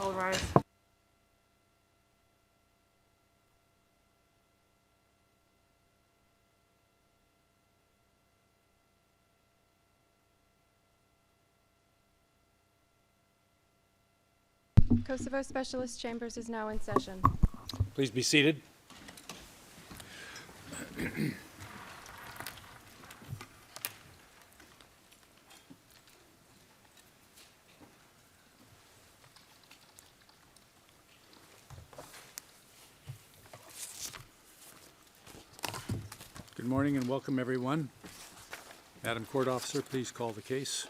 All rise. Kosovo Specialist Chambers is now in session. Please be seated. Good morning and welcome, everyone. Madam Court Officer, please call the case.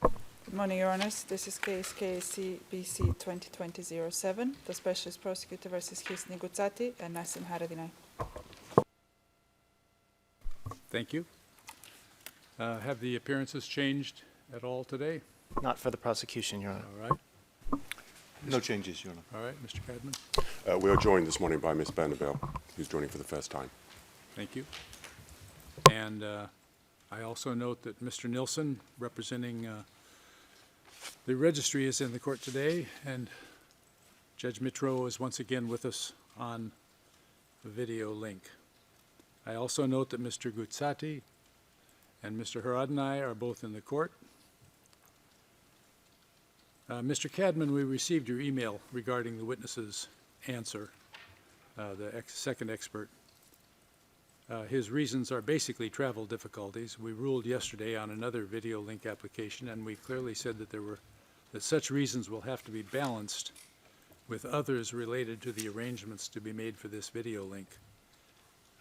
Good morning, Your Honors. This is case KAC BC 2020-07, the Specialist Prosecutor versus Gucati&Haradinaj. Thank you. Have the appearances changed at all today? Not for the prosecution, Your Honor. All right. No changes, Your Honor. All right, Mr. Cadman. We are joined this morning by Ms. Bernabel, who's joining for the first time. Thank you. And I also note that Mr. Nilsson, representing the registry, is in the court today, and Judge Mitro is once again with us on the video link. I also note that Mr. Gucati and Mr. Haradinaj are both in the court. Mr. Cadman, we received your email regarding the witness's answer, the second expert. His reasons are basically travel difficulties. We ruled yesterday on another video link application, and we clearly said that such reasons will have to be balanced with others related to the arrangements to be made for this video link.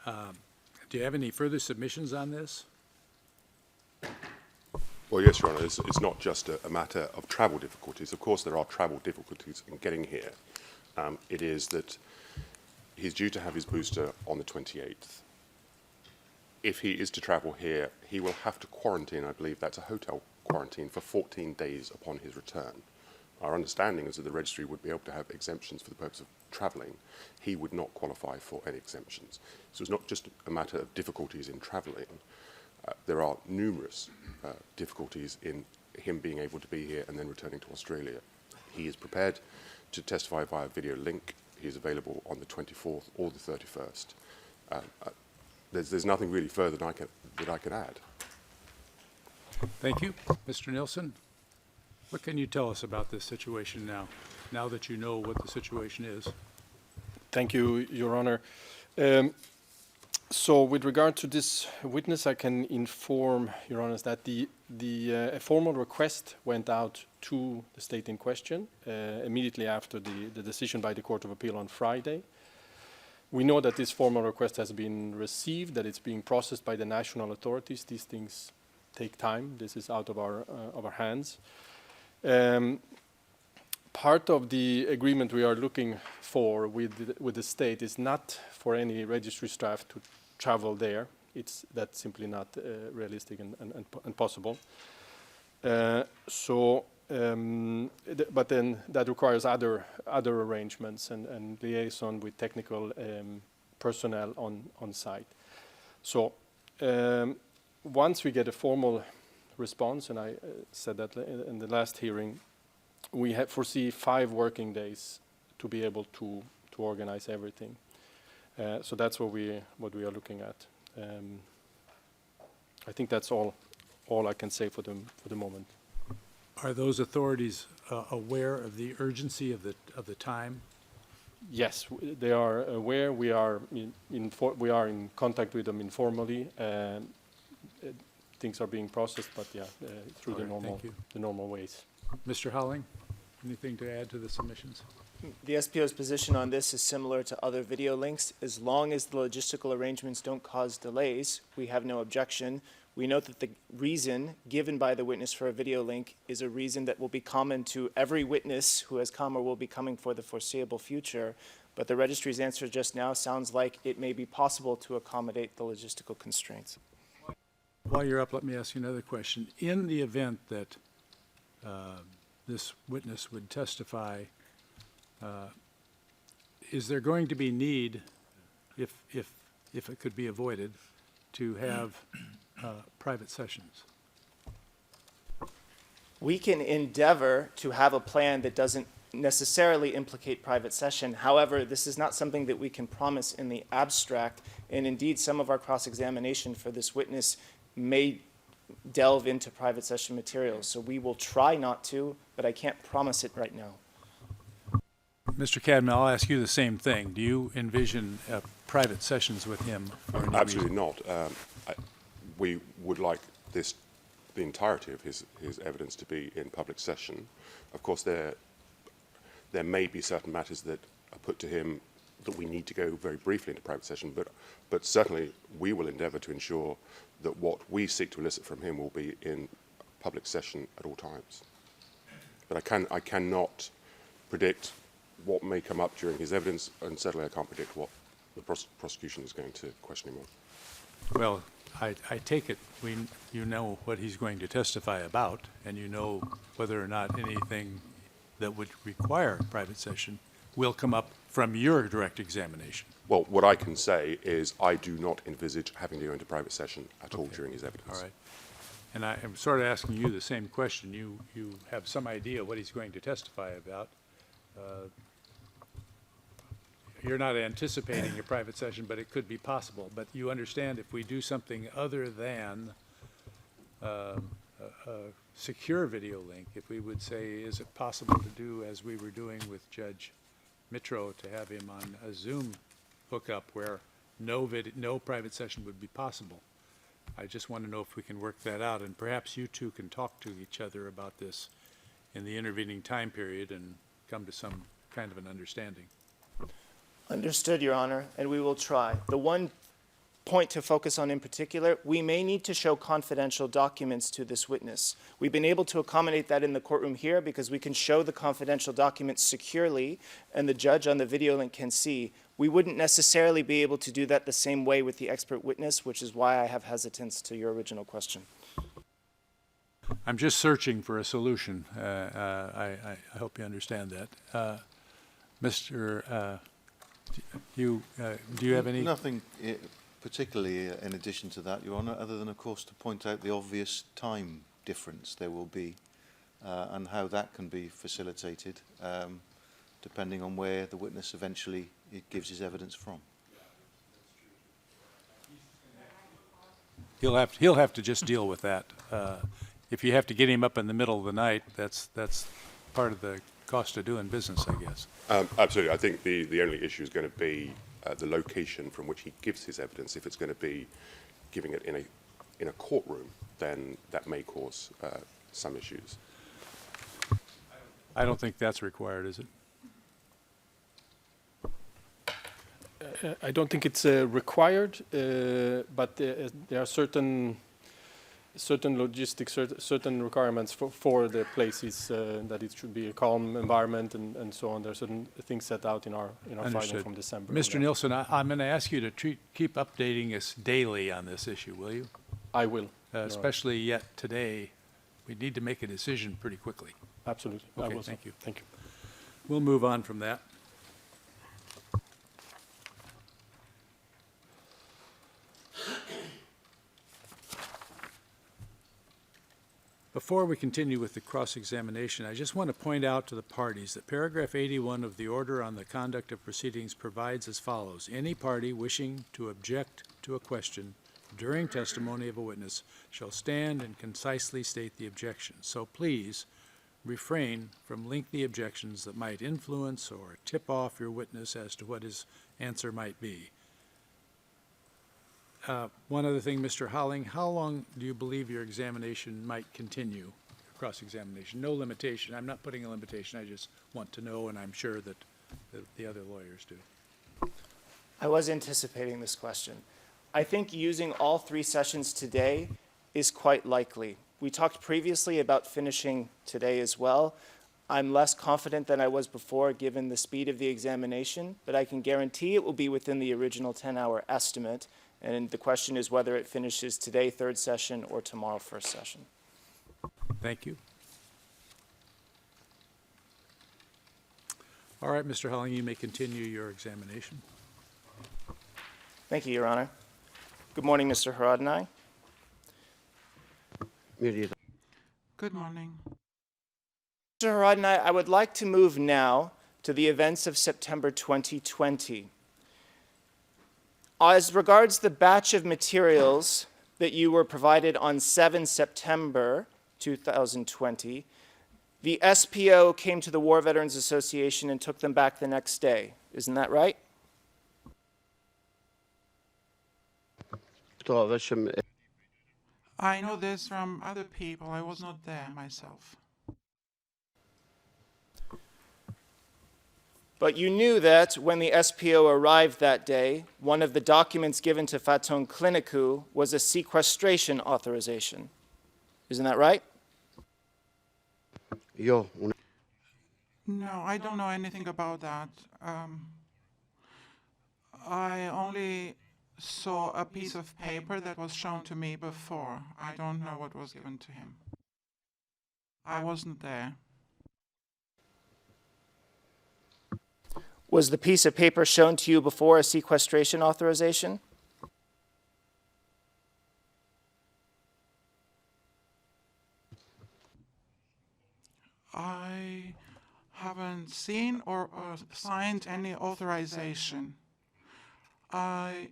Do you have any further submissions on this? Well, yes, Your Honour, it's not just a matter of travel difficulties. Of course, there are travel difficulties in getting here. It is that he's due to have his booster on the 28th. If he is to travel here, he will have to quarantine, I believe that's a hotel quarantine, for 14 days upon his return. Our understanding is that the registry would be able to have exemptions for the purpose of travelling. He would not qualify for any exemptions. So it's not just a matter of difficulties in travelling. There are numerous difficulties in him being able to be here and then returning to Australia. He is prepared to testify via video link. He is available on the 24th or the 31st. There's nothing really further that I can add. Thank you. Mr. Nilsson, what can you tell us about this situation now that you know what the situation is? Thank you, Your Honor. So with regard to this witness, I can inform Your Honor that a formal request went out to the state in question immediately after the decision by the Court of Appeal on Friday. We know that this formal request has been received, that it's being processed by the national authorities. These things take time. This is out of our hands. Part of the agreement we are looking for with the state is not for any registry staff to travel there. That's simply not realistic and possible. But then that requires other arrangements and liaison with technical personnel on site. So once we get a formal response, and I said that in the last hearing, we foresee 5 working days to be able to organize everything. So that's what we are looking at. I think that's all I can say for the moment. Are those authorities aware of the urgency of the time? Yes, they are aware. We are in contact with them informally. Things are being processed, but yeah, through the normal ways. Mr. Howling, anything to add to the submissions? The SPO's position on this is similar to other video links. As long as the logistical arrangements don't cause delays, we have no objection. We note that the reason given by the witness for a video link is a reason that will be common to every witness who has come or will be coming for the foreseeable future. But the registry's answer just now sounds like it may be possible to accommodate the logistical constraints. While you're up, let me ask you another question. In the event that this witness would testify, is there going to be need, if it could be avoided, to have private sessions? We can endeavor to have a plan that doesn't necessarily implicate private session. However, this is not something that we can promise in the abstract, and indeed some of our cross-examination for this witness may delve into private session materials. So we will try not to, but I can't promise it right now. Mr. Cadman, I'll ask you the same thing. Do you envision private sessions with him for any Absolutely reason? not. We would like the entirety of his evidence to be in public session. Of course, there may be certain matters that are put to him that we need to go very briefly into private session, but certainly we will endeavour to ensure that what we seek to elicit from him will be in public session at all times. But I cannot predict what may come up during his evidence, and certainly I can't predict what the prosecution is going to question him on. Well, I take it you know what he's going to testify about, and you know whether or not anything that would require private session will come up from your direct examination. Well, what I can say is I do not envisage having to go into private session at all during his evidence. All right. And I am sort of asking you the same question. You have some idea what he's going to testify about. You're not anticipating a private session, but it could be possible. But you understand if we do something other than a secure video link, if we would say, is it possible to do as we were doing with Judge Mitro, to have him on a Zoom hookup where no private session would be possible? I just want to know if we can work that out, and perhaps you two can talk to each other about this in the intervening time period and come to some kind of an understanding. Understood, Your Honor, and we will try. The one point to focus on in particular, we may need to show confidential documents to this witness. We've been able to accommodate that in the courtroom here because we can show the confidential documents securely and the judge on the video link can see. We wouldn't necessarily be able to do that the same way with the expert witness, which is why I have hesitance to your original question. I'm just searching for a solution. I hope you understand that. Mr. Do you have any? Nothing particularly in addition to that, Your Honour, other than, of course, to point out the obvious time difference there will be and how that can be facilitated depending on where the witness eventually gives his evidence from. He'll have to just deal with that. If you have to get him up in the middle of the night, that's part of the cost of doing business, I guess. Absolutely. I think the only issue is going to be the location from which he gives his evidence. If it's going to be giving it in a courtroom, then that may cause some issues. I don't think that's required, is it? I don't think it's required, but there are certain logistics, certain requirements for the places that it should be a calm environment and so on. There are certain things set out in our filing from December. Mr. Nielsen, I'm going to ask you to keep updating us daily on this issue, will you? I will. Especially yet today, we need to make a decision pretty quickly. Absolutely. Okay, I will. thank you. Thank you. We'll move on from that. Before we continue with the cross-examination, I just want to point out to the parties that paragraph 81 of the Order on the Conduct of Proceedings provides as follows. Any party wishing to object to a question during testimony of a witness shall stand and concisely state the objection. So please refrain from lengthy objections that might influence or tip off your witness as to what his answer might be. One other thing, Mr. Holling, how long do you believe your examination might continue, your cross-examination? No limitation. I'm not putting a limitation. I just want to know, and I'm sure that the other lawyers do. I was anticipating this question. I think using all 3 sessions today is quite likely. We talked previously about finishing today as well. I'm less confident than I was before given the speed of the examination, but I can guarantee it will be within the original 10-hour estimate. And the question is whether it finishes today, 3rd session, or tomorrow, 1st session. Thank you. All right, Mr. Holling, you may continue your examination. Thank you, Your Honor. Good morning, Mr. Haradinaj. Good morning. Mr. Haradinaj, I would like to move now to the events of September 2020. As regards the batch of materials that you were provided on 7 September 2020, the SPO came to the War Veterans Association and took them back the next day. Isn't that right? I know this from other people. I was not there myself. But you knew that when the SPO arrived that day, one of the documents given to Faton Clinicu was a sequestration authorization. Isn't that right? No, I don't know anything about that. I only saw a piece of paper that was shown to me before. I don't know what was given to him. I wasn't there. Was the piece of paper shown to you before a sequestration authorization? I haven't seen or signed any authorization. I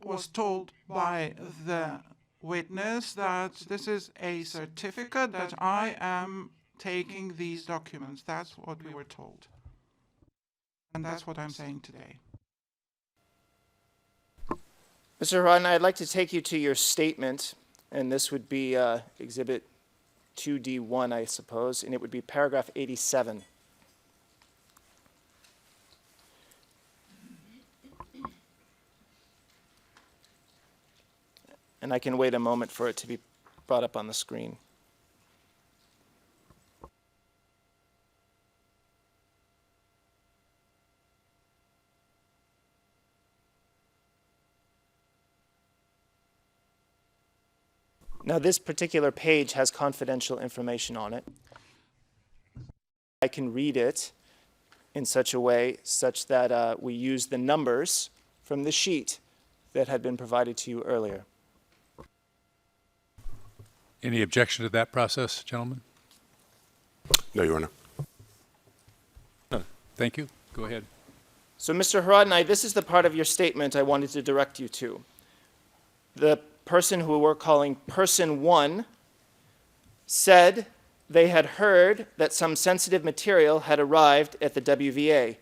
was told by the witness that this is a certificate that I am taking these documents. That's what we were told. And that's what I'm saying today. Mr. Haradinaj, I'd like to take you to your statement, and this would be Exhibit 2D1, I suppose, and it would be paragraph 87. And I can wait a moment for it to be brought up on the screen. Now, this particular page has confidential information on it. I can read it in such a way such that we use the numbers from the sheet that had been provided to you earlier. Any objection to that process, gentlemen? No, Your Honor. Thank you. Go ahead. So, Mr. Haradinaj, this is the part of your statement I wanted to direct you to. The person who we're calling Person 1 said they had heard that some sensitive material had arrived at the WVA.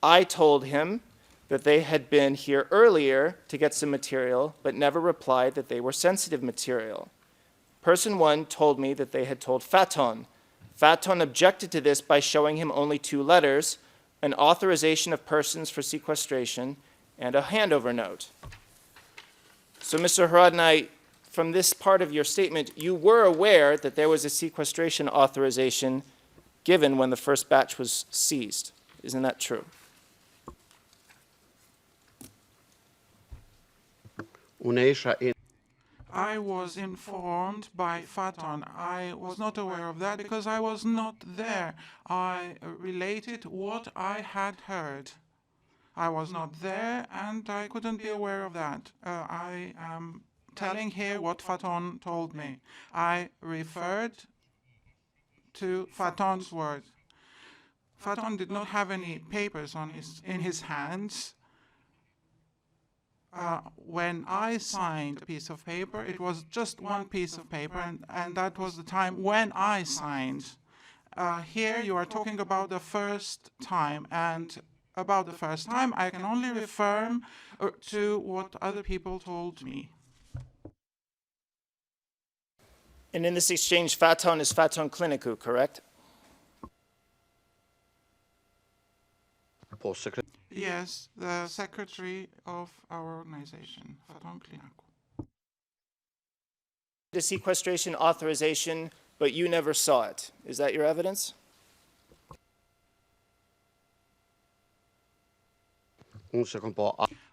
I told him that they had been here earlier to get some material, but never replied that they were sensitive material. Person 1 told me that they had told Faton. Faton objected to this by showing him only 2 letters, an authorization of persons for sequestration, and a handover note. So, Mr. Haradinaj, from this part of your statement, you were aware that there was a sequestration authorization given when the first batch was seized. Isn't that true? I was informed by Faton. I was not aware of that because I was not there. I related what I had heard. I was not there and I couldn't be aware of that. I am telling here what Faton told me. I referred to Faton's words. Faton did not have any papers in his hands. When I signed a piece of paper, it was just one piece of paper, and that was the time when I signed. Here you are talking about the first time, and about the first time I can only refer to what other people told me. And in this exchange, Faton is Faton Clinicu, correct? Yes, the secretary of our organization, Faton Clinicu. The sequestration authorization, but you never saw it. Is that your evidence?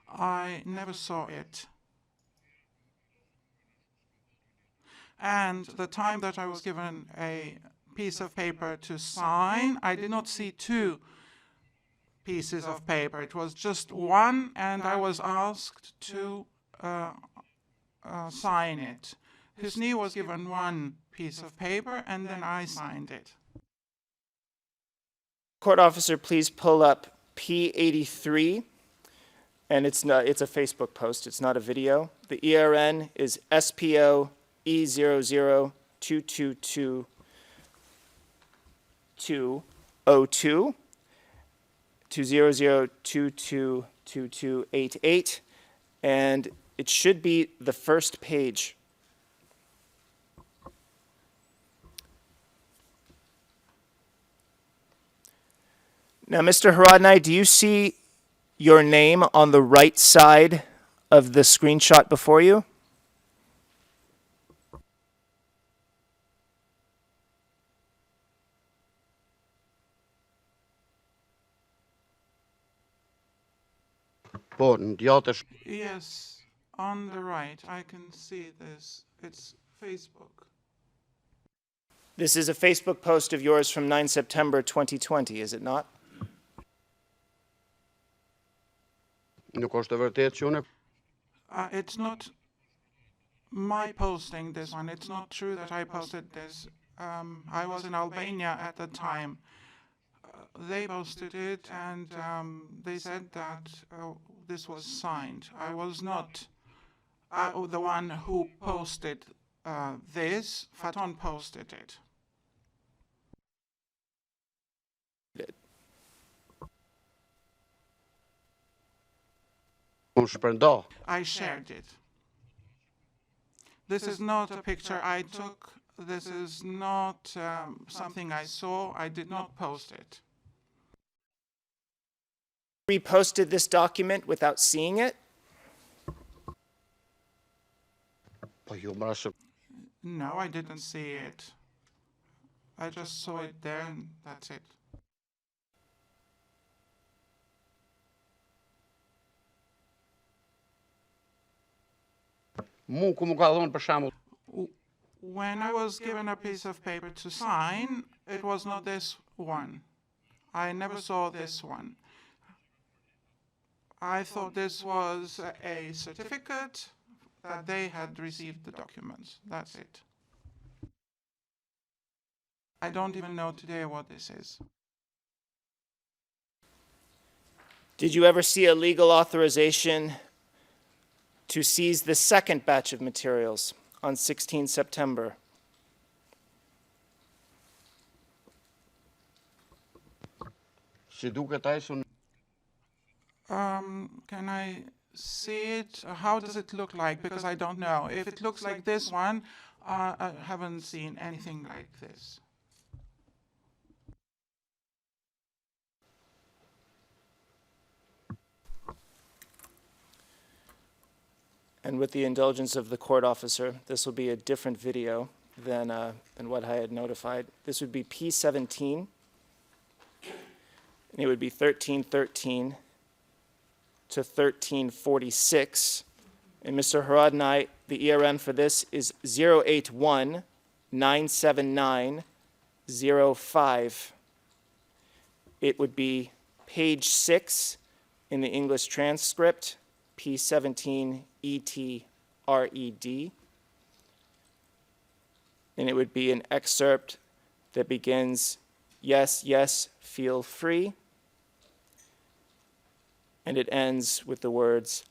I never saw it. And the time that I was given a piece of paper to sign, I did not see 2 pieces of paper. It was just one, and I was asked to sign it. Husni was given one piece of paper and then I signed it. Court officer, please pull up P83, and it's a Facebook post, it's not a video. The ERN is SPO E00222 202 200222288, and it should be the first page. Now, Mr. Haradinaj, do you see your name on the right side of the screenshot before you? Yes, on the right, I can see this. It's Facebook. This is a Facebook post of yours from 9 September 2020, is it not? It's not my posting this one. It's not true that I posted this. I was in Albania at the time. They posted it and they said that this was signed. I was not the one who posted this. Faton posted it. I shared it. This is not a picture I took. This is not something I saw. I did not post it. Reposted this document without seeing it? No, I didn't see it. I just saw it there and that's it. When I was given a piece of paper to sign, it was not this one. I never saw this one. I thought this was a certificate that they had received the documents. That's it. I don't even know today what this is. Did you ever see a legal authorization to seize the second batch of materials on 16 September? Can I see it? How does it look like? Because I don't know. If it looks like this one, I haven't seen anything like this. And with the indulgence of the court officer, this will be a different video than what I had notified. This would be P17, and it would be 1313 to 1346. And Mr. Haradinaj, the ERN for this is 081-979-05. It would be page 6 in the English transcript, P17 ETRED. And it would be an excerpt that begins, "Yes, yes, feel free." And it ends with the words,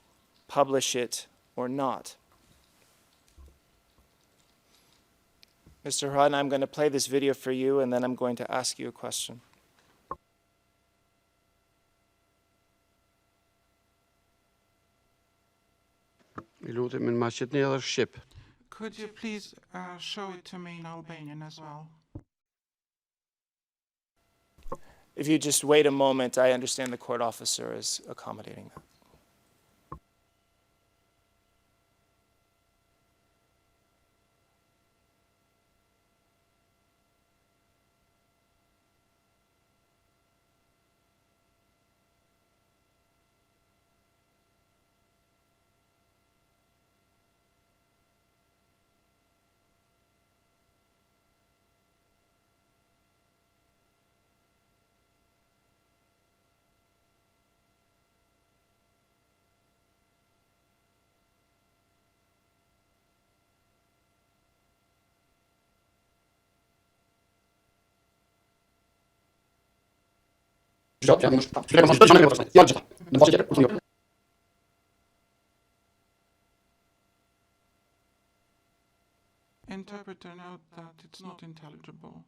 "Publish it or not." Mr. Haradinaj, I'm going to play this video for you, and then I'm going to ask you a question. Could you please show it to me in Albanian as well? If you just wait a moment, I understand the court officer is accommodating that. Interpreter note that it's not intelligible.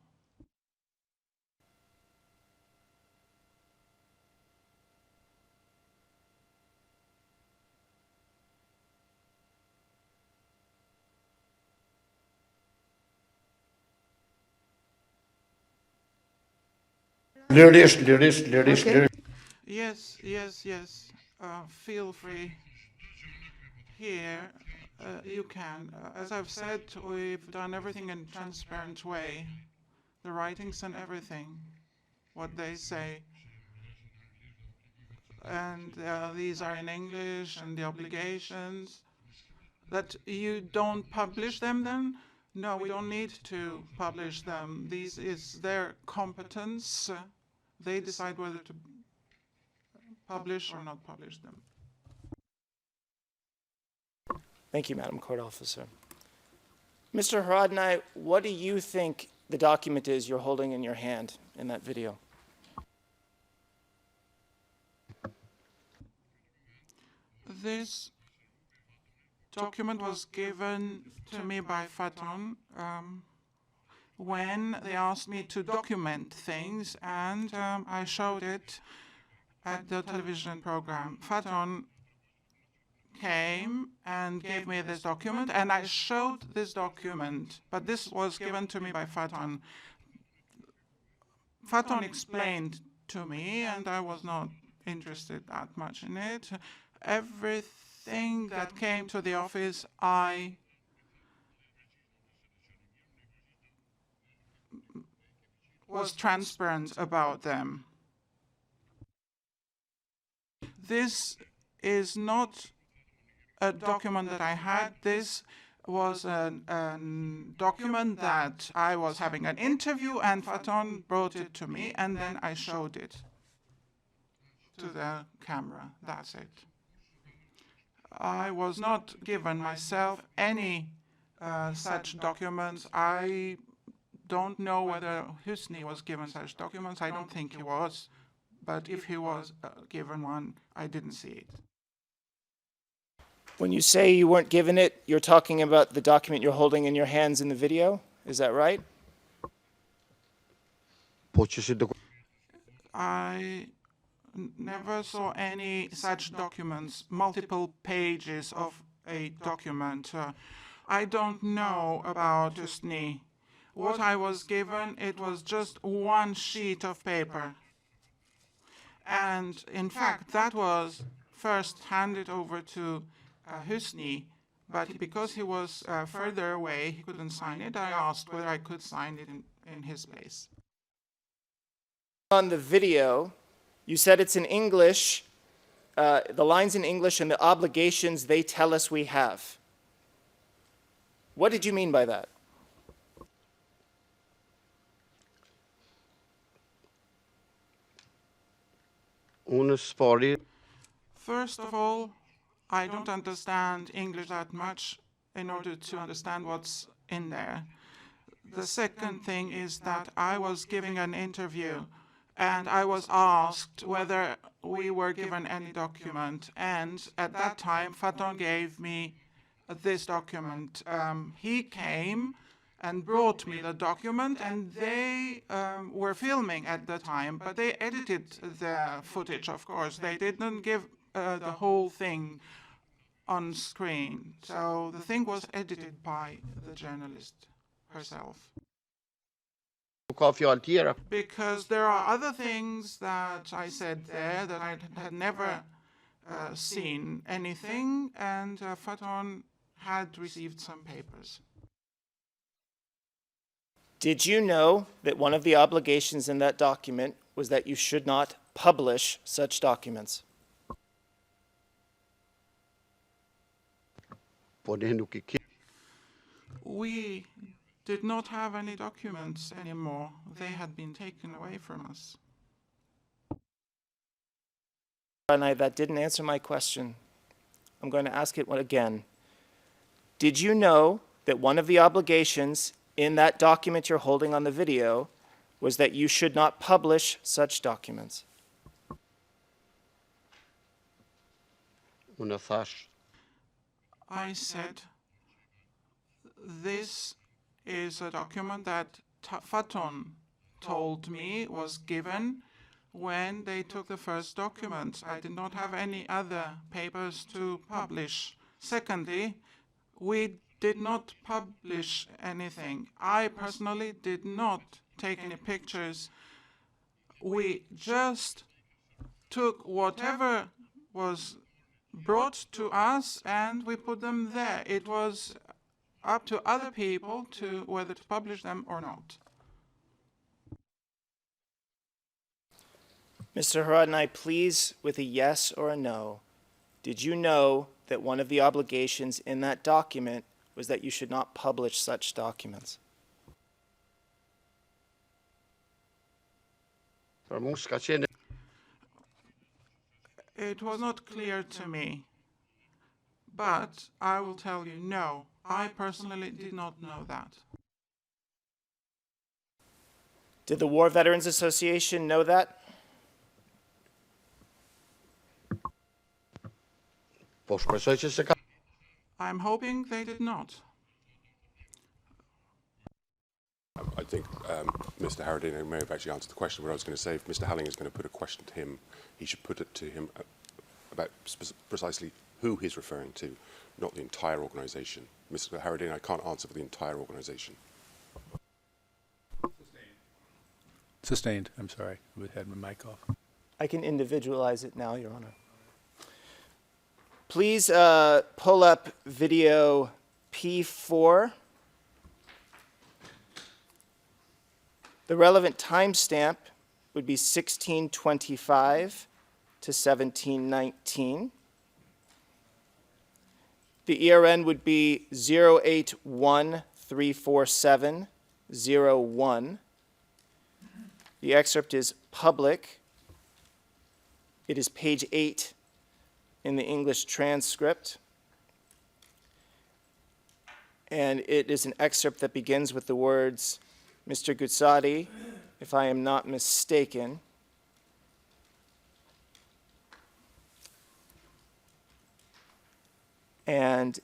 Okay. Yes, yes, yes. Feel free. Here, you can. As I've said, we've done everything in a transparent way. The writings and everything, what they say. And these are in English, and the obligations. That you don't publish them then? No, we don't need to publish them. This is their competence. They decide whether to publish or not publish them. Thank you, Madam Court Officer. Mr. Haradinaj, what do you think the document is you're holding in your hand in that video? This document was given to me by Faton when they asked me to document things, and I showed it at the television program. Faton came and gave me this document, and I showed this document, but this was given to me by Faton. Faton explained to me, and I was not interested that much in it. Everything that came to the office, I was transparent about them. This is not a document that I had. This was a document that I was having an interview, and Faton brought it to me, and then I showed it to the camera. That's it. I was not given myself any such documents. I don't know whether Husni was given such documents. I don't think he was. But if he was given one, I didn't see it. When you say you weren't given it, you're talking about the document you're holding in your hands in the video? Is that right? I never saw any such documents, multiple pages of a document. I don't know about Husni. What I was given, it was just one sheet of paper. And in fact, that was first handed over to Husni, but because he was further away, he couldn't sign it. I asked whether I could sign it in his place. On the video, you said it's in English, the lines in English and the obligations they tell us we have. What did you mean by that? First of all, I don't understand English that much in order to understand what's in there. The second thing is that I was giving an interview, and I was asked whether we were given any document, and at that time Faton gave me this document. He came and brought me the document, and they were filming at the time, but they edited the footage, of course. They didn't give the whole thing on screen. So the thing was edited by the journalist herself. Because there are other things that I said there that I had never seen anything, and Faton had received some papers. Did you know that one of the obligations in that document was that you should not publish such documents? We did not have any documents anymore. They had been taken away from us. And that didn't answer my question. I'm going to ask it again. Did you know that one of the obligations in that document you're holding on the video was that you should not publish such documents? Unë thash I said, this is a document that Faton told me was given when they took the first document. I did not have any other papers to publish. Secondly, we did not publish anything. I personally did not take any pictures. We just took whatever was brought to us and we put them there. It was up to other people to whether to publish them or not. Mr. Haradinaj, please, with a yes or a no, did you know that one of the obligations in that document was that you should not publish such documents? për mua s'ka qenë It was not clear to me, but I will tell you, no, I personally did not know that. Did the War Veterans Association know that? po shpresoj që se ka I'm hoping they did not. I think Mr. Haradinaj may have actually answered the question, but I was going to say, if Mr. Halling is going to put a question to him, he should put it to him about precisely who he's referring to, not the entire organisation. Mr. Haradinaj can't answer for the entire organisation. Sustained, I'm sorry, I had my mic off. I can individualize it now, Your Honor. Please pull up video P4. The relevant timestamp would be 1625 to 1719. The ERN would be 081347001. The excerpt is public. It is page 8 in the English transcript. And it is an excerpt that begins with the words, Mr. Gucati, if I am not mistaken, and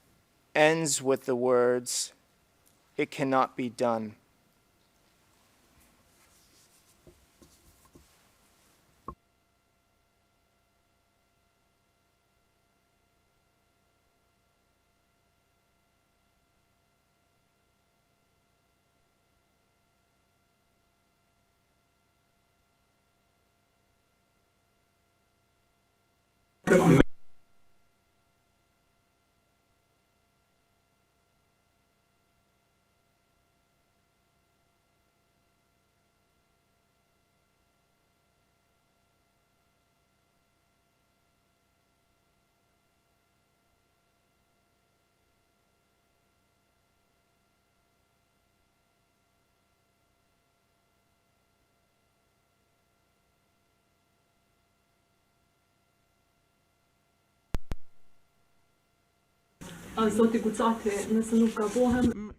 ends with the words, it cannot be done.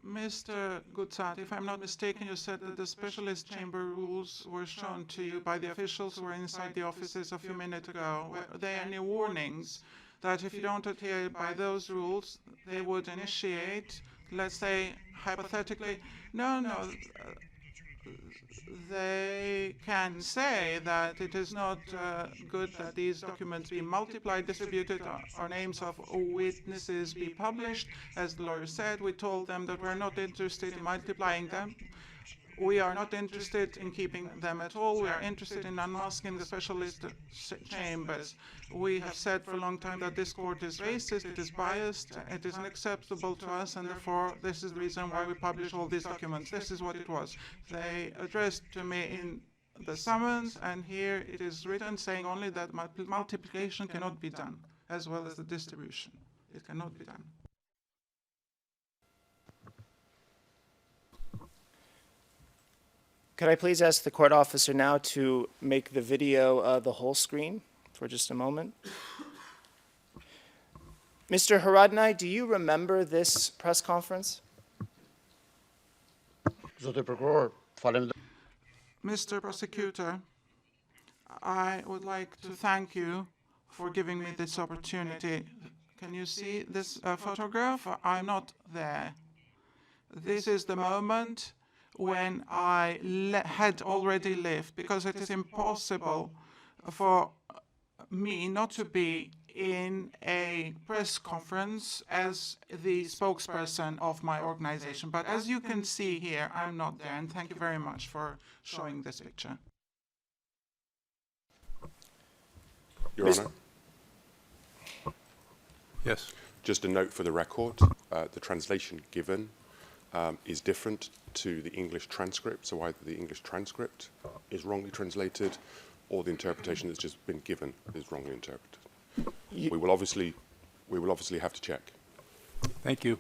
Mr. Gucati, if I'm not mistaken, you said that the specialist chamber rules were shown to you by the officials who were inside the offices a few minutes ago. Were there any warnings that if you don't adhere by those rules, they would initiate, let's say, hypothetically, no, they can say that it is not good that these documents be multiplied, distributed, or names of witnesses be published. As the lawyer said, we told them that we're not interested in multiplying them. We are not interested in keeping them at all. We are interested in unmasking the specialist chambers. We have said for a long time that this court is racist, it is biased, it is unacceptable to us, and therefore this is the reason why we publish all these documents. This is what it was. They addressed to me in the summons, and here it is written saying only that multiplication cannot be done, as well as the distribution. It cannot be done. Could I please ask the court officer now to make the video the whole screen for just a moment? Mr. Haradinaj, do you remember this press conference? Mr. Prosecutor, I would like to thank you for giving me this opportunity. Can you see this photograph? I'm not there. This is the moment when I had already left, because it is impossible for me not to be in a press conference as the spokesperson of my organization. But as you can see here, I'm not there, and thank you very much for showing this picture. Your Honour, Yes. just a note for the record, the translation given is different to the English transcript, so either the English transcript is wrongly translated or the interpretation that's just been given is wrongly interpreted. We will obviously have to check. Thank you.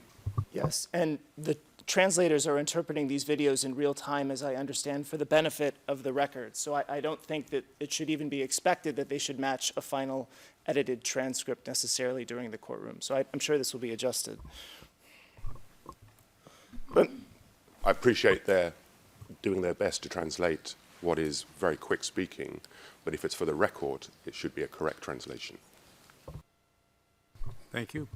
Yes, and the translators are interpreting these videos in real time, as I understand, for the benefit of the record. So I don't think that it should even be expected that they should match a final edited transcript necessarily during the courtroom. So I'm sure this will be adjusted. But I appreciate they're doing their best to translate what is very quick speaking, but if it's for the record, it should be a correct translation. Thank you.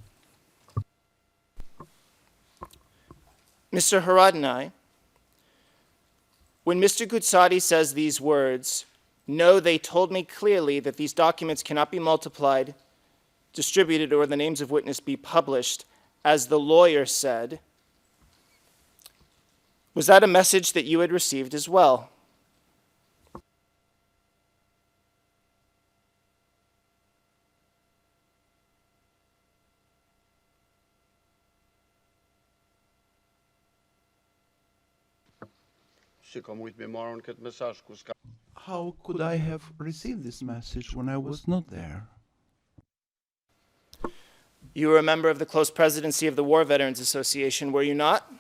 Mr. Haradinaj, when Mr. Gucati says these words, "No, they told me clearly that these documents cannot be multiplied, distributed, or the names of witness be published," as the lawyer said, was that a message that you had received as well? Si ka mujt me marrën këtë mesazh ku s'ka How could I have received this message when I was not there? You were a member of the close presidency of the War Veterans Association, were you not?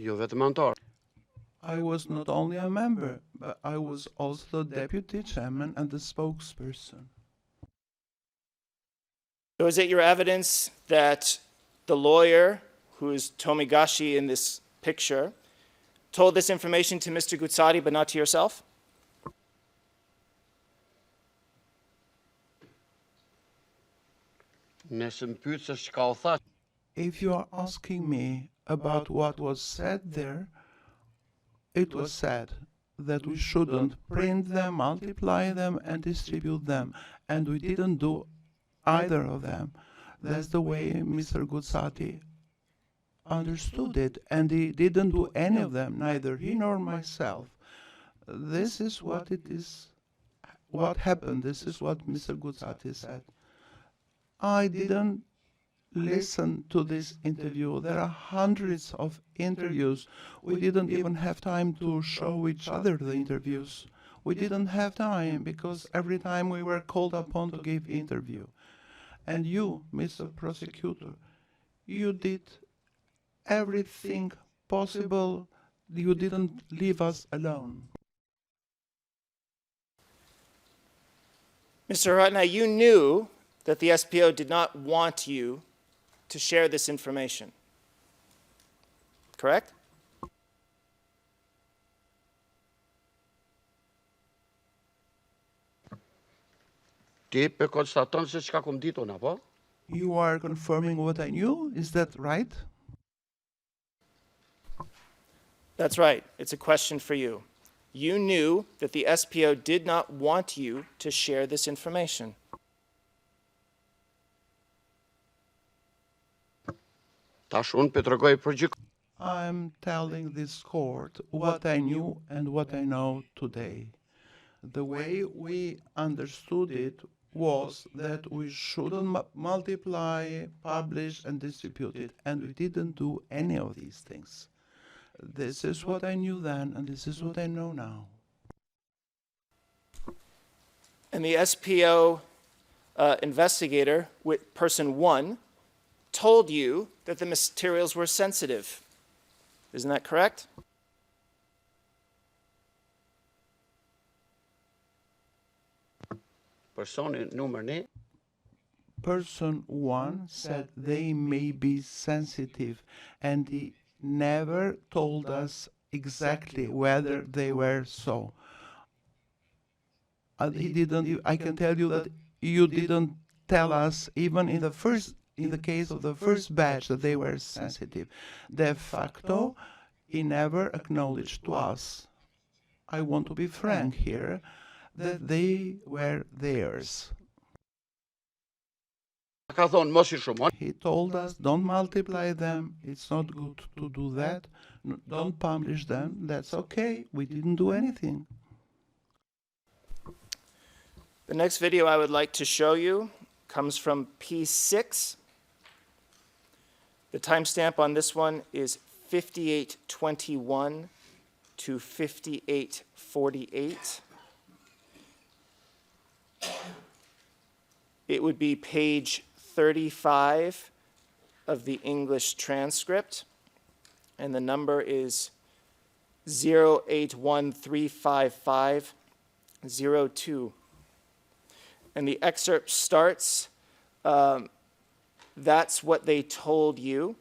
jo vetëm antar. I was not only a member, but I was also the deputy chairman and the spokesperson. So is it your evidence that the lawyer, who is Tomigashi in this picture, told this information to Mr. Gucati but not to yourself? Nëse më pyet se çka u thash, If you are asking me about what was said there, it was said that we shouldn't print them, multiply them, and distribute them. And we didn't do either of them. That's the way Mr. Gucati understood it, and he didn't do any of them, neither he nor myself. This is what it is, what happened. This is what Mr. Gucati said. I didn't listen to this interview. There are hundreds of interviews. We didn't even have time to show each other the interviews. We didn't have time because every time we were called upon to give interview. And you, Mr. Prosecutor, you did everything possible. You didn't leave us alone. Mr. Haradinaj, you knew that the SPO did not want you to share this information, correct? ti pe konstaton se çka kum ditur apo? You are confirming what I knew? Is that right? That's right. It's a question for you. You knew that the SPO did not want you to share this information. Tash unë pe tregoj për gjyk. I'm telling this court what I knew and what I know today. The way we understood it was that we shouldn't multiply, publish, and distribute it, and we didn't do any of these things. This is what I knew then, and this is what I know now. And the SPO investigator, person one, told you that the materials were sensitive. Isn't that correct? Personi numër 1 Person one said they may be sensitive, and he never told us exactly whether they were so. He didn't. I can tell you that you didn't tell us even in the case of the first batch that they were sensitive. De facto, he never acknowledged to us. I want to be frank here, that they were theirs. Ka thonë mos I shumoni. He told us, don't multiply them, it's not good to do that, don't publish them, that's okay, we didn't do anything. The next video I would like to show you comes from P6. The timestamp on this one is 5821 to 5848. It would be page 35 of the English transcript, and the number is 08135502. And the excerpt starts, that's what they told you,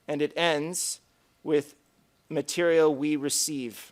and it ends with material we receive.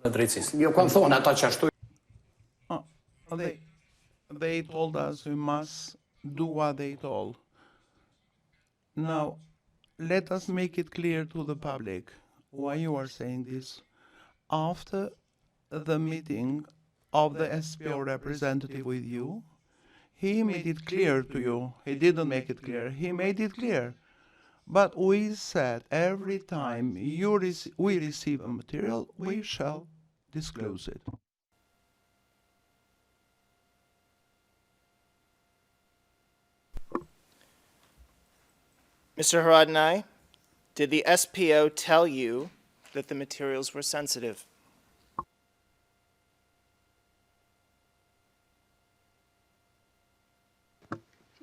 Jo kam thonë ata që ashtu. They told us we must do what they told. Now, let us make it clear to the public why you are saying this. After the meeting of the SPO representative with you, he made it clear to you. He didn't make it clear. He made it clear. But we said every time we receive a material, we shall disclose it. Mr. Haradinaj, did the SPO tell you that the materials were sensitive?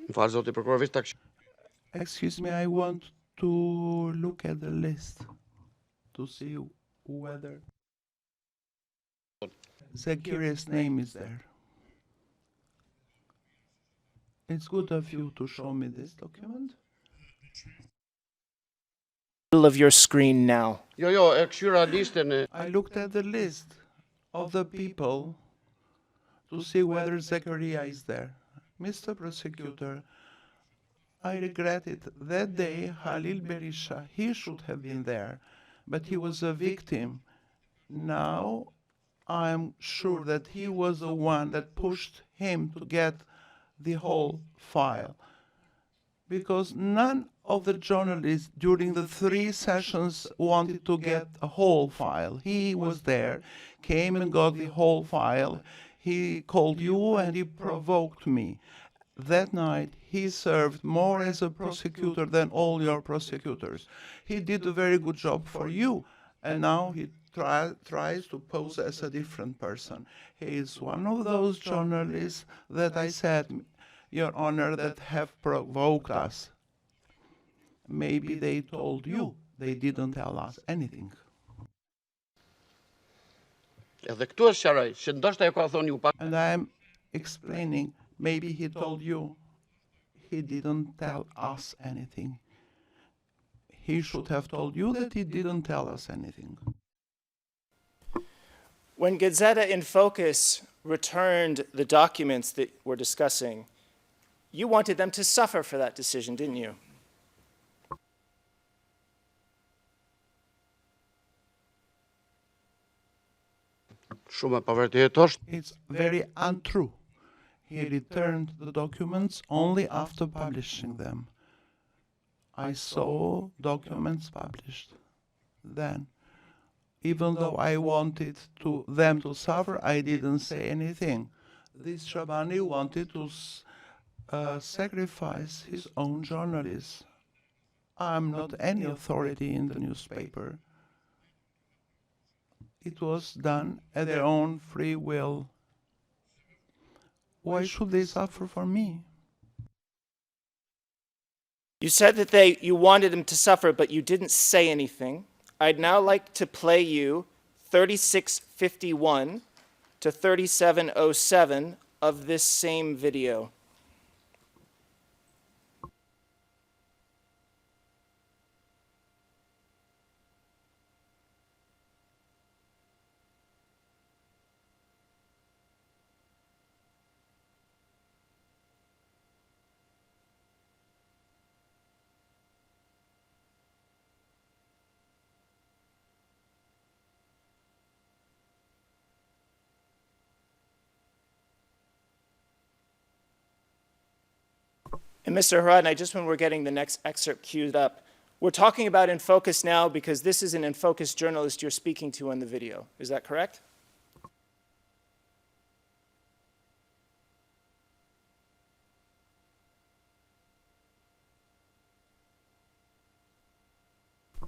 Më falë zoti prokuror, veç ta këshilloj. Excuse me, I want to look at the list to see whether Zakiria's name is there. It's good of you to show me this document. Middle of your screen now. Jo, e këshyra listën e... I looked at the list of the people to see whether Zakaria is there. Mr. Prosecutor, I regret it. That day, Halil Berisha, he should have been there, but he was a victim. Now, I'm sure that he was the one that pushed him to get the whole file. Because none of the journalists during the 3 sessions wanted to get a whole file. He was there, came and got the whole file. He called you and he provoked me. That night, he served more as a prosecutor than all your prosecutors. He did a very good job for you, and now he tries to pose as a different person. He is one of those journalists that I said, Your Honor, that have provoked us. Maybe they told you. They didn't tell us anything. Edhe këtu është qaraj, që ndoshta e ka thonë ju pak. And I'm explaining Maybe he told you. He didn't tell us anything. He should have told you that he didn't tell us anything. When Gazeta in Focus returned the documents that we're discussing, you wanted them to suffer for that decision, didn't you? It's very untrue. He returned the documents only after publishing them. I saw documents published then. Even though I wanted them to suffer, I didn't say anything. This Shabani wanted to sacrifice his own journalists. I'm not any authority in the newspaper. It was done at their own free will. Why should they suffer for me? You said that you wanted them to suffer, but you didn't say anything. I'd now like to play you 3651 to 3707 of this same video. And Mr. Haradinaj, just when we're getting the next excerpt queued up, we're talking about In Focus now because this is an In Focus journalist you're speaking to in the video. Is that correct?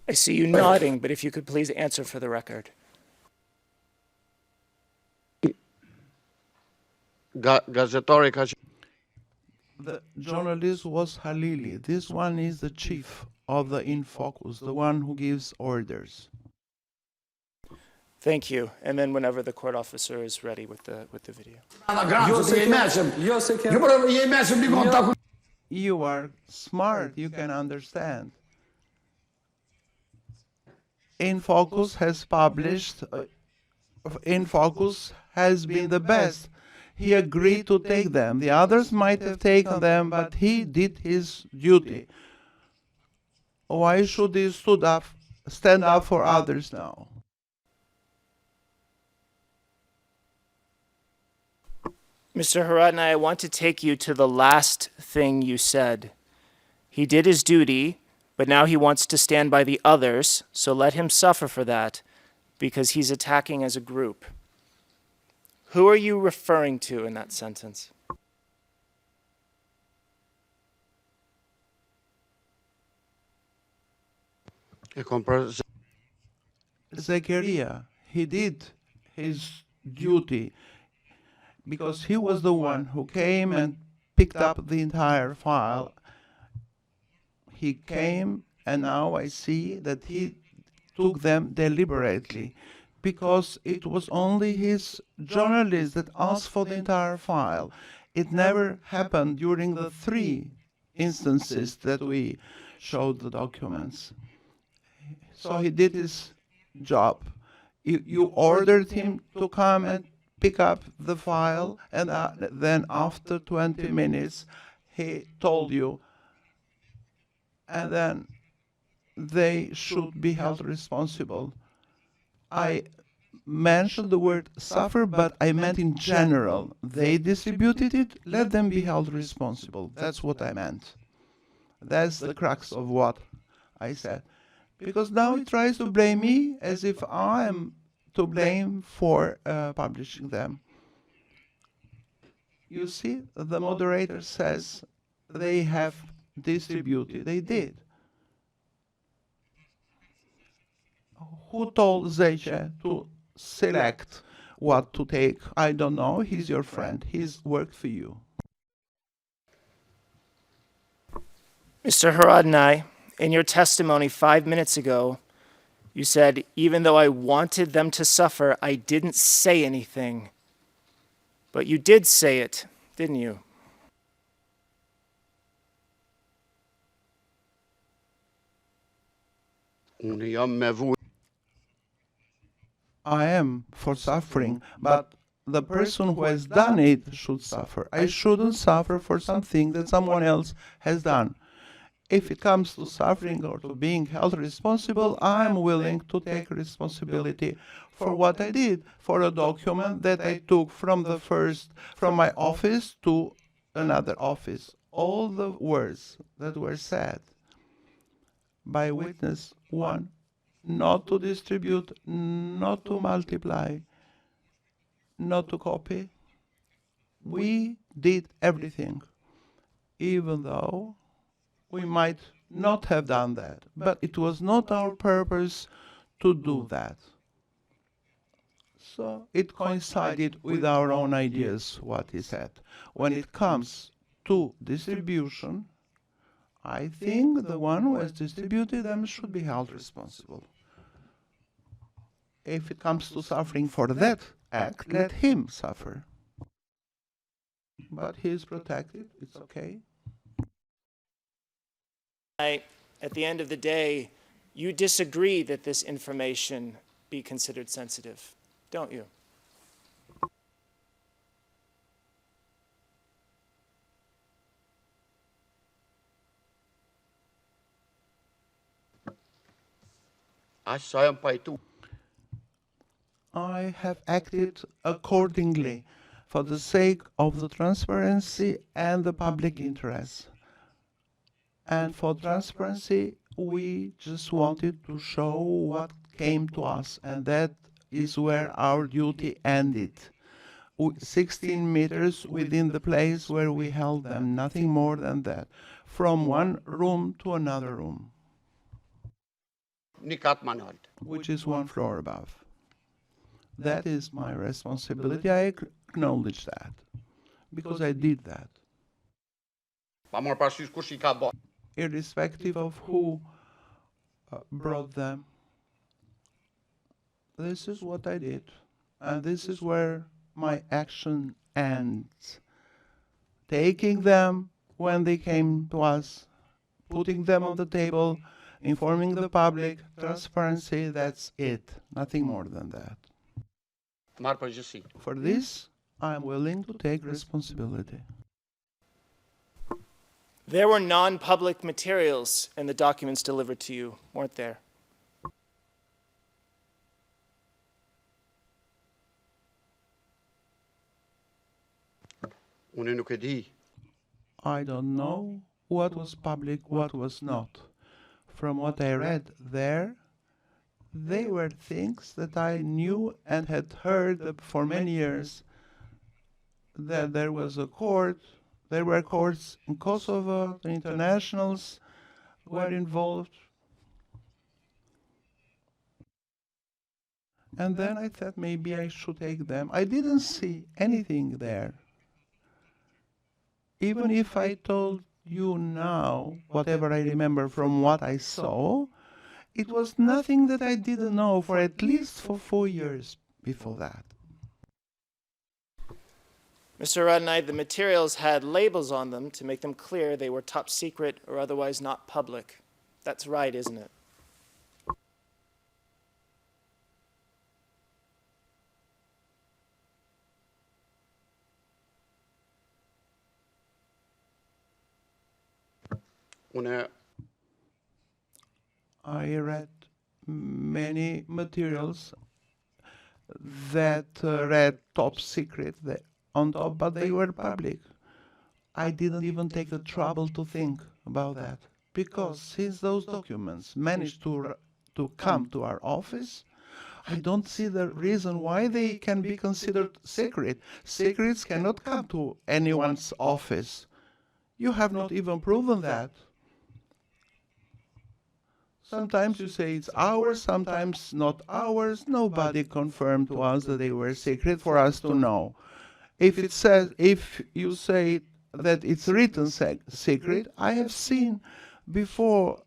I see you nodding, but if you could please answer for the record. The journalist was Halili. This one is the chief of the In Focus, the one who gives orders. Thank you. And then whenever the court officer is ready with the video. You are smart, you can understand. In Focus has published, In Focus has been the best. He agreed to take them. The others might have taken them, but he did his duty. Why should he stand up for others now? Mr. Haradinaj, I want to take you to the last thing you said. He did his duty, but now he wants to stand by the others, so let him suffer for that, because he's attacking as a group. Who are you referring to in that sentence? Zechariah, he did his duty because he was the one who came and picked up the entire file. He came, and now I see that he took them deliberately, because it was only his journalist that asked for the entire file. It never happened during the 3 instances that we showed the documents. So he did his job. You ordered him to come and pick up the file, and then after 20 minutes he told you, and then they should be held responsible. I mentioned the word suffer, but I meant in general. They distributed it, let them be held responsible. That's what I meant. That's the crux of what I said. Because now he tries to blame me as if I am to blame for publishing them. You see, the moderator says they have distributed. They did. Who told Zeche to select what to take? I don't know. He's your friend. He's worked for you. Mr. Haradinaj, in your testimony 5 minutes ago, you said, even though I wanted them to suffer, I didn't say anything. But you did say it, didn't you? Unë jam me vu. I am for suffering, but the person who has done it should suffer. I shouldn't suffer for something that someone else has done. If it comes to suffering or to being held responsible, I'm willing to take responsibility for what I did, for a document that I took from my office to another office. All the words that were said by witness one, not to distribute, not to multiply, not to copy. We did everything, even though we might not have done that, but it was not our purpose to do that. So it coincided with our own ideas, what he said. When it comes to distribution, I think the one who has distributed them should be held responsible. If it comes to suffering for that act, let him suffer. But he is protected, it's okay. At the end of the day, you disagree that this information be considered sensitive, don't you? Așa am pai tu. I have acted accordingly for the sake of the transparency and the public interest. And for transparency, we just wanted to show what came to us, and that is where our duty ended. 16 meters within the place where we held them, nothing more than that, from one room to another room, Nicat manual. which is one floor above. That is my responsibility. I acknowledge that, because I did that. Pamor pasis cu și ca bo. Irrespective of who brought them. This is what I did, and this is where my action ends. Taking them when they came to us, putting them on the table, informing the public, transparency, that's it. Nothing more than that. Marpa jesi. For this, I'm willing to take responsibility. There were non-public materials in the documents delivered to you, weren't there? Unë nuk e di. I don't know what was public, what was not. From what I read there, they were things that I knew and had heard for many years, that there was a court, there were courts in Kosovo, the internationals were involved. And then I thought maybe I should take them. I didn't see anything there. Even if I told you now, whatever I remember from what I saw, it was nothing that I didn't know for at least for 4 years before that. Mr. Haradinaj, the materials had labels on them to make them clear they were top secret or otherwise not public. That's right, isn't it? I read many materials that read top secret on top, but they were public. I didn't even take the trouble to think about that, because since those documents managed to come to our office, I don't see the reason why they can be considered secret. Secrets cannot come to anyone's office. You have not even proven that. Sometimes you say it's ours, sometimes not ours. Nobody confirmed to us that they were secret for us to know. If you say that it's written secret, I have seen before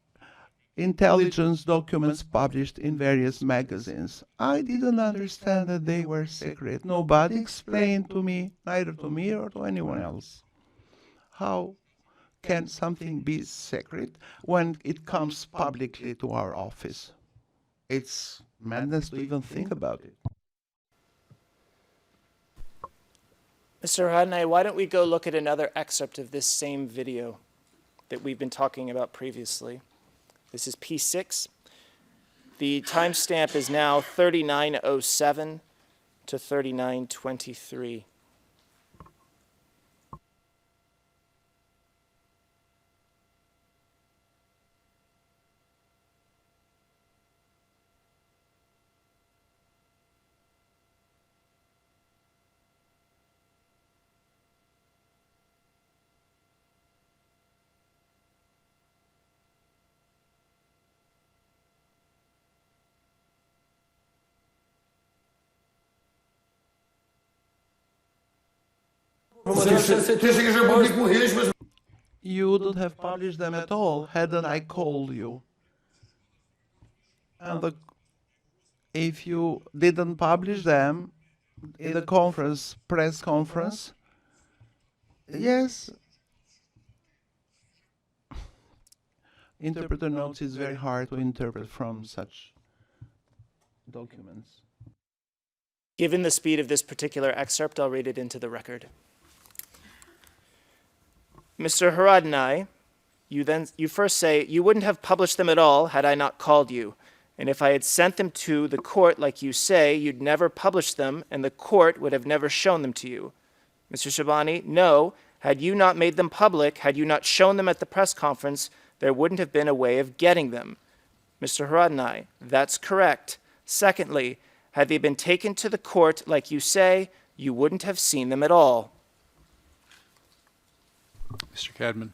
intelligence documents published in various magazines. I didn't understand that they were secret. Nobody explained to me, neither to me or to anyone else. How can something be secret when it comes publicly to our office? It's madness to even think about it. Mr. Haradinaj, why don't we go look at another excerpt of this same video that we've been talking about previously. This is P6. The timestamp is now 39:07 to 39:23. You wouldn't have published them at all hadn't I called you. And if you didn't publish them in the press conference, yes, interpreter notes is very hard to interpret from such documents. Given the speed of this particular excerpt, I'll read it into the record. Mr. Haradinaj, you first say, you wouldn't have published them at all had I not called you. And if I had sent them to the court like you say, you'd never publish them and the court would have never shown them to you. Mr. Shabani, no, had you not made them public, had you not shown them at the press conference, there wouldn't have been a way of getting them. Mr. Haradinaj, that's correct. Secondly, had they been taken to the court like you say, you wouldn't have seen them at all. Mr. Cadman.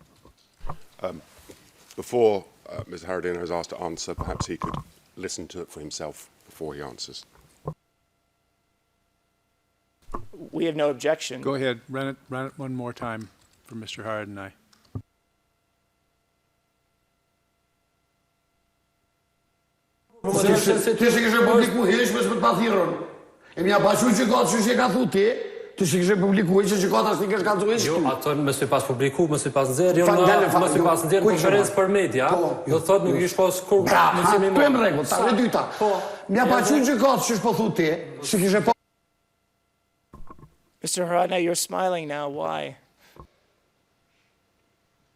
Before Mr. Haradinaj is asked to answer, perhaps he could listen to it for himself before he answers. We have no objection. Go ahead, run it one more time for Mr. Haradinaj. Të shikishe publikuaj që gjykata s'nikësh ka të Jo, ato mos i pas publiku, mos i pas nxjerr, mos i pas nxjerr konferencë për media, do thotë nuk ish pas kur mos jemi më. Po rregull, ta e dyta. Mja pa qenë gjykatë që po thu ti, shikishe po. Mr. Haradinaj, you're smiling now. Why?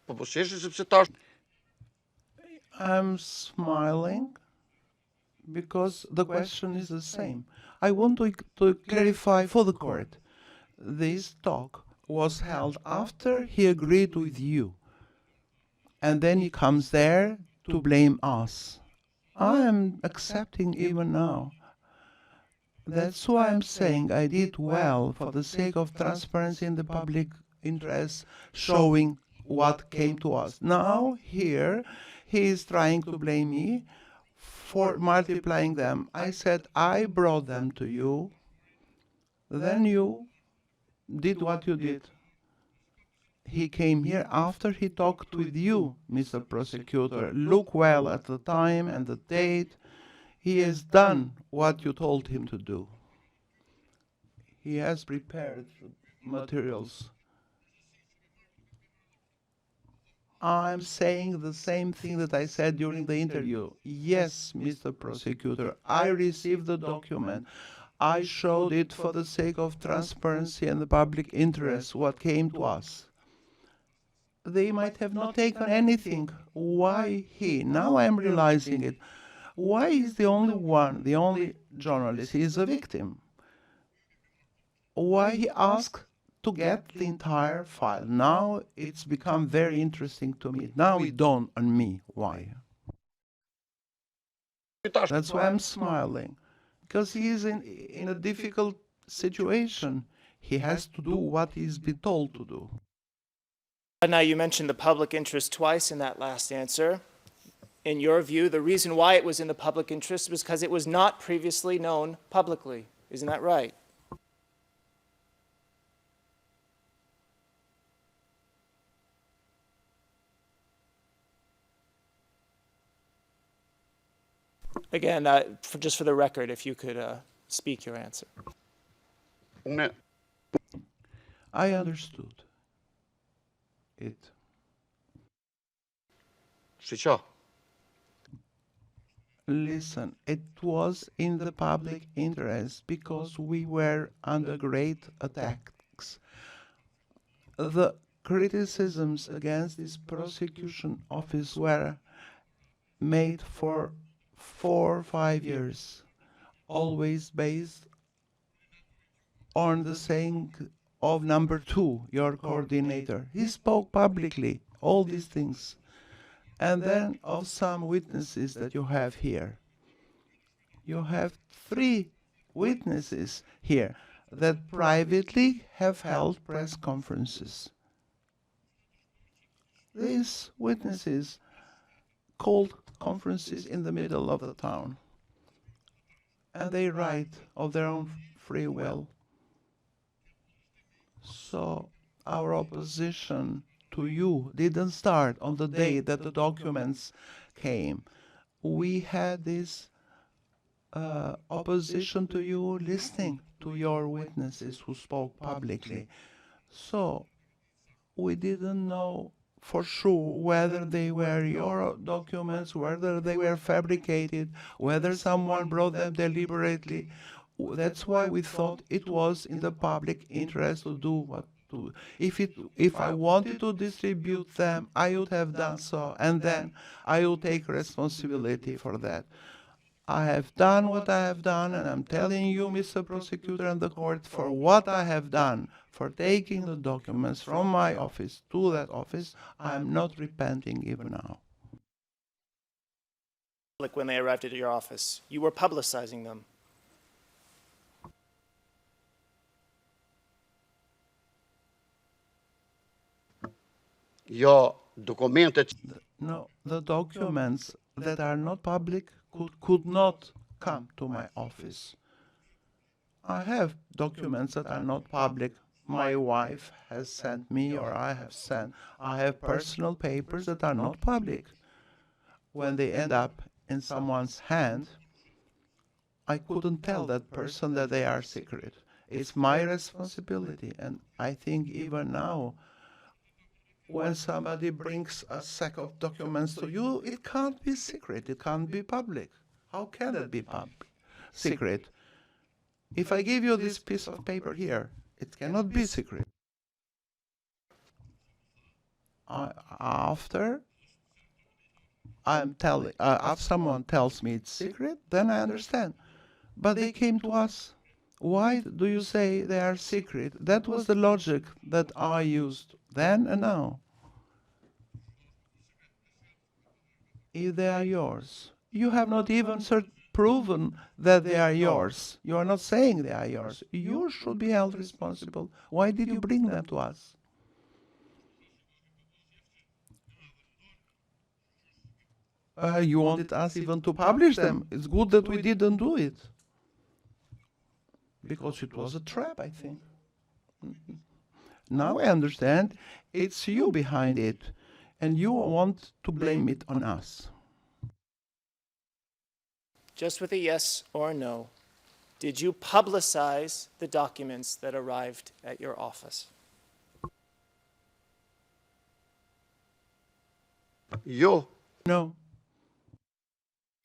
Po shesh sepse tash I'm smiling because the question is the same. I want to clarify for the court. This talk was held after he agreed with you. And then he comes there to blame us. I am accepting even now. That's why I'm saying I did well for the sake of transparency in the public interest, showing what came to us. Now, here, he is trying to blame me for multiplying them. I said I brought them to you. Then you did what you did. He came here after he talked with you, Mr. Prosecutor. Look well at the time and the date. He has done what you told him to do. He has prepared materials. I'm saying the same thing that I said during the interview. Yes, Mr. Prosecutor, I received the document. I showed it for the sake of transparency and the public interest, what came to us. They might have not taken anything. Why he? Now I'm realizing it. Why is the only one, the only journalist? He is a victim. Why he asked to get the entire file? Now it's become very interesting to me. Now it dawned on me why. That's why I'm smiling. Because he is in a difficult situation. He has to do what he's been told to do. Now, you mentioned the public interest twice in that last answer. In your view, the reason why it was in the public interest was because it was not previously known publicly. Isn't that right? Again, just for the record, if you could speak your answer. I understood it. listen, it was in the public interest because we were under great attacks. The criticisms against this prosecution office were made for 4 or 5 years, always based on the saying of number 2, your coordinator. He spoke publicly, all these things. And then of some witnesses that you have here. You have 3 witnesses here that privately have held press conferences. These witnesses called conferences in the middle of the town. And they write of their own free will. So our opposition to you didn't start on the day that the documents came. We had this opposition to you listening to your witnesses who spoke publicly. So we didn't know for sure whether they were your documents, whether they were fabricated, whether someone brought them deliberately. That's why we thought it was in the public interest to do what to. If I wanted to distribute them, I would have done so, and then I would take responsibility for that. I have done what I have done, and I'm telling you, Mr. Prosecutor and the court, for what I have done, for taking the documents from my office to that office, I am not repenting even now. Like when they arrived at your office, you were publicizing them. Your documented. No, the documents that are not public could not come to my office. I have documents that are not public. My wife has sent me, or I have sent. I have personal papers that are not public. When they end up in someone's hand, I couldn't tell that person that they are secret. It's my responsibility, and I think even now, when somebody brings a sack of documents to you, it can't be secret, it can't be public. How can it be secret? If I give you this piece of paper here, it cannot be secret. After someone tells me it's secret, then I understand. But they came to us. Why do you say they are secret? That was the logic that I used then and now. If they are yours, you have not even proven that they are yours. You are not saying they are yours. You should be held responsible. Why did you bring them to us? You wanted us even to publish them. It's good that we didn't do it. Because it was a trap, I think. Now I understand it's you behind it, and you want to blame it on us. Just with a yes or no, did you publicize the documents that arrived at your office? You? No.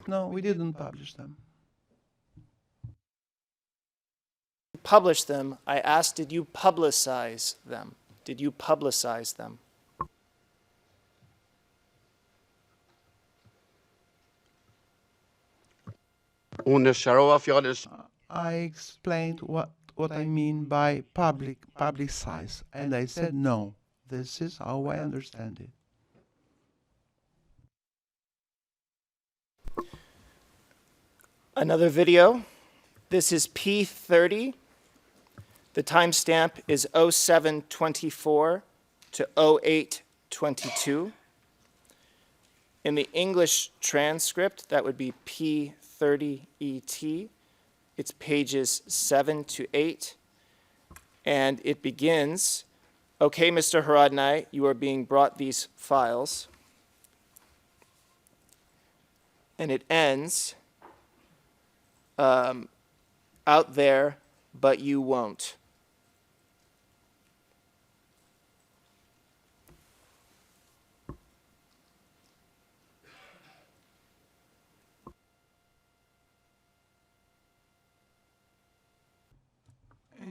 No, we didn't publish them. Publish them. I asked, did you publicize them? Did you publicize them? I explained what I mean by publicize, and I said no. This is how I understand it. Another video. This is P30. The timestamp is 0724 to 0822. In the English transcript, that would be P30ET. It's pages 7 to 8. And it begins, okay, Mr. Haradinaj, you are being brought these files. And it ends, out there, but you won't.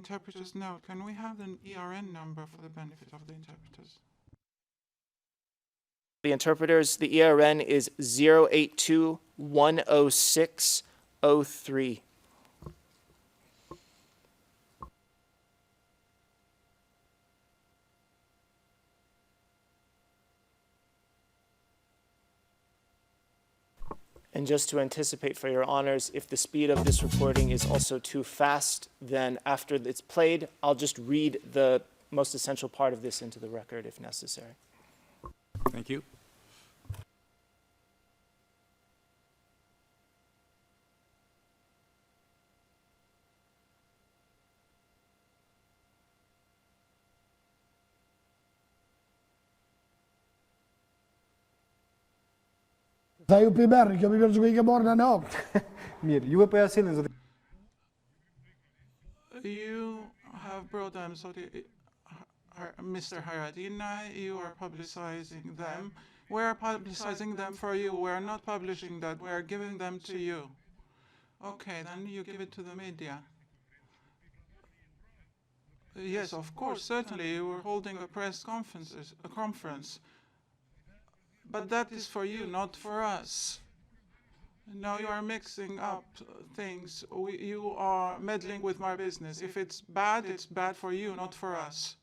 interpreter's note. Can we have an ERN number for the benefit of the interpreters? The interpreters, the ERN is 082-106-03. And just to anticipate for your honors, if the speed of this recording is also too fast, then after it's played, I'll just read the most essential part of this into the record if necessary. Thank you. Stai un piberri che mi piace che morna no. Mirë, ju e po ja sillni zoti. You have brought them, so Mr. Haradinaj, you are publicizing them. We are publicizing them for you. We are not publishing that. We are giving them to you. Okay, then you give it to the media. Yes, of course, certainly. You were holding a press conference. But that is for you, not for us. No, you are mixing up things. You are meddling with my business. If it's bad for you, not for us.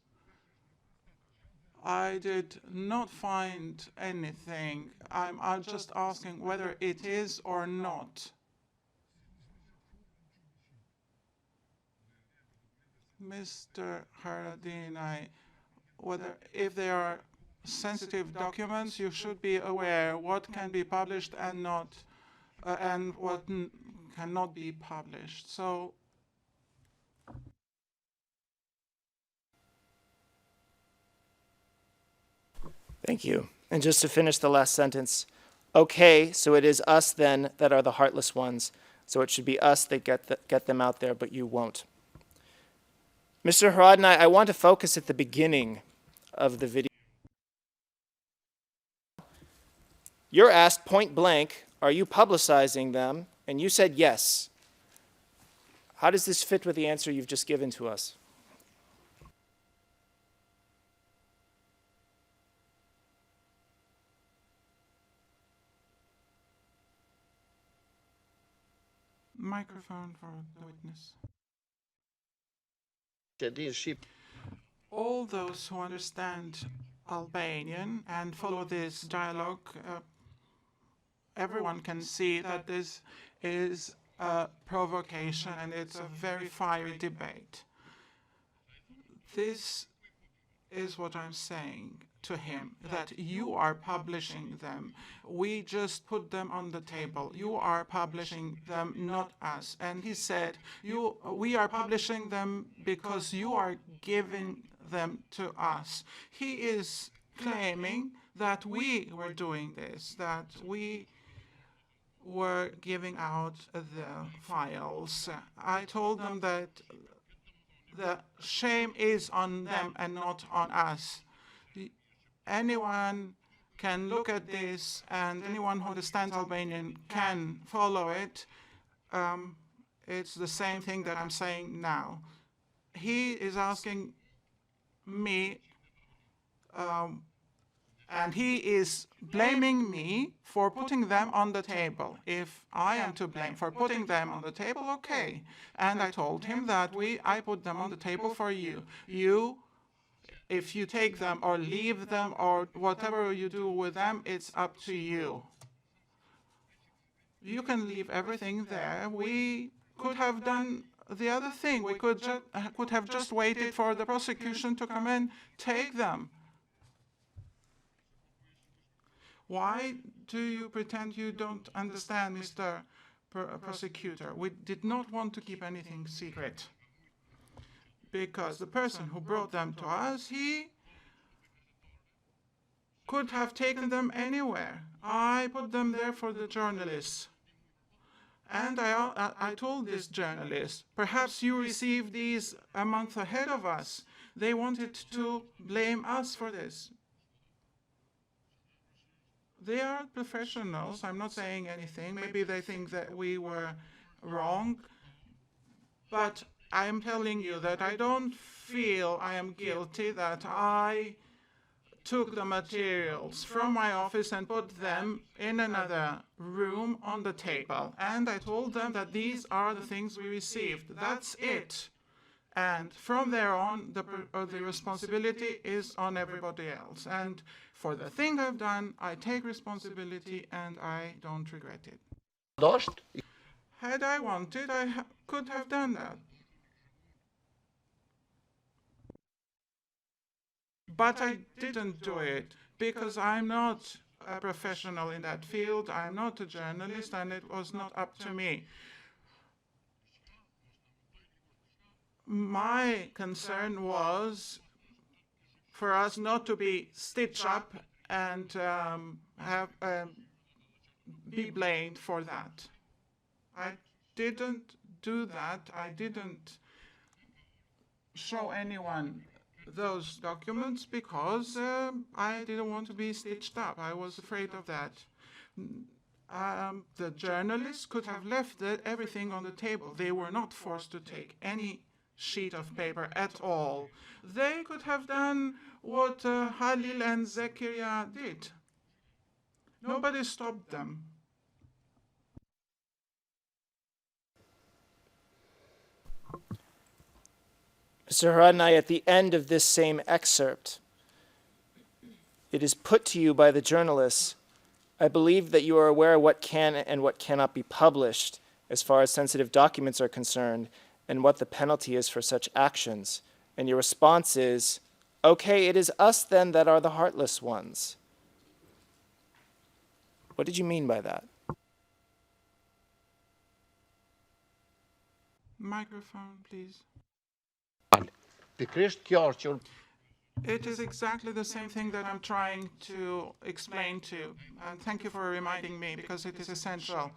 I did not find anything. I'm just asking whether it is or not. Mr. Haradinaj, if they are sensitive documents, you should be aware what can be published and not, and what cannot be published. So, thank you. And just to finish the last sentence, okay, so it is us then that are the heartless ones. So it should be us that get them out there, but you won't. Mr. Haradinaj, I want to focus at the beginning of the video. You're asked point blank, are you publicizing them? And you said yes. How does this fit with the answer you've just given to us? microphone for the witness. All those who understand Albanian and follow this dialogue, everyone can see that this is a provocation and it's a very fiery debate. This is what I'm saying to him, that you are publishing them. We just put them on the table. You are publishing them, not us. And he said, we are publishing them because you are giving them to us. He is claiming that we were doing this, that we were giving out the files. I told them that the shame is on them and not on us. Anyone can look at this, and anyone who understands Albanian can follow it. It's the same thing that I'm saying now. He is asking me, and he is blaming me for putting them on the table. If I am to blame for putting them on the table, okay. And I told him that I put them on the table for you. If you take them or leave them or whatever you do with them, it's up to you. You can leave everything there. We could have done the other thing. We could have just waited for the prosecution to come and take them. Why do you pretend you don't understand, Mr. Prosecutor? We did not want to keep anything secret. Because the person who brought them to us, he could have taken them anywhere. I put them there for the journalists. And I told this journalist, perhaps you received these a month ahead of us. They wanted to blame us for this. They are professionals. I'm not saying anything. Maybe they think that we were wrong. But I am telling you that I don't feel I am guilty, that I took the materials from my office and put them in another room on the table. And I told them that these are the things we received. That's it. And from there on, the responsibility is on everybody else. And for the thing I've done, I take responsibility and I don't regret it. Had I wanted, I could have done that. But I didn't do it because I'm not a professional in that field. I'm not a journalist, and it was not up to me. My concern was for us not to be stitched up and be blamed for that. I didn't do that. I didn't show anyone those documents because I didn't want to be stitched up. I was afraid of that. The journalists could have left everything on the table. They were not forced to take any sheet of paper at all. They could have done what Halil and Zakaria did. Nobody stopped them. Mr. Haradinaj, at the end of this same excerpt, it is put to you by the journalists, I believe that you are aware of what can and what cannot be published as far as sensitive documents are concerned and what the penalty is for such actions. And your response is, okay, it is us then that are the heartless ones. What did you mean by that? Microphone, please. It is exactly the same thing that I'm trying to explain to. And thank you for reminding me, because it is essential.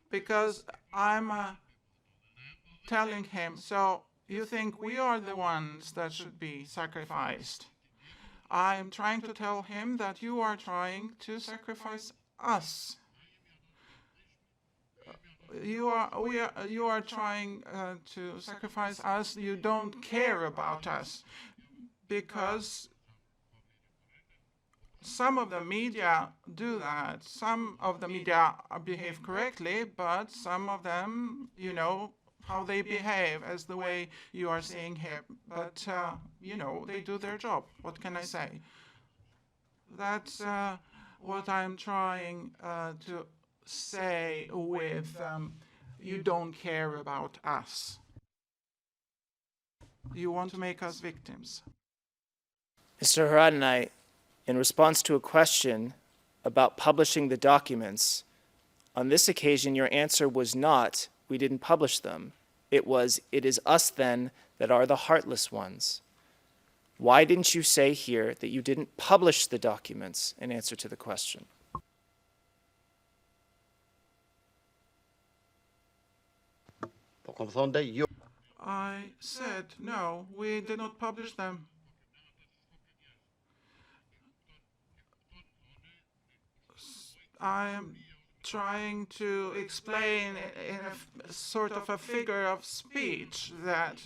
Because I'm telling him, so you think we are the ones that should be sacrificed. I'm trying to tell him that you are trying to sacrifice us. You are trying to sacrifice us. You don't care about us, because some of the media do that. Some of the media behave correctly, but some of them, you know, how they behave as the way you are seeing here. But, you know, they do their job. What can I say? That's what I'm trying to say with you don't care about us. You want to make us victims. Mr. Haradinaj, in response to a question about publishing the documents, on this occasion your answer was not, we didn't publish them. It was, it is us then that are the heartless ones. Why didn't you say here that you didn't publish the documents in answer to the question? I said, no, we did not publish them. I am trying to explain in a sort of a figure of speech that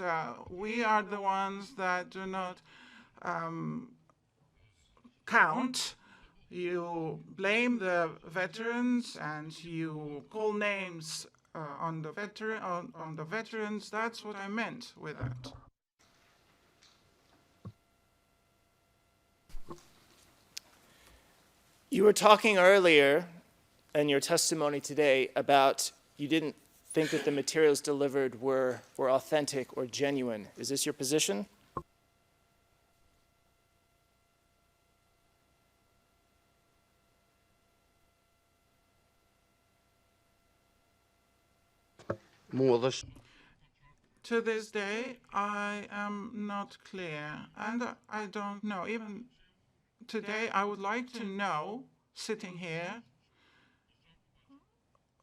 we are the ones that do not count. You blame the veterans and you call names on the veterans. That's what I meant with that. You were talking earlier in your testimony today about you didn't think that the materials delivered were authentic or genuine. Is this your position? To this day, I am not clear, and I don't know. Even today, I would like to know, sitting here,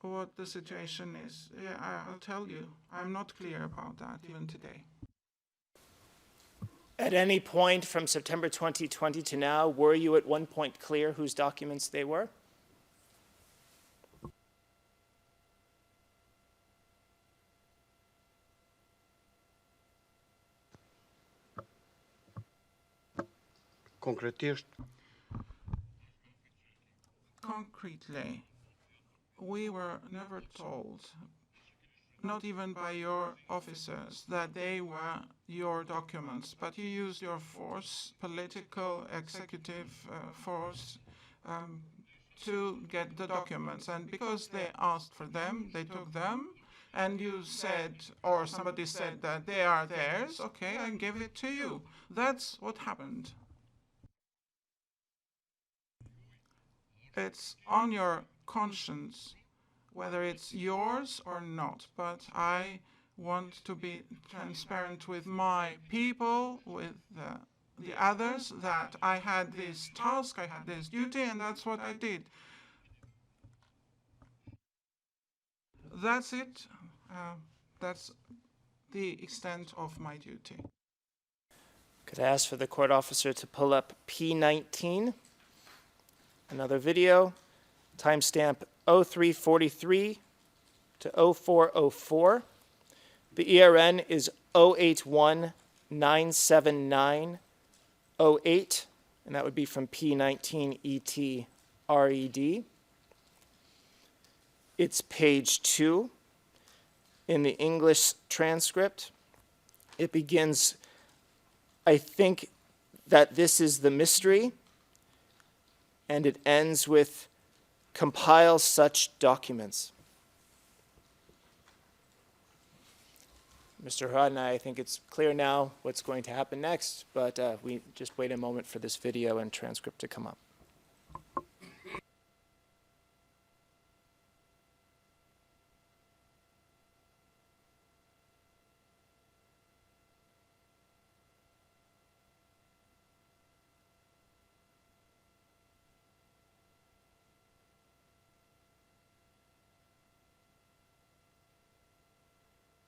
what the situation is. Yeah, I'll tell you. I'm not clear about that even today. At any point from September 2020 to now, were you at one point clear whose documents they were? Concretely, we were never told, not even by your officers, that they were your documents, but you used your force, political, executive force, to get the documents. And because they asked for them, they took them, and you said, or somebody said that they are theirs, okay, I give it to you. That's what happened. It's on your conscience whether it's yours or not, but I want to be transparent with my people, with the others, that I had this task, I had this duty, and that's what I did. That's it. That's the extent of my duty. Could I ask for the court officer to pull up P19, another video, timestamp 0343 to 0404. The ERN is 08197908, and that would be from P19 ET-RED. It's page 2 in the English transcript. It begins, I think that this is the mystery, and it ends with compile such documents. Mr. Haradinaj, I think it's clear now what's going to happen next, but we just wait a moment for this video and transcript to come up.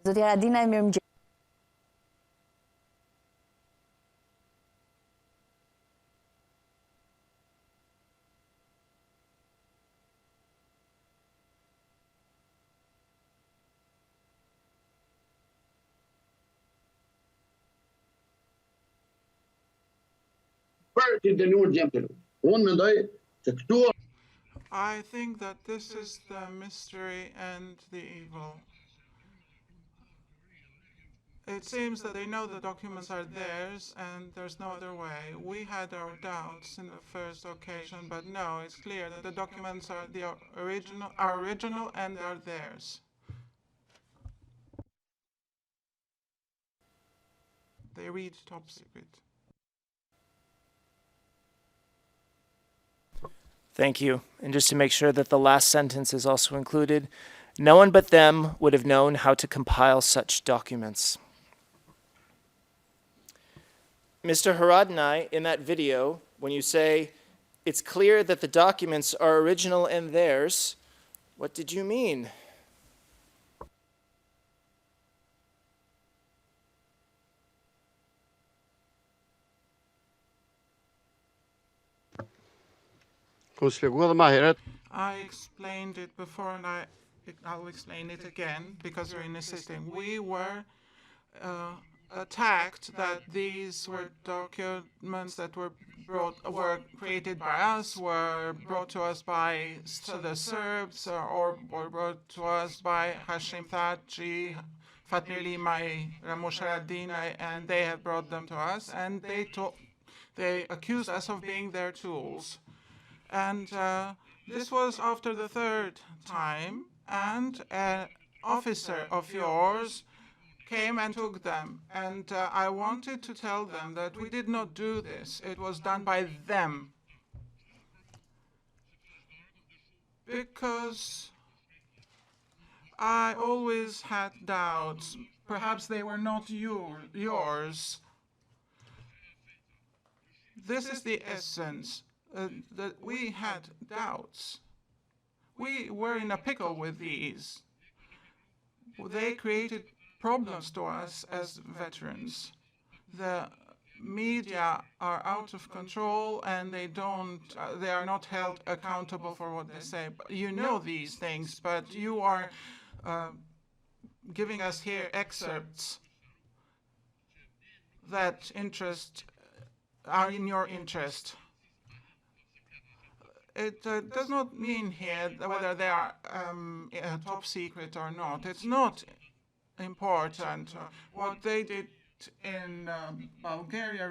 Zoti Haradinaj, mirëmëngjes. I think that this is the mystery and the evil. It seems that they know the documents are theirs and there's no other way. We had our doubts in the first occasion, but no, it's clear that the documents are original and are theirs. They read top secret. Thank you. And just to make sure that the last sentence is also included, no one but them would have known how to compile such documents. Mr. Haradinaj, in that video, when you say it's clear that the documents are original and theirs, what did you mean? I explained it before and I'll explain it again because you're insisting. We were attacked that these were documents that were created by us, were brought to us by the Serbs, or brought to us by Hashim Thaci, Fatmir Limaj, Ramush Haradinaj, and they have brought them to us, and they accused us of being their tools. And this was after the third time, and an officer of yours came and took them. And I wanted to tell them that we did not do this. It was done by them. Because I always had doubts. Perhaps they were not yours. This is the essence. That we had doubts. We were in a pickle with these. They created problems to us as veterans. The media are out of control and they are not held accountable for what they say. You know these things, but you are giving us here excerpts that interest are in your interest. It does not mean here whether they are top secret or not. It's not important. What they did in Bulgaria,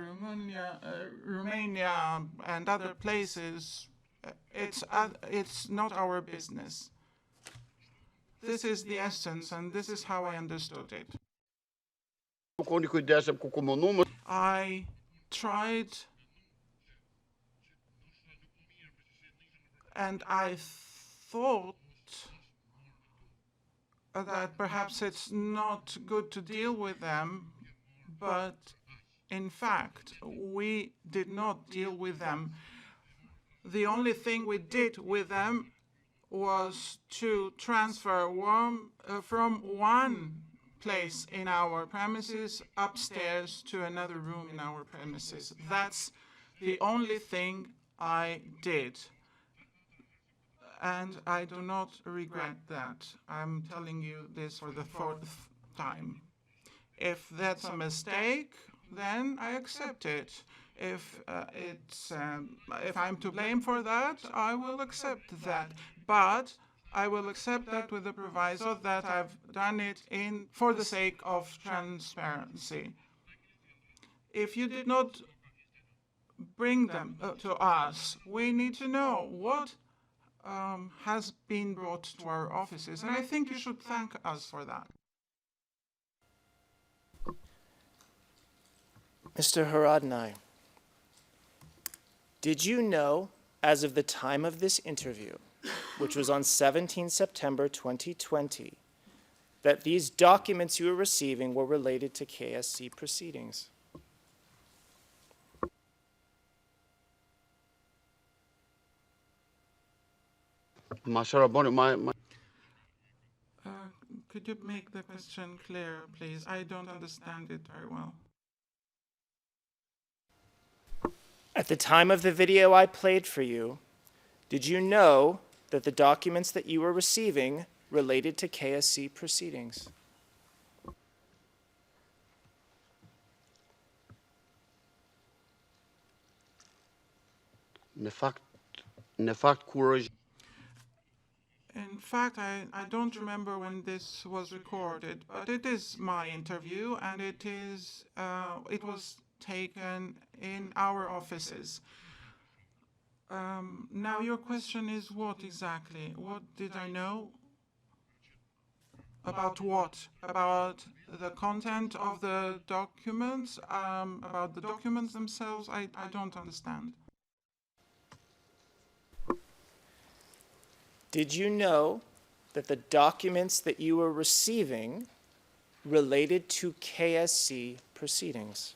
Romania, and other places, it's not our business. This is the essence, and this is how I understood it. I tried, and I thought that perhaps it's not good to deal with them, but in fact, we did not deal with them. The only thing we did with them was to transfer from one place in our premises upstairs to another room in our premises. That's the only thing I did. And I do not regret that. I'm telling you this for the fourth time. If that's a mistake, then I accept it. If I'm to blame for that, I will accept that. But I will accept that with the proviso that I've done it for the sake of transparency. If you did not bring them to us, we need to know what has been brought to our offices, and I think you should thank us for that. Mr. Haradinaj, did you know, as of the time of this interview, which was on 17 September 2020, that these documents you were receiving were related to KSC proceedings? Could you make the question clear, please? I don't understand it very well. At the time of the video I played for you, did you know that the documents that you were receiving related to KSC proceedings? In fact, I don't remember when this was recorded, but it is my interview, and it was taken in our offices. Now, your question is what exactly? What did I know? About what? About the content of the documents? About the documents themselves? I don't understand. Did you know that the documents that you were receiving related to KSC proceedings?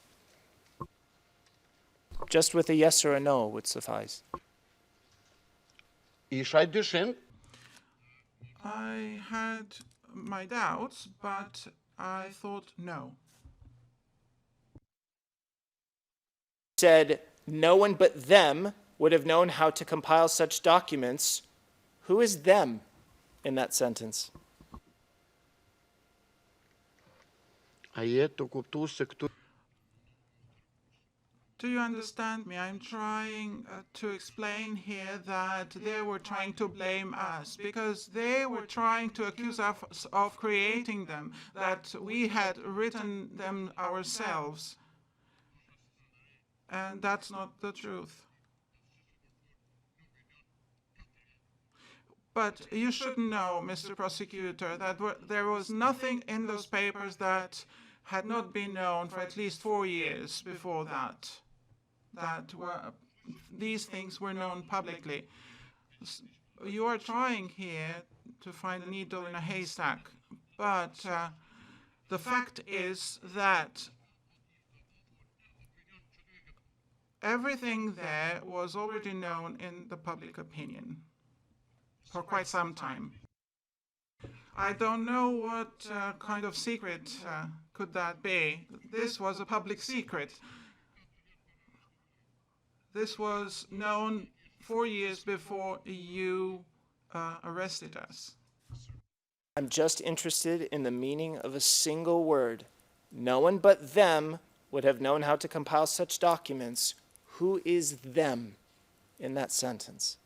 Just with a yes or a no would suffice. I had my doubts, but I thought no. Said no one but them would have known how to compile such documents. Who is them in that sentence? Do you understand me? I'm trying to explain here that they were trying to blame us because they were trying to accuse us of creating them, that we had written them ourselves. And that's not the truth. But you should know, Mr. Prosecutor, that there was nothing in those papers that had not been known for at least 4 years before that. These things were known publicly. You are trying here to find a needle in a haystack, but the fact is that everything there was already known in the public opinion for quite some time. I don't know what kind of secret could that be. This was a public secret. This was known 4 years before you arrested us. I'm just interested in the meaning of a single word. No one but them would have known how to compile such documents. Who is them in that sentence?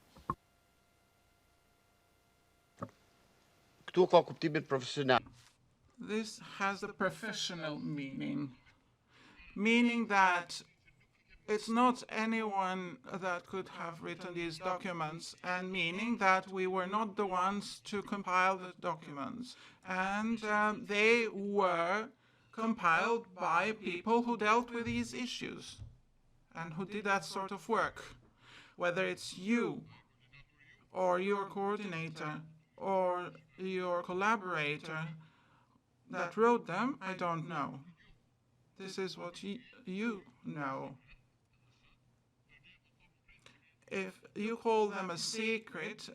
This has a professional meaning, meaning that it's not anyone that could have written these documents, and meaning that we were not the ones to compile the documents. And they were compiled by people who dealt with these issues and who did that sort of work. Whether it's you or your coordinator or your collaborator that wrote them, I don't know. This is what you know. If you call them a secret,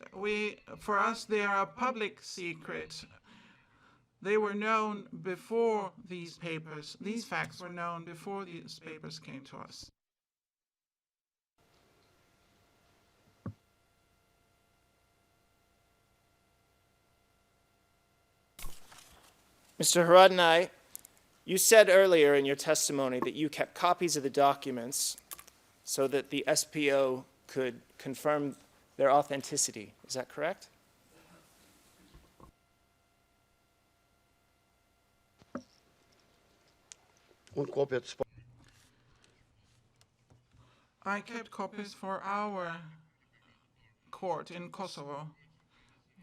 for us they are a public secret. They were known before these papers. These facts were known before these papers came to us. Mr. Haradinaj, you said earlier in your testimony that you kept copies of the documents so that the SPO could confirm their authenticity. Is that correct? I kept copies for our court in Kosovo.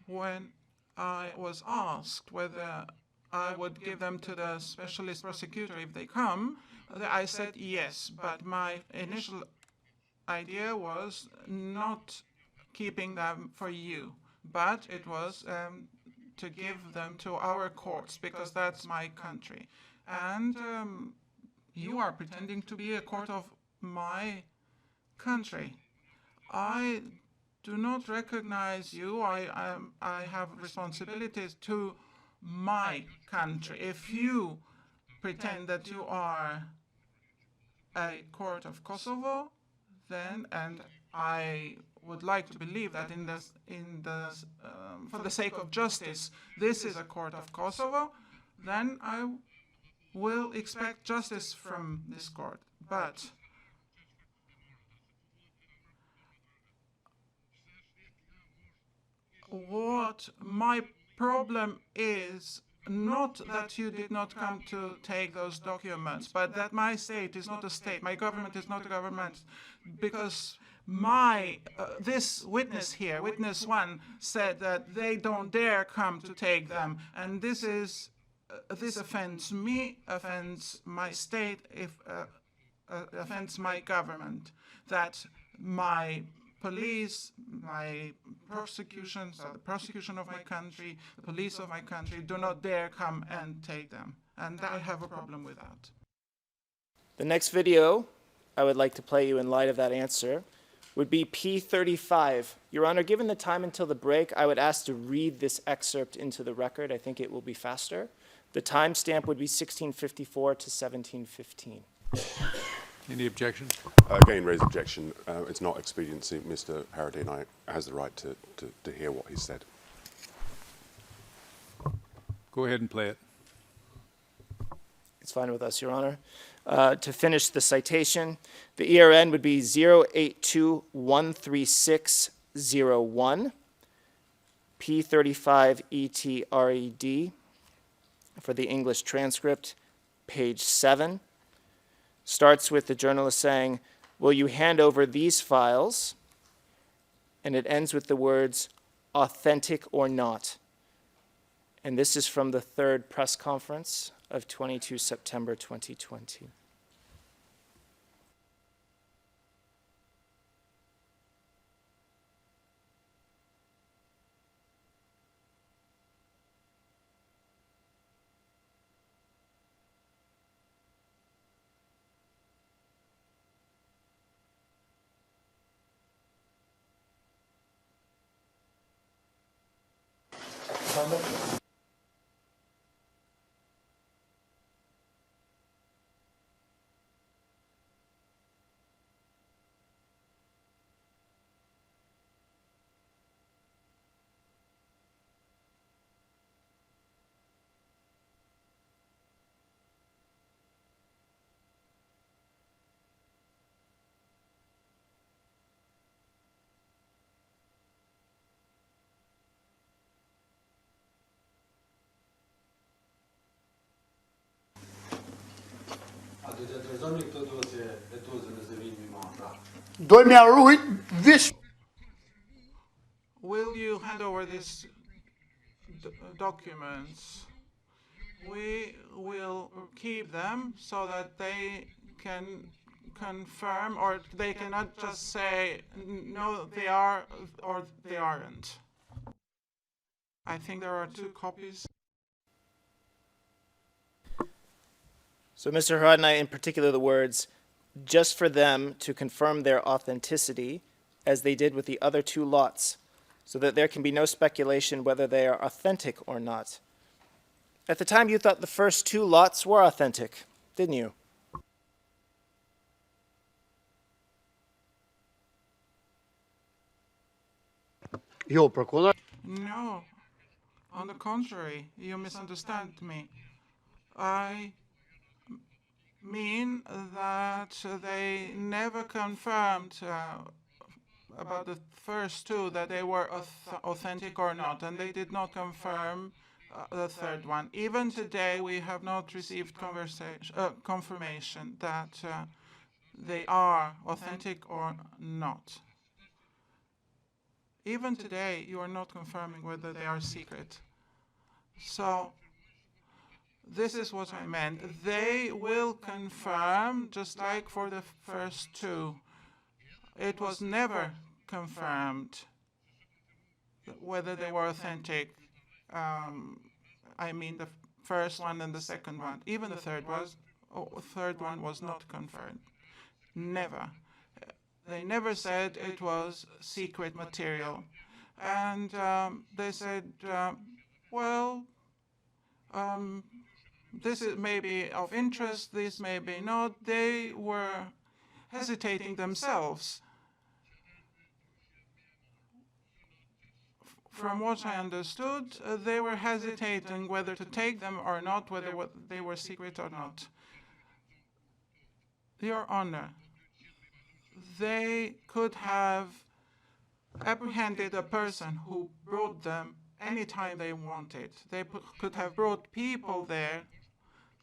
When I was asked whether I would give them to the specialist prosecutor if they come, I said yes, but my initial idea was not keeping them for you, but it was to give them to our courts, because that's my country. And you are pretending to be a court of my country. I do not recognize you. I have responsibilities to my country. If you pretend that you are a court of Kosovo, then, and I would like to believe that for the sake of justice, this is a court of Kosovo, then I will expect justice from this court. But what my problem is not that you did not come to take those documents, but that my state is not a state, my government is not a government, because this witness here, witness one, said that they don't dare come to take them, and this offends me, offends my state, offends my government, that my police, my prosecutions, or the prosecution of my country, the police of my country, do not dare come and take them. And I have a problem with that. The next video I would like to play you in light of that answer would be P35. Your Honor, given the time until the break, I would ask to read this excerpt into the record. I think it will be faster. The timestamp would be 1654 to 1715. Any objection? Again, raise objection. It's not expediency. Mr. Haradinaj has the right to hear what he said. Go ahead and play it. It's fine with us, Your Honor. To finish the citation, the ERN would be 082-13601, P35ETRED. For the English transcript, page 7. Starts with the journalist saying, "Will you hand over these files?" And it ends with the words, "authentic or not." And this is from the third press conference of 22 September 2020. Will you hand over these documents? We will keep them so that they can confirm, or they cannot just say, no, they are, or they aren't. I think there are 2 copies. So, Mr. Haradinaj, in particular, the words, just for them to confirm their authenticity, as they did with the other 2 lots, so that there can be no speculation whether they are authentic or not. At the time, you thought the first 2 lots were authentic, didn't you? No, on the contrary, you misunderstand me. I mean that they never confirmed about the first 2 that they were authentic or not, and they did not confirm the third one. Even today, we have not received confirmation that they are authentic or not. Even today, you are not confirming whether they are secret. So this is what I meant. They will confirm, just like for the first 2. It was never confirmed whether they were authentic. I mean the first one and the second one. Even the third one was not confirmed. Never. They never said it was secret material. And they said, this may be of interest, this may be not. They were hesitating themselves. From what I understood, they were hesitating whether to take them or not, whether they were secret or not. Your Honor, they could have apprehended a person who brought them anytime they wanted. They could have brought people there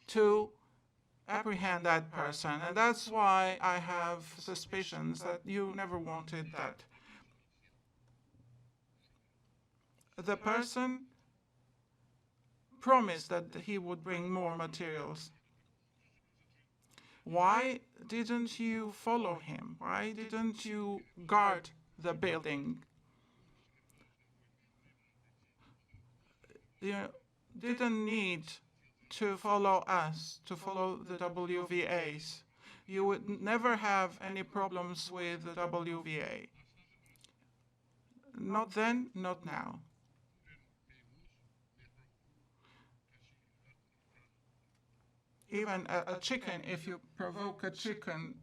to apprehend that person, and that's why I have suspicions that you never wanted that. The person promised that he would bring more materials. Why didn't you follow him? Why didn't you guard the building? You didn't need to follow us, to follow the WVAs. You would never have any problems with the WVA. Not then, not now. Even a chicken, if you provoke a chicken,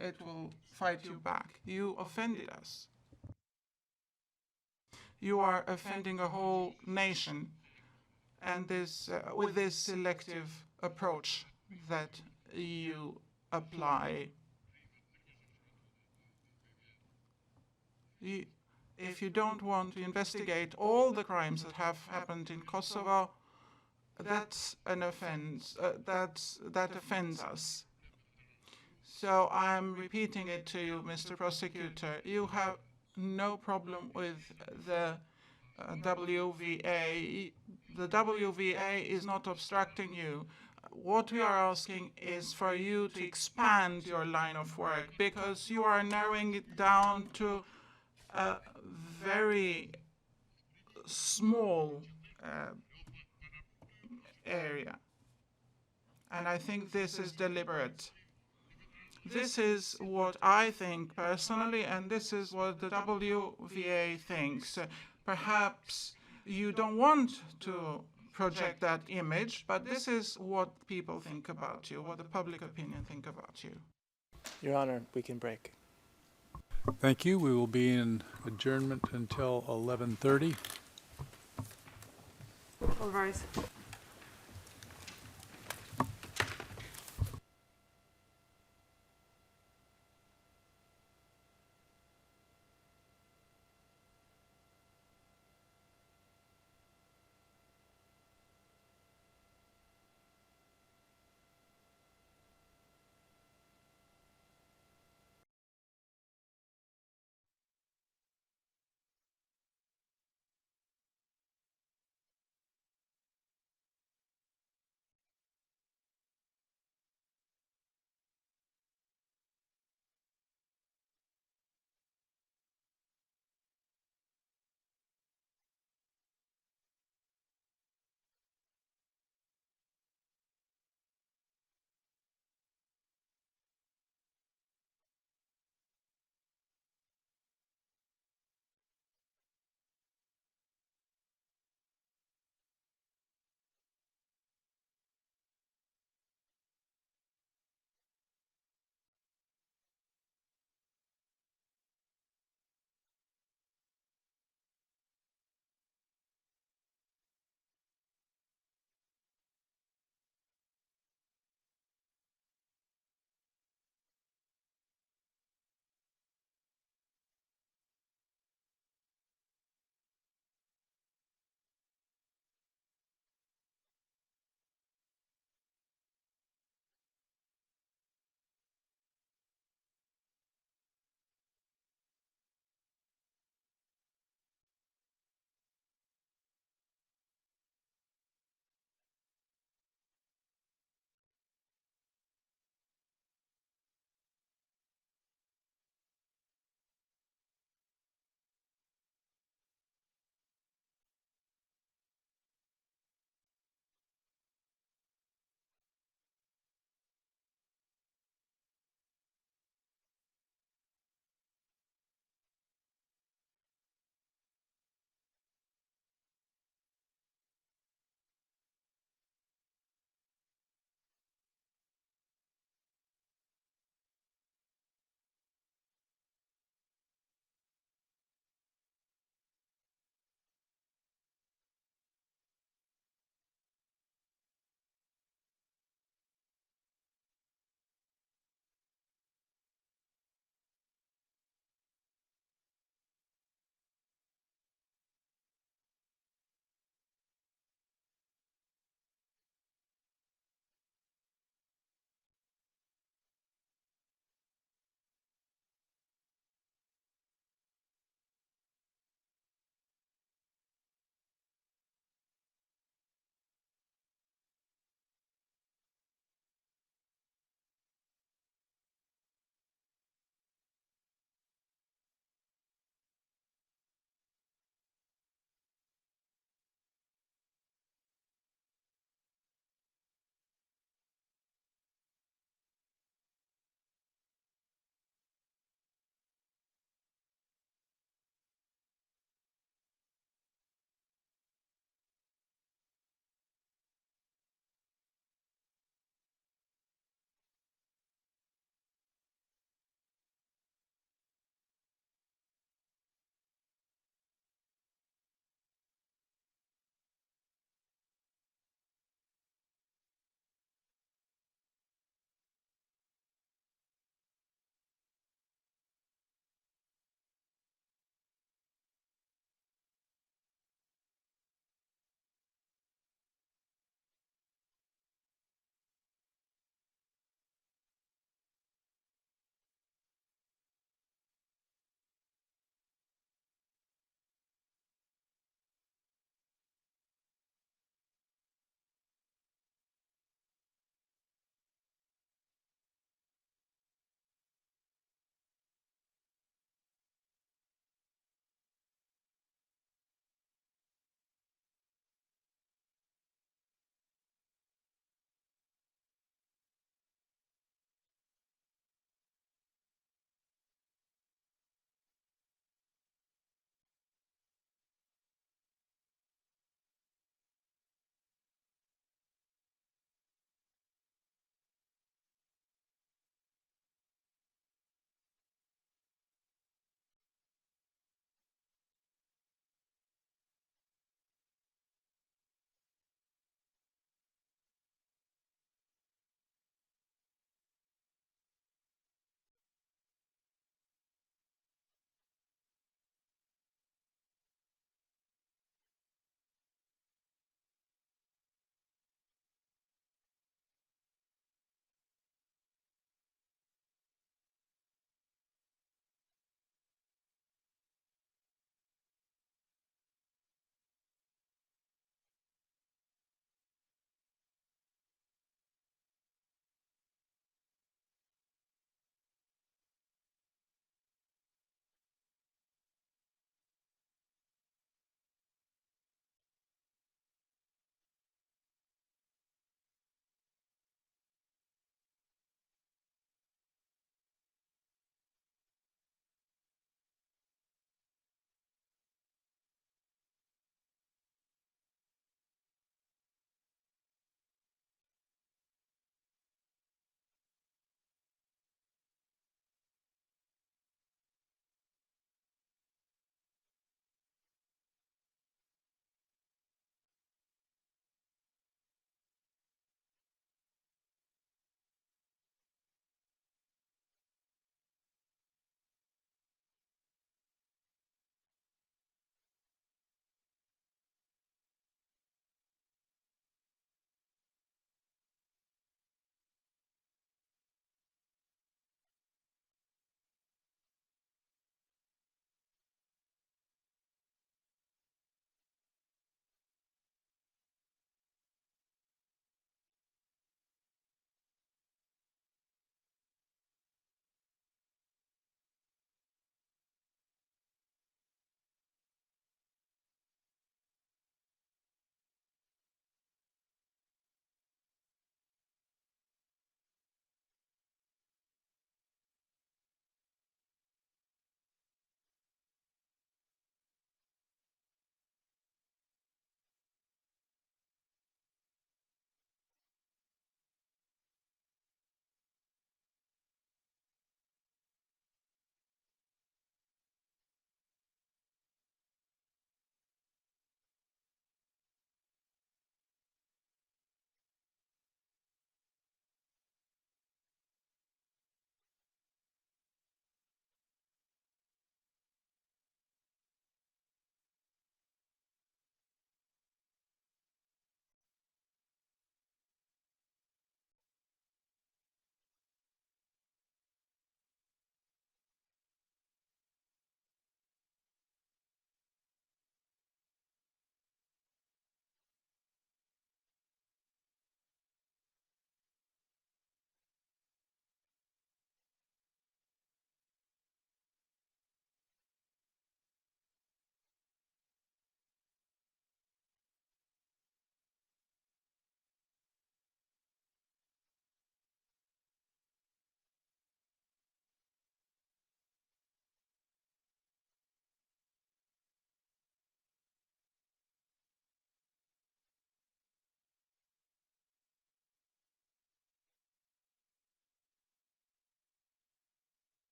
it will fight you back. You offended us. You are offending a whole nation, and with this selective approach that you apply. If you don't want to investigate all the crimes that have happened in Kosovo, that's an offense. That offends us. So I'm repeating it to you, Mr. Prosecutor. You have no problem with the WVA. The WVA is not obstructing you. What we are asking is for you to expand your line of work, because you are narrowing it down to a very small area. And I think this is deliberate. This is what I think personally, and this is what the WVA thinks. Perhaps you don't want to project that image, but this is what people think about you, what the public opinion think about you. Your Honor, we can break. Thank you. We will be in adjournment until 11:30. All rise.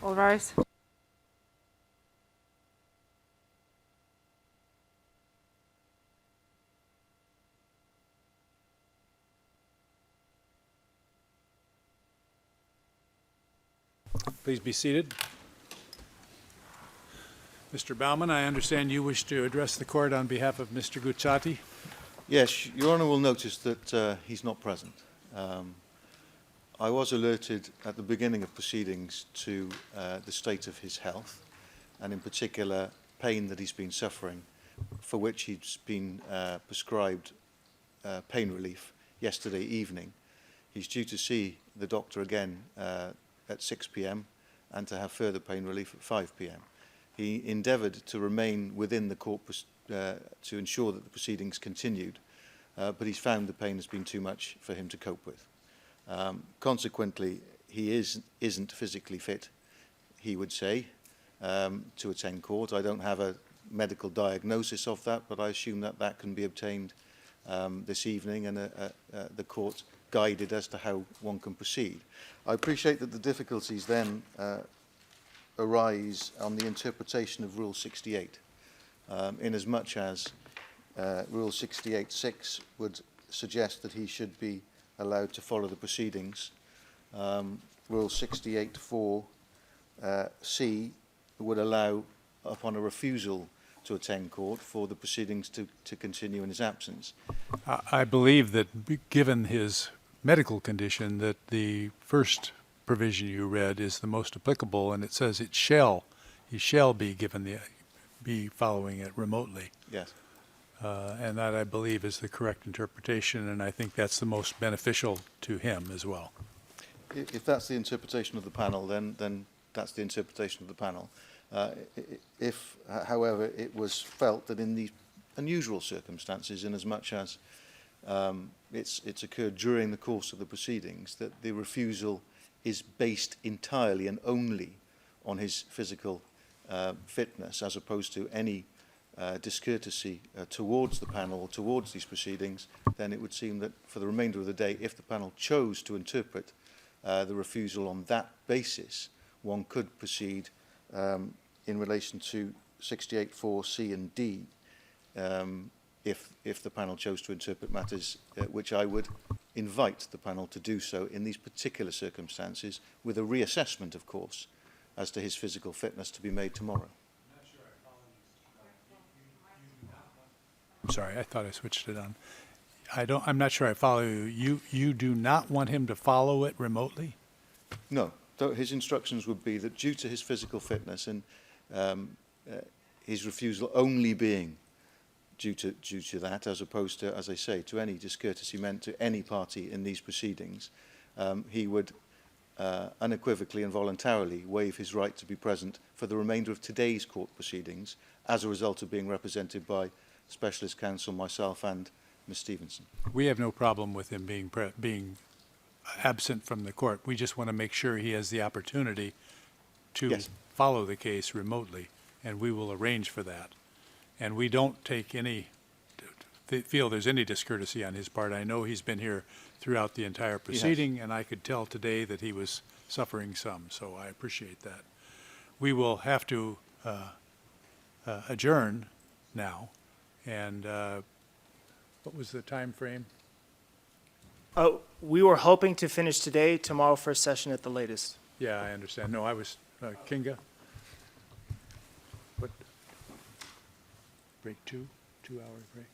All rise. Please be seated. Mr. Baumann, I understand you wish to address the court on behalf of Mr. Gucati. Yes, Your Honour will notice that he's not present. I was alerted at the beginning of proceedings to the state of his health, and in particular pain that he's been suffering, for which he's been prescribed pain relief yesterday evening. He's due to see the doctor again at 6 p.m. and to have further pain relief at 5 p.m. He endeavoured to remain within the court to ensure that the proceedings continued, but he's found the pain has been too much for him to cope with. Consequently, he isn't physically fit, he would say, to attend court. I don't have a medical diagnosis of that, but I assume that that can be obtained this evening, and the court guided as to how one can proceed. I appreciate that the difficulties then arise on the interpretation of Rule 68, in as much as Rule 68.6 would suggest that he should be allowed to follow the proceedings. Rule 68.4C would allow, upon a refusal to attend court, for the proceedings to continue in his absence. I believe that, given his medical condition, that the first provision you read is the most applicable, and it says he shall be be following it remotely. Yes. And that, I believe, is the correct interpretation, and I think that's the most beneficial to him as well. If that's the interpretation of the panel, then that's the interpretation of the panel. If, however, it was felt that in the unusual circumstances, in as much as it's occurred during the course of the proceedings, that the refusal is based entirely and only on his physical fitness, as opposed to any discourtesy towards the panel or towards these proceedings, then it would seem that for the remainder of the day, if the panel chose to interpret the refusal on that basis, one could proceed in relation to 68.4C and D, if the panel chose to interpret matters, which I would invite the panel to do so in these particular circumstances, with a reassessment, of course, as to his physical fitness to be made tomorrow. I'm sorry, I thought I switched it on. I'm not sure I follow you. You do not want him to follow it remotely? No. His instructions would be that due to his physical fitness and his refusal only being due to that, as opposed to, as I say, to any discourtesy meant to any party in these proceedings, he would unequivocally and voluntarily waive his right to be present for the remainder of today's court proceedings as a result of being represented by Specialist Counsel, myself and Ms. Stevenson. We have no problem with him being absent from the court. We just want to make sure he has the opportunity to follow the case remotely, and we will arrange for that. And we don't take feel there's any discourtesy on his part. I know he's been here throughout the entire proceeding, and I could tell today that he was suffering some, so I appreciate that. We will have to adjourn now, and what was the time frame? We were hoping to finish today, tomorrow first session at the latest. Yeah, I understand. No, I was, Kinga? What? Break 2-hour break?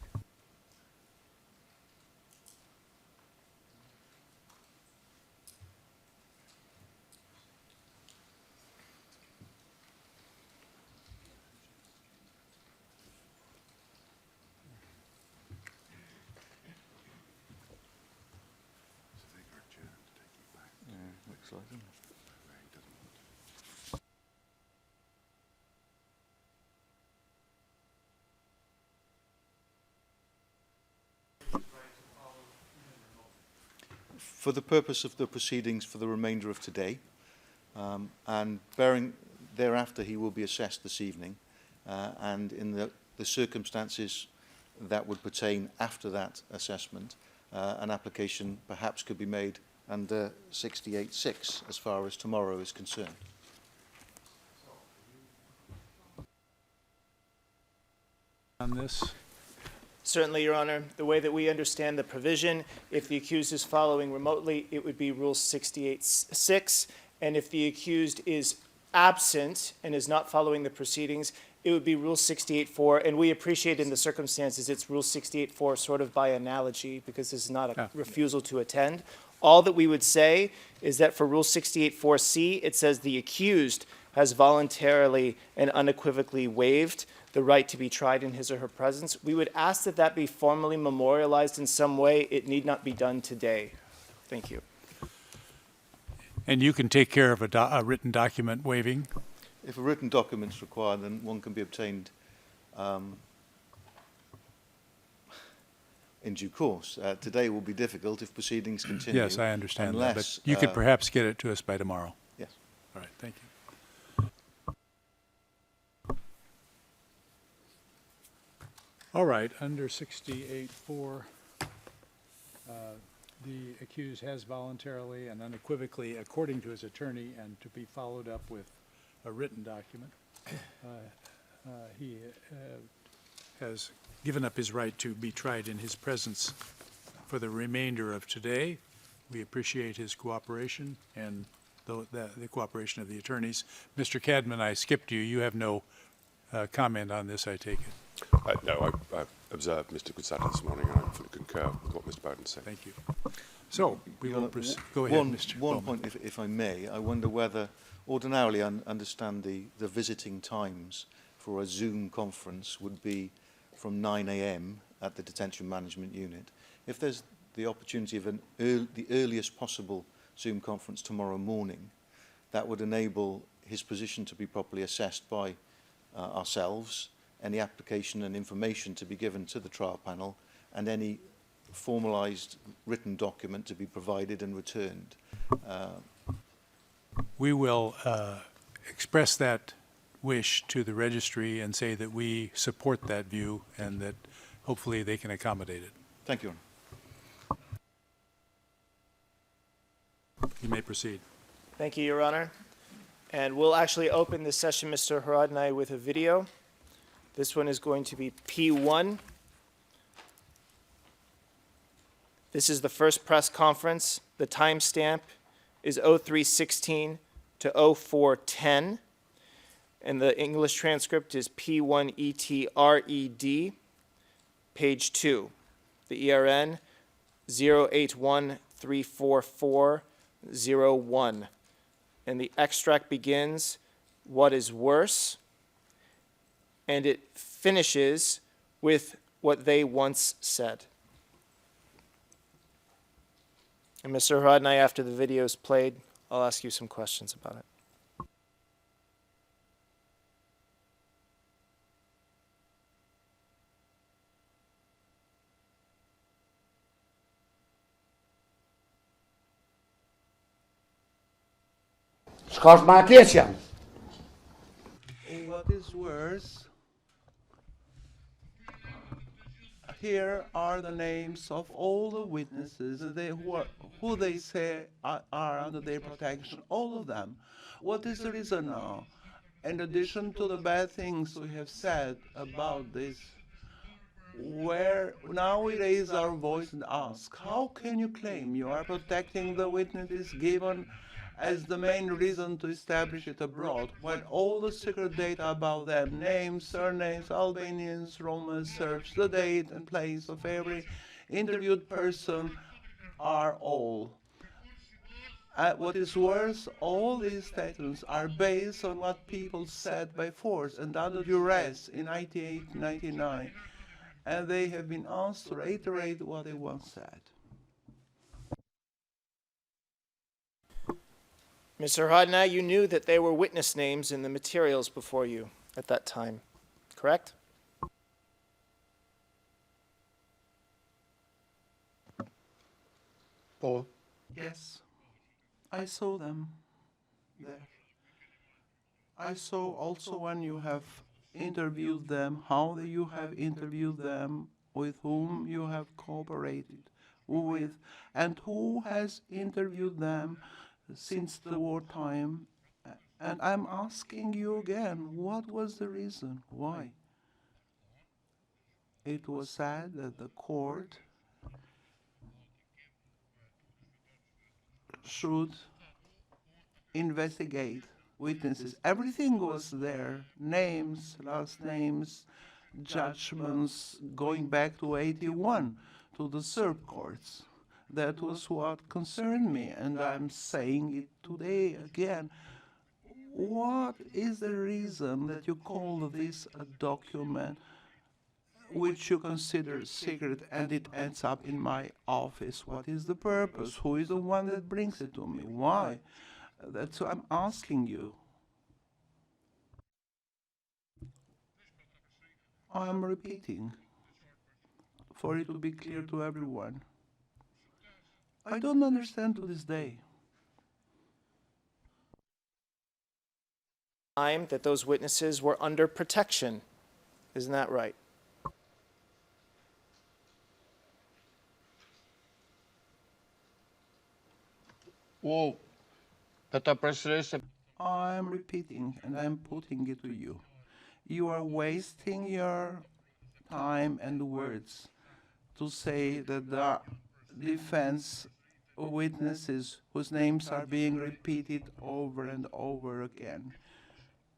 For the purpose of the proceedings for the remainder of today, and thereafter he will be assessed this evening, and in the circumstances that would pertain after that assessment, an application perhaps could be made under 68.6 as far as tomorrow is concerned. on this? Certainly, Your Honor. The way that we understand the provision, if the accused is following remotely, it would be Rule 68.6. And if the accused is absent and is not following the proceedings, it would be Rule 68.4. And we appreciate in the circumstances it's Rule 68.4 sort of by analogy because this is not a refusal to attend. All that we would say is that for Rule 68.4c, it says the accused has voluntarily and unequivocally waived the right to be tried in his or her presence. We would ask that that be formally memorialized in some way. It need not be done today. Thank you. And you can take care of a written document waiving? If a written document is required, then one can be obtained in due course. Today will be difficult if proceedings continue. Yes, I understand that, unless, but you could perhaps get it to us by tomorrow. Yes. All right, thank you. All right, under 68.4, the accused has voluntarily and unequivocally, according to his attorney, and to be followed up with a written document, he has given up his right to be tried in his presence for the remainder of today. We appreciate his cooperation and the cooperation of the attorneys. Mr. Cadman, I skipped you. You have no comment on this, I take it. No, I observed Mr. Gucati this morning, and I fully concur with what Mr. Bowden said. Thank you. So, we will go ahead, Mr. One Bowman. point, if I may. I wonder whether, ordinarily I understand the visiting times for a Zoom conference would be from 9 a.m. at the Detention Management Unit. If there's the opportunity of the earliest possible Zoom conference tomorrow morning, that would enable his position to be properly assessed by ourselves, any application and information to be given to the trial panel, and any formalised written document to be provided and returned. We will express that wish to the registry and say that we support that view and that hopefully they can accommodate it. Thank you, Your Honor. You may proceed. Thank you, Your Honor. And we'll actually open this session, Mr. Haradinaj, with a video. This one is going to be P1. This is the first press conference. The timestamp is 0316 to 0410. And the English transcript is P1ETRED, page 2. The ERN 081344401. And the extract begins, "What is worse?" and it finishes with "what they once said." And Mr. Haradinaj, after the video is played, I'll ask you some questions about it. What is worse? Here are the names of all the witnesses who they say are under their protection, all of them. What is the reason now? In addition to the bad things we have said about this, where now we raise our voice and ask, how can you claim you are protecting the witnesses given as the main reason to establish it abroad, when all the secret data about them, names, surnames, Albanians, Romans, Serbs, the date and place of every interviewed person are all. What is worse, all these statements are based on what people said by force and under duress in 98, 99, and they have been asked to reiterate what they once said. Mr. Haradinaj, you knew that there were witness names in the materials before you at that time, correct? Paul? Yes, I saw them there. I saw also when you have interviewed them, how you have interviewed them, with whom you have cooperated with, and who has interviewed them since the wartime. And I'm asking you again, what was the reason? Why? it was said that the court should investigate witnesses. Everything was there, names, last names, judgments going back to 81, to the Serb courts. That was what concerned me, and I'm saying it today again. What is the reason that you call this a document which you consider secret and it ends up in my office? What is the purpose? Who is the one that brings it to me? Why? That's what I'm asking you. I'm repeating for it to be clear to everyone. I don't understand to this day. Time that those witnesses were under protection. Isn't that right? Whoa. I'm repeating and I'm putting it to you. You are wasting your time and words to say that the defense witnesses whose names are being repeated over and over again.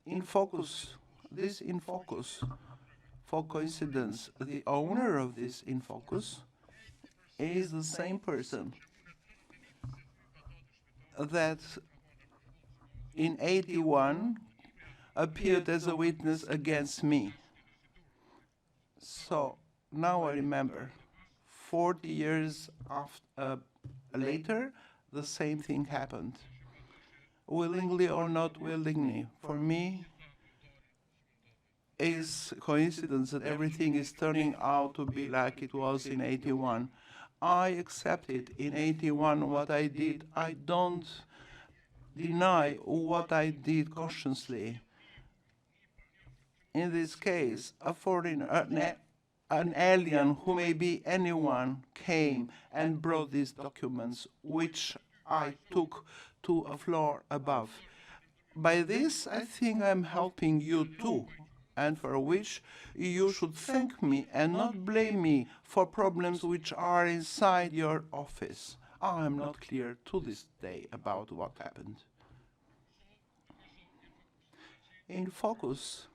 In focus, this in focus, for coincidence, the owner of this in focus is the same person that in 81 appeared as a witness against me. So now I remember, 40 years later, the same thing happened. Willingly or not willingly, for me, is coincidence that everything is turning out to be like it was in 81. I accepted in 81 what I did. I don't deny what I did consciously. In this case, a foreigner, an alien who may be anyone, came and brought these documents, which I took to a floor above. By this, I think I'm helping you too, and for which you should thank me and not blame me for problems which are inside your office. I am not clear to this day about what happened. In Focus,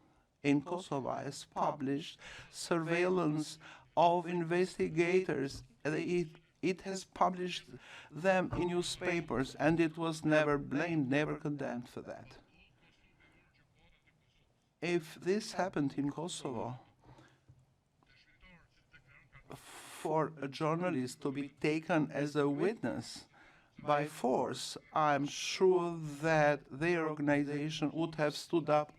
in Kosovo, has published surveillance of investigators. It has published them in newspapers, and it was never blamed, never condemned for that. If this happened in Kosovo, for a journalist to be taken as a witness by force, I'm sure that their organization would have stood up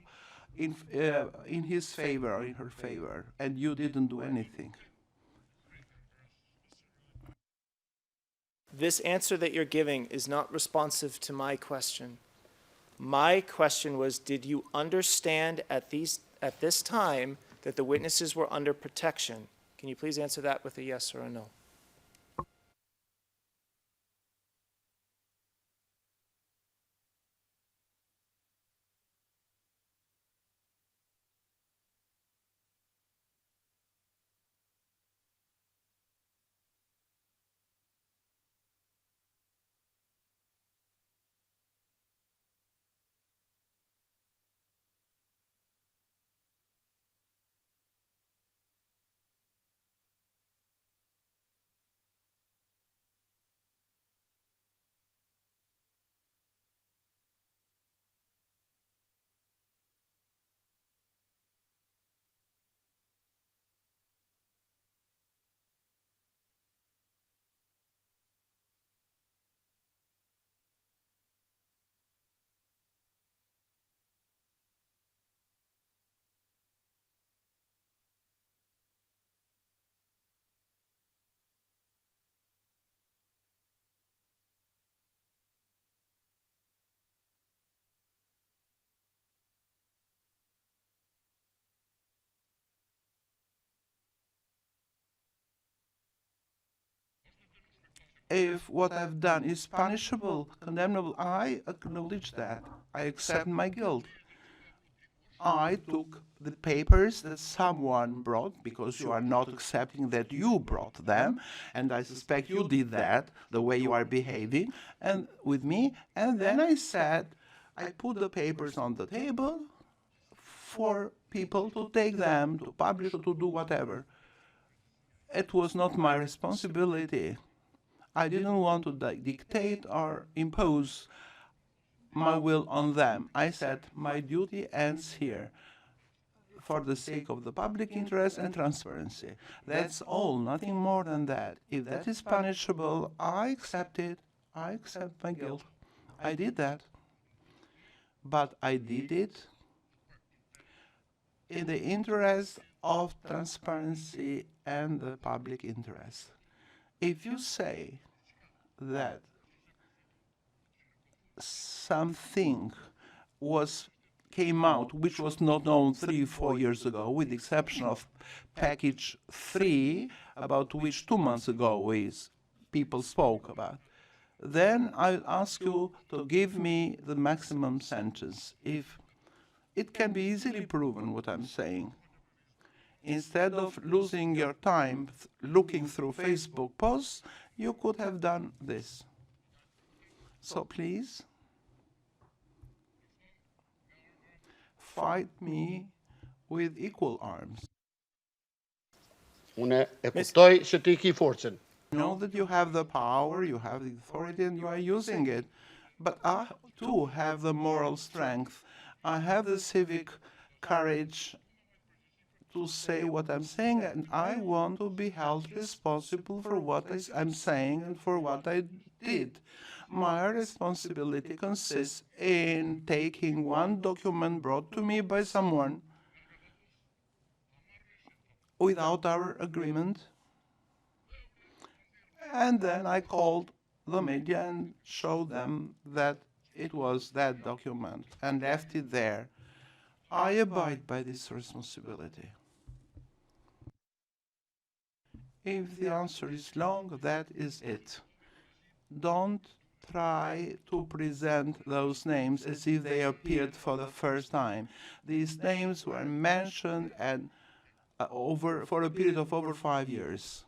in his favor or in her favor, and you didn't do anything. This answer that you're giving is not responsive to my question. My question was, did you understand at this time that the witnesses were under protection? Can you please answer that with a yes or a no? If what I've done is punishable, condemnable, I acknowledge that. I accept my guilt. I took the papers that someone brought, because you are not accepting that you brought them, and I suspect you did that, the way you are behaving, and with me, and then I said, I put the papers on the table for people to take them, to publish, or to do whatever. It was not my responsibility. I didn't want to dictate or impose my will on them. I said, my duty ends here for the sake of the public interest and transparency. That's all, nothing more than that. If that is punishable, I accept it. I accept my guilt. I did that. But I did it in the interest of transparency and the public interest. If you say that something came out which was not known 3-4 years ago, with the exception of package 3, about which 2 months ago people spoke about, then I'll ask you to give me the maximum sentence. If it can be easily proven what I'm saying, instead of losing your time looking through Facebook posts, you could have done this. So please, fight me with equal arms. Unë e kuptoj se ti ke forcën. Know that you have the power, you have the authority, and you are using it. But I, too, have the moral strength. I have the civic courage to say what I'm saying, and I want to be held responsible for what I'm saying and for what I did. My responsibility consists in taking one document brought to me by someone without our agreement, and then I called the media and showed them that it was that document and left it there. I abide by this responsibility. If the answer is long, that is it. Don't try to present those names as if they appeared for the first time. These names were mentioned and for a period of over 5 years.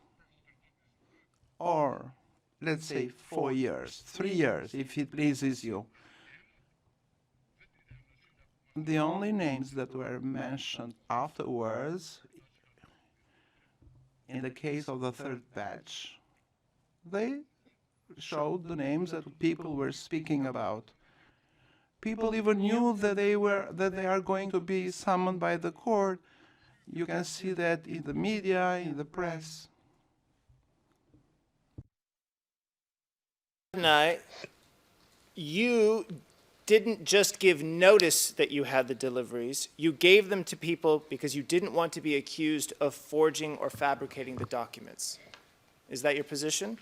Or, let's say, 4 years, 3 years, if it pleases you. The only names that were mentioned afterwards, in the case of the third batch, they showed the names that people were speaking about. People even knew that they are going to be summoned by the court. You can see that in the media, in the press. You didn't just give notice that you had the deliveries, you gave them to people because you didn't want to be accused of forging or fabricating the documents. Is that your position?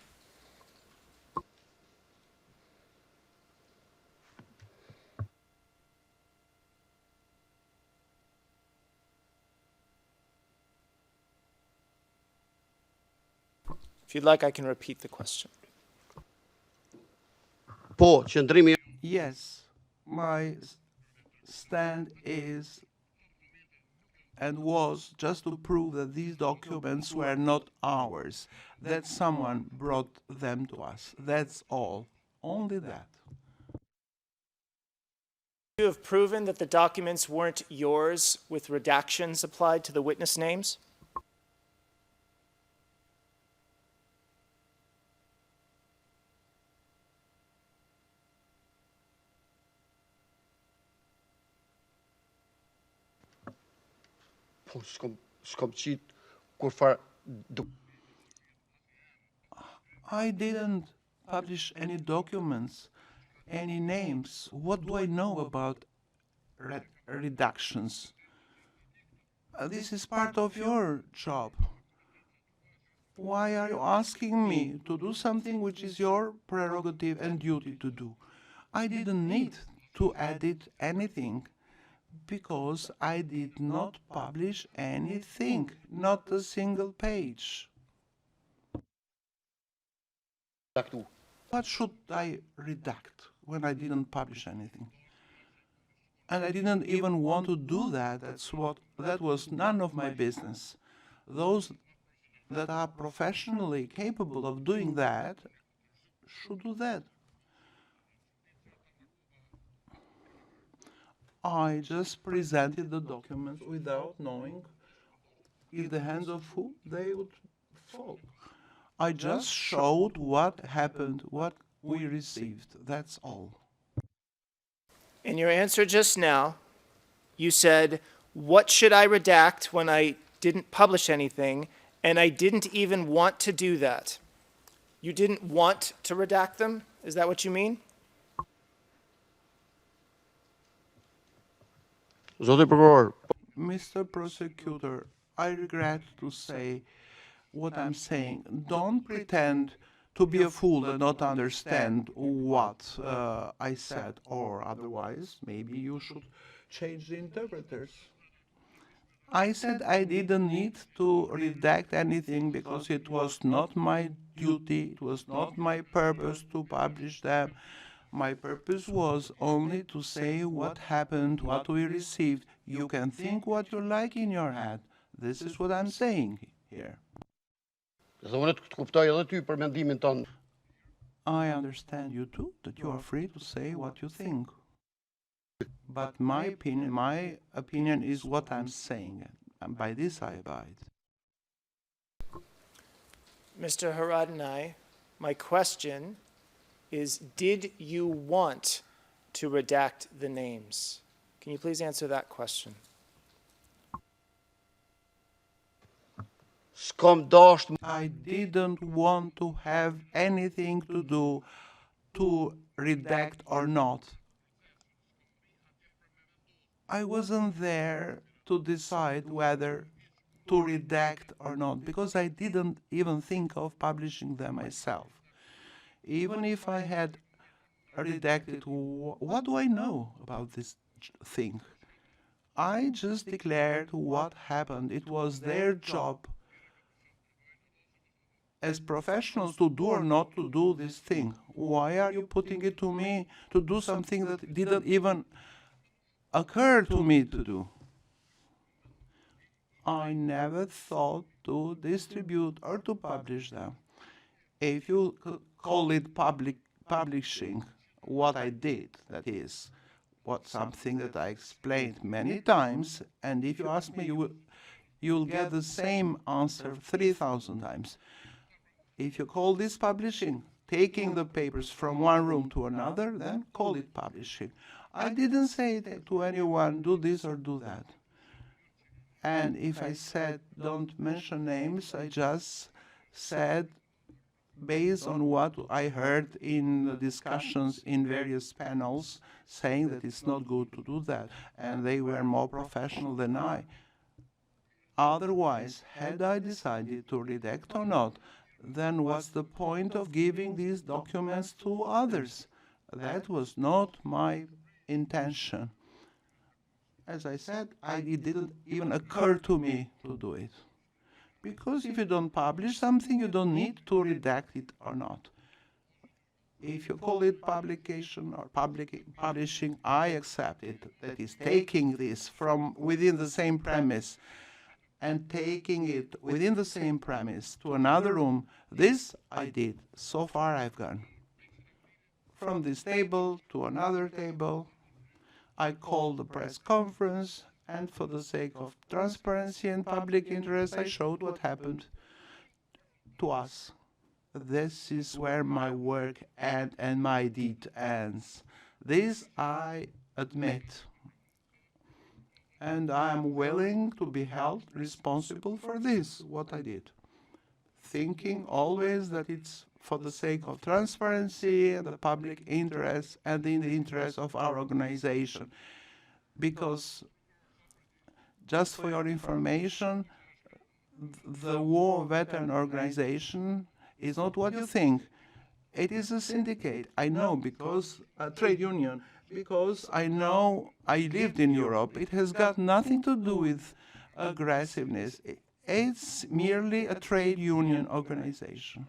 If you'd like, I can repeat the question. Yes, my stand is and was just to prove that these documents were not ours, that someone brought them to us. That's all. Only that. You have proven that the documents weren't yours with redactions applied to the witness names? I didn't publish any documents, any names. What do I know about reductions? This is part of your job. Why are you asking me to do something which is your prerogative and duty to do? I didn't need to edit anything because I did not publish anything, not a single page. What should I redact when I didn't publish anything? And I didn't even want to do that. That was none of my business. Those that are professionally capable of doing that should do that. I just presented the documents without knowing in the hands of who they would fall. I just showed what happened, what we received. That's all. In your answer just now, you said, what should I redact when I didn't publish anything, and I didn't even want to do that? You didn't want to redact them? Is that what you mean? Mr. Prosecutor, I regret to say what I'm saying. Don't pretend to be a fool and not understand what I said, or otherwise, maybe you should change the interpreters. I said I didn't need to redact anything because it was not my duty, it was not my purpose to publish them. My purpose was only to say what happened, what we received. You can think what you like in your head. This is what I'm saying here. I understand you too, that you are free to say what you think. But my opinion is what I'm saying, and by this I abide. Mr. Haradinaj, my question is, did you want to redact the names? Can you please answer that question? I didn't want to have anything to do to redact or not. I wasn't there to decide whether to redact or not, because I didn't even think of publishing them myself. Even if I had redacted, what do I know about this thing? I just declared what happened. It was their job as professionals to do or not to do this thing. Why are you putting it to me to do something that didn't even occur to me to do? I never thought to distribute or to publish them. If you call it publishing, what I did, that is, something that I explained many times, and if you ask me, you'll get the same answer 3,000 times. If you call this publishing, taking the papers from one room to another, then call it publishing. I didn't say to anyone, do this or do that. And if I said don't mention names, I just said based on what I heard in the discussions in various panels, saying that it's not good to do that, and they were more professional than I. Otherwise, had I decided to redact or not, then what's the point of giving these documents to others? That was not my intention. As I said, it didn't even occur to me to do it. Because if you don't publish something, you don't need to redact it or not. If you call it publication or publishing, I accept it. That is, taking this from within the same premise and taking it within the same premise to another room, this I did. So far I've gone. From this table to another table, I called a press conference, and for the sake of transparency and public interest, I showed what happened to us. This is where my work and my deed ends. This I admit. And I am willing to be held responsible for this, what I did. Thinking always that it's for the sake of transparency and the public interest and in the interest of our organization. Because, just for your information, the War Veteran Organization is not what you think. It is a syndicate. I know, because a trade union, because I know I lived in Europe. It has got nothing to do with aggressiveness. It's merely a trade union organization.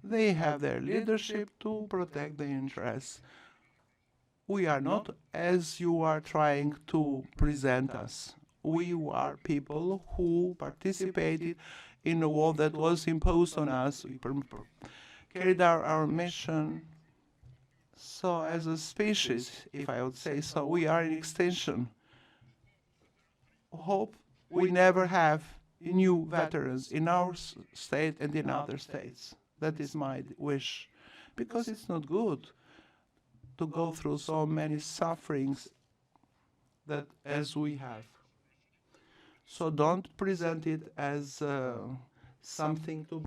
They have their leadership to protect the interests. we are not as you are trying to present us. We are people who participated in a war that was imposed on us. We carried out our mission. So as a species, if I would say so, we are an extension. Hope we never have new veterans in our state and in other states. That is my wish, because it's not good to go through so many sufferings that as we have. So don't present it as something to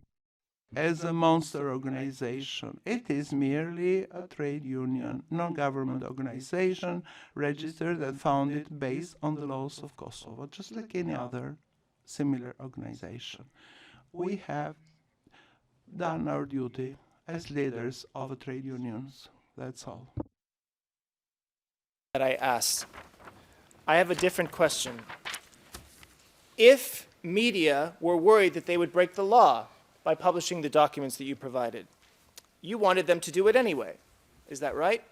as a monster organization. It is merely a trade union, non-government organization, registered and founded based on the laws of Kosovo, just like any other similar organization. We have done our duty as leaders of the trade unions. That's all. That I asked. I have a different question. If media were worried that they would break the law by publishing the documents that you provided, you wanted them to do it anyway. Is that right?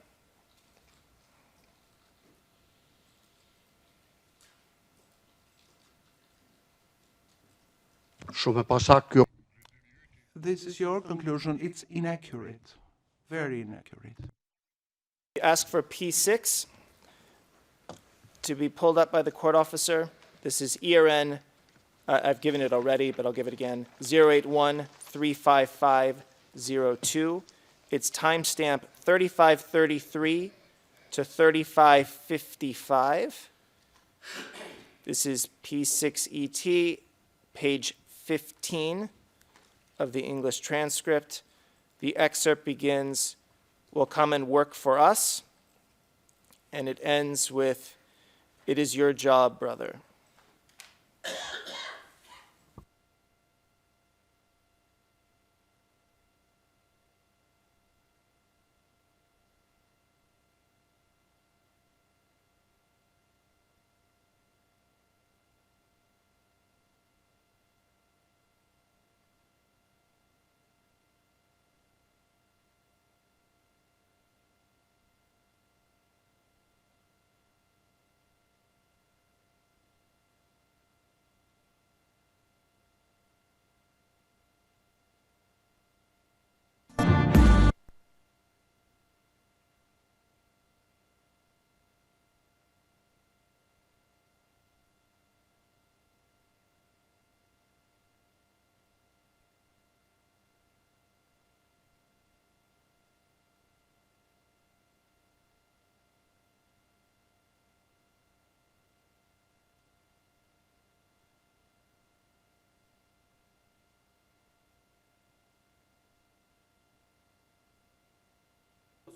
This is your conclusion. It's inaccurate, very inaccurate. We ask for P6 to be pulled up by the court officer. This is ERN, I've given it already, but I'll give it again, 081-35502. It's timestamp 3533 to 3555. This is P6ET, page 15 of the English transcript. The excerpt begins, "Will come and work for us," and it ends with, "It is your job, brother."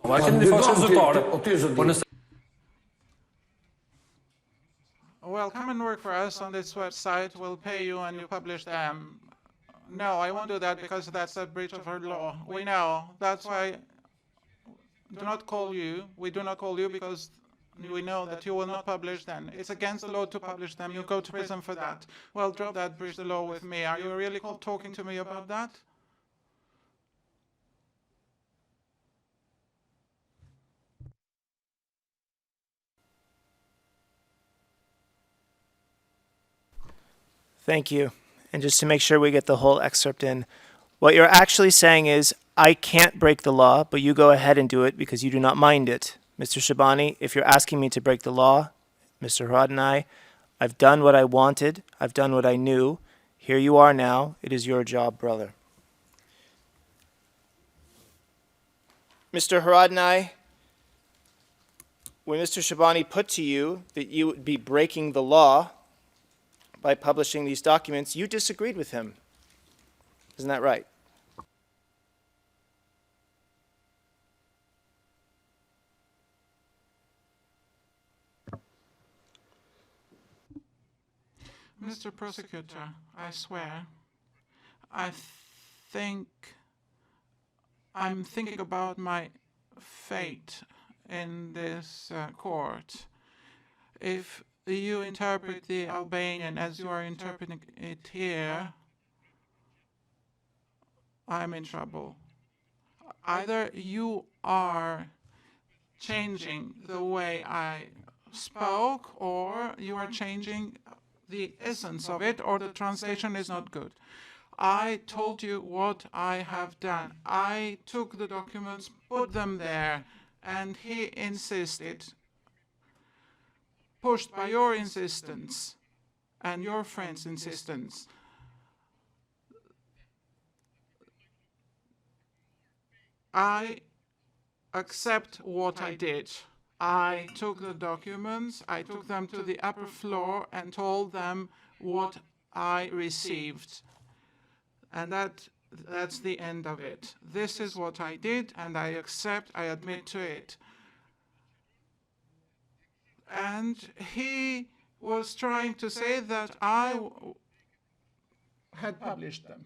Ma che ne faccio esultare? Well, come and work for us on this website. We'll pay you and you publish them. No, I won't do that because that's a breach of our law. We know. That's why do not call you. We do not call you because we know that you will not publish them. It's against the law to publish them. You go to prison for that. Well, drop that, breach the law with me. Are you really talking to me about that? Thank you. And just to make sure we get the whole excerpt in, what you're actually saying is, I can't break the law, but you go ahead and do it because you do not mind it. Mr. Shabani, if you're asking me to break the law, Mr. Haradinaj, I've done what I wanted. I've done what I knew. Here you are now. It is your job, brother. Mr. Haradinaj, when Mr. Shabani put to you that you would be breaking the law by publishing these documents, you disagreed with him. Isn't that right? Mr. Prosecutor, I swear, I'm thinking about my fate in this court. If you interpret the Albanian as you are interpreting it here, I'm in trouble. Either you are changing the way I spoke, or you are changing the essence of it, or the translation is not good. I told you what I have done. I took the documents, put them there, and he insisted, pushed by your insistence and your friend's insistence, I accept what I did. I took the documents, I took them to the upper floor and told them what I received. And that's the end of it. This is what I did, and I accept, I admit to it. And he was trying to say that I had published them.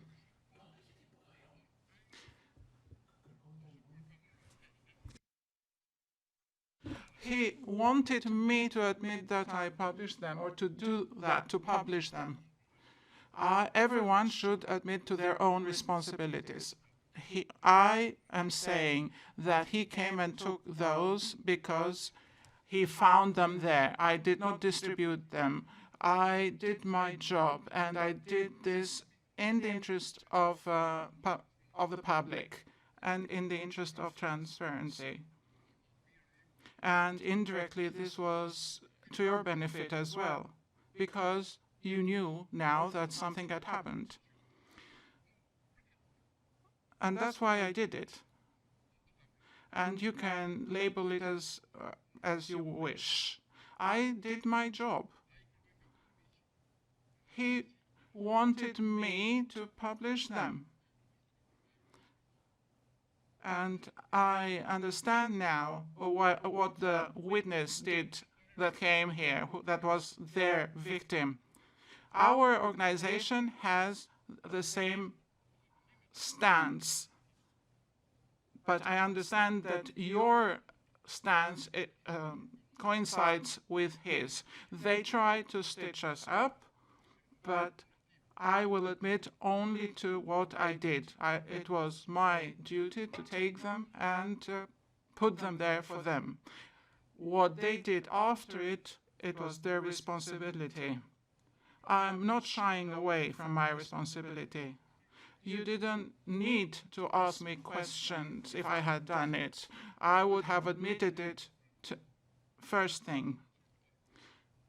He wanted me to admit that I published them, or to do that, to publish them. Everyone should admit to their own responsibilities. I am saying that he came and took those because he found them there. I did not distribute them. I did my job, and I did this in the interest of the public and in the interest of transparency. And indirectly, this was to your benefit as well, because you knew now that something had happened. And that's why I did it. And you can label it as you wish. I did my job. He wanted me to publish them. And I understand now what the witness did that came here, that was their victim. Our organization has the same stance, but I understand that your stance coincides with his. They try to stitch us up, but I will admit only to what I did. It was my duty to take them and put them there for them. What they did after it, it was their responsibility. I'm not shying away from my responsibility. You didn't need to ask me questions if I had done it. I would have admitted it first thing.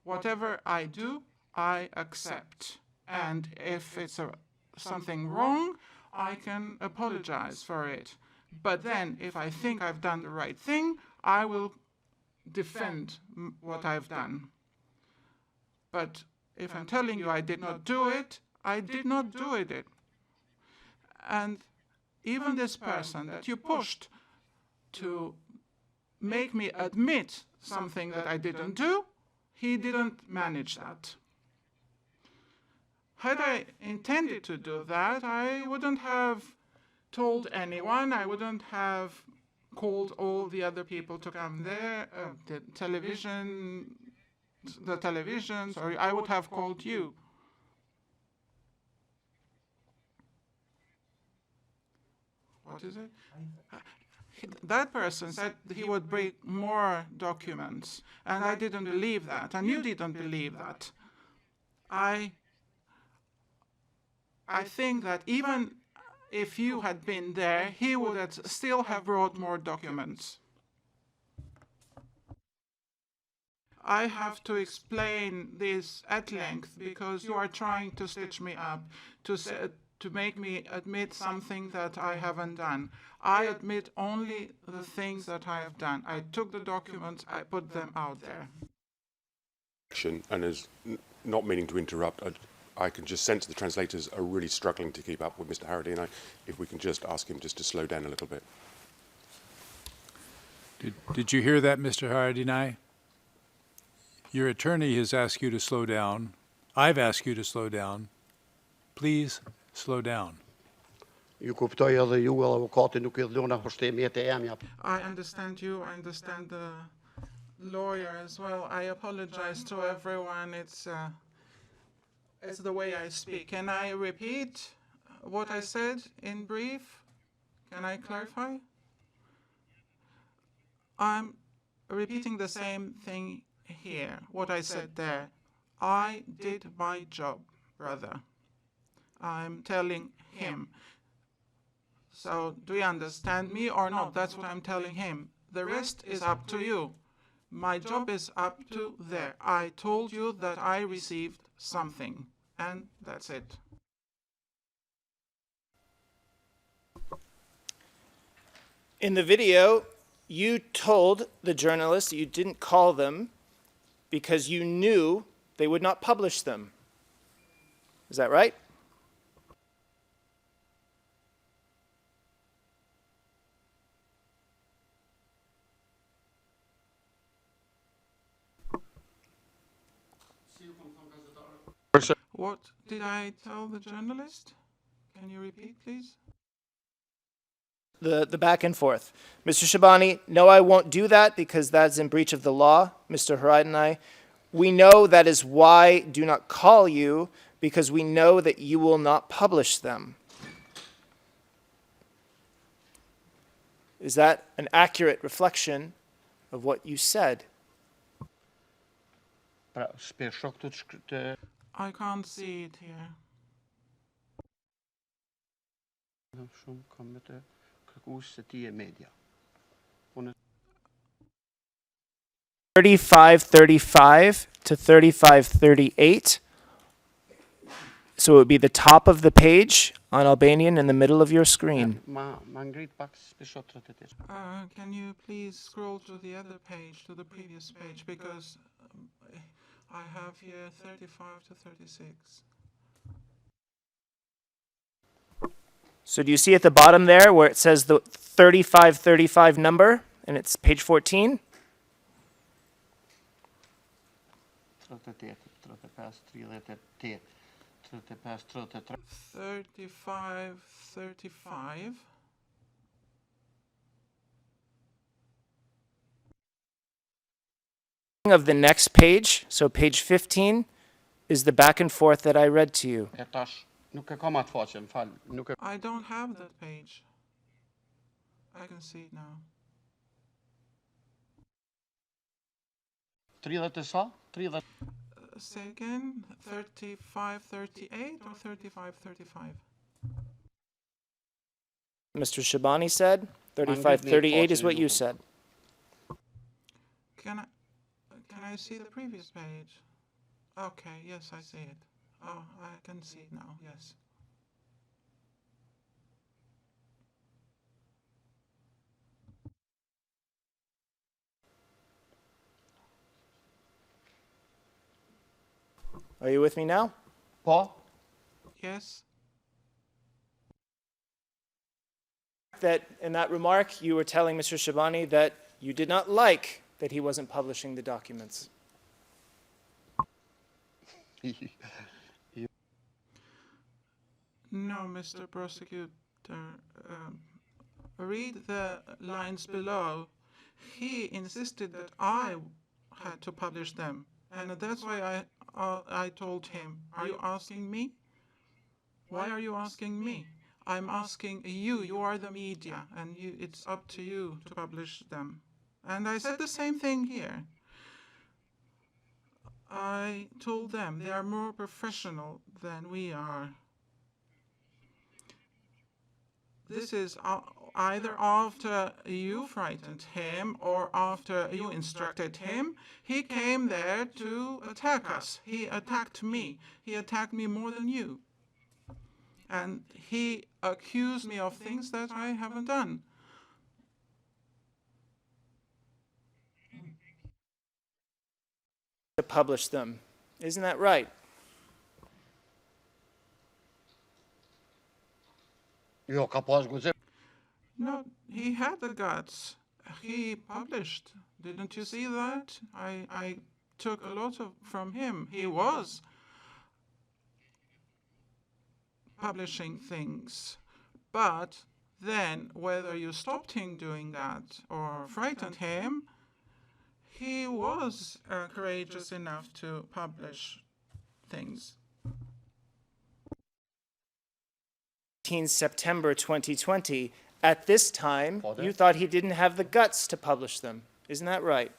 Whatever I do, I accept. And if it's something wrong, I can apologize for it. But then, if I think I've done the right thing, I will defend what I've done. But if I'm telling you I did not do it, I did not do it. And even this person that you pushed to make me admit something that I didn't do, he didn't manage that. Had I intended to do that, I wouldn't have told anyone. I wouldn't have called all the other people to come there, the televisions, or I would have called you. What is it? That person said he would bring more documents, and I didn't believe that, and you didn't believe that. I think that even if you had been there, he would still have brought more documents. I have to explain this at length because you are trying to stitch me up, to make me admit something that I haven't done. I admit only the things that I have done. I took the documents, I put them out there. And as not meaning to interrupt, I can just sense the translators are really struggling to keep up with Mr. Haradinaj. If we can just ask him just to slow down a little bit. Did you hear that, Mr. Haradinaj? Your attorney has asked you to slow down. I've asked you to slow down. Please slow down. I understand you. I understand the lawyer as well. I apologize to everyone. It's the way I speak. Can I repeat what I said in brief? Can I clarify? I'm repeating the same thing here, what I said there. I did my job, brother. I'm telling him. So, do you understand me or not? That's what I'm telling him. The rest is up to you. My job is up to there. I told you that I received something, and that's it. In the video, you told the journalist that you didn't call them because you knew they would not publish them. Is that right? What did I tell the journalist? Can you repeat, please? The back and forth. Mr. Shabani, no, I won't do that because that's in breach of the law. Mr. Haradinaj, we know that is why I do not call you, because we know that you will not publish them. Is that an accurate reflection of what you said? I can't see it here. 3535 to 3538. So it would be the top of the page on Albanian in the middle of your screen. Can you please scroll to the other page, to the previous page, because I have here 35 to 36. So do you see at the bottom there where it says the 3535 number, and it's page 14? 35. Of the next page, so page 15, is the back and forth that I read to you. I don't have that page. I can see it now. Say again, 3538 or 3535? Mr. Shabani said 3538 is what you said. Can I see the previous page? Okay, yes, I see it. Oh, I can see it now, yes. Are you with me now? Paul? Yes. That in that remark, you were telling Mr. Shabani that you did not like that he wasn't publishing the documents. No, Mr. Prosecutor. Read the lines below. He insisted that I had to publish them, and that's why I told him, are you asking me? Why are you asking me? I'm asking you. You are the media, and it's up to you to publish them. And I said the same thing here. I told them they are more professional than we are. This is either after you frightened him or after you instructed him. He came there to attack us. He attacked me. He attacked me more than you. And he accused me of things that I haven't done. To publish them. Isn't that right? No, he had the guts. He published. Didn't you see that? I took a lot from him. He was publishing things. But then, whether you stopped him doing that or frightened him, he was courageous enough to publish things. September 2020. At this time, you thought he didn't have the guts to publish them. Isn't that right?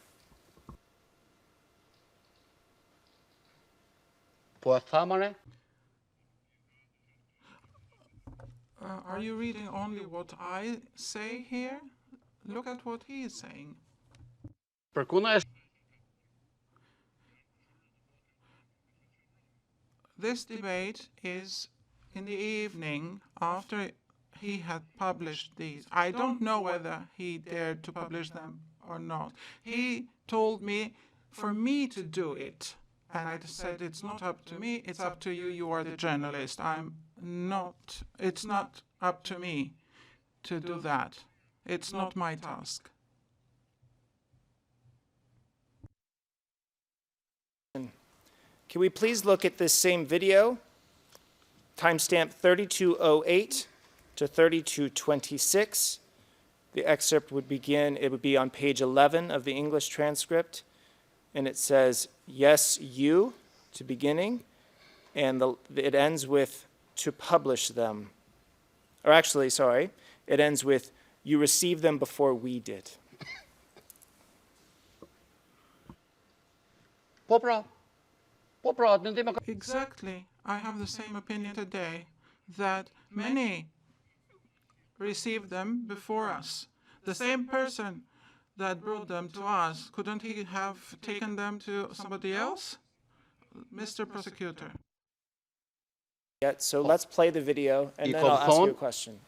Are you reading only what I say here? Look at what he is saying. This debate is in the evening after he had published these. I don't know whether he dared to publish them or not. He told me for me to do it. And I said, it's not up to me, it's up to you, you are the journalist. It's not up to me to do that. It's not my task. Can we please look at this same video, timestamp 3208 to 3226. The excerpt would begin, it would be on page 11 of the English transcript, and it says, yes, you, to beginning, and it ends with, to publish them. Or actually, sorry, it ends with, you received them before we did. Exactly. I have the same opinion today, that many received them before us. The same person that brought them to us, couldn't he have taken them to somebody else? Mr. Prosecutor. Yeah, so let's play the video, and then I'll ask you a question.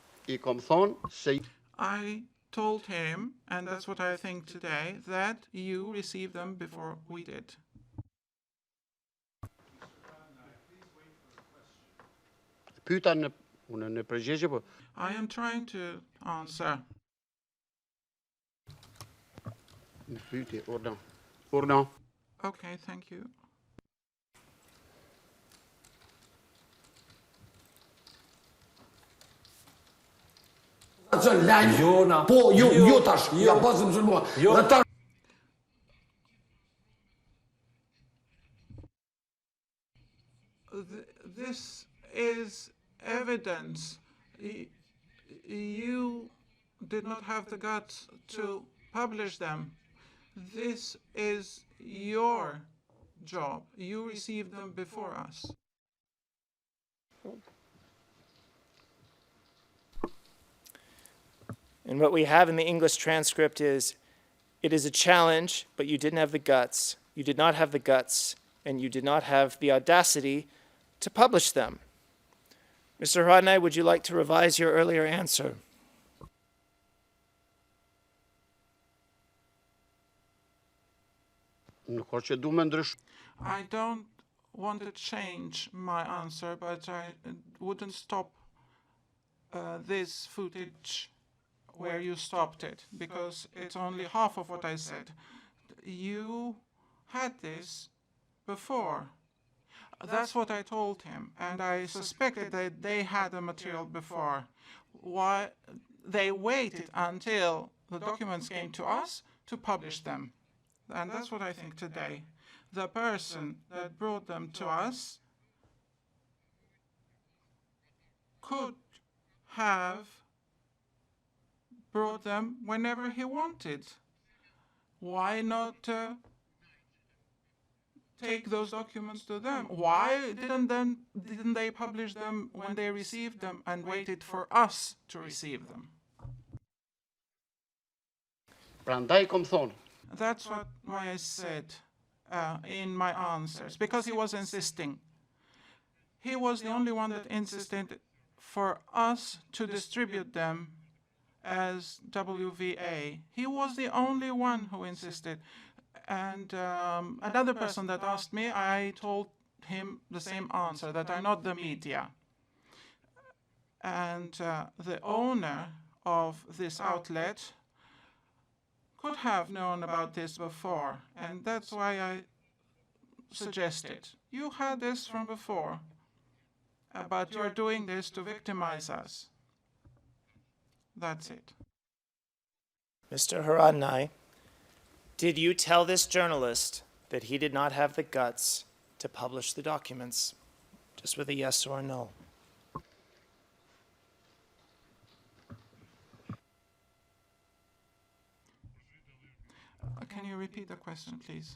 I told him, and that's what I think today, that you received them before we did. I am trying to answer. Okay, thank you. This is evidence. You did not have the guts to publish them. This is your job. You received them before us. And what we have in the English transcript is, it is a challenge, but you didn't have the guts. You did not have the guts, and you did not have the audacity to publish them. Mr. Haradinaj, would you like to revise your earlier answer? I don't want to change my answer, but I wouldn't stop this footage where you stopped it, because it's only half of what I said. You had this before. That's what I told him, and I suspected that they had the material before. Why they waited until the documents came to us to publish them. And that's what I think today. The person that brought them to us could have brought them whenever he wanted. Why not take those documents to them? Why didn't they publish them when they received them and waited for us to receive them? That's why I said in my answers, because he was insisting. He was the only one that insisted for us to distribute them as WVA. He was the only one who insisted. And another person that asked me, I told him the same answer, that I'm not the media. And the owner of this outlet could have known about this before, and that's why I suggested. You had this from before, but you're doing this to victimize us. That's it. Mr. Haradinaj, did you tell this journalist that he did not have the guts to publish the documents? Just with a yes or a no. Can you repeat the question, please?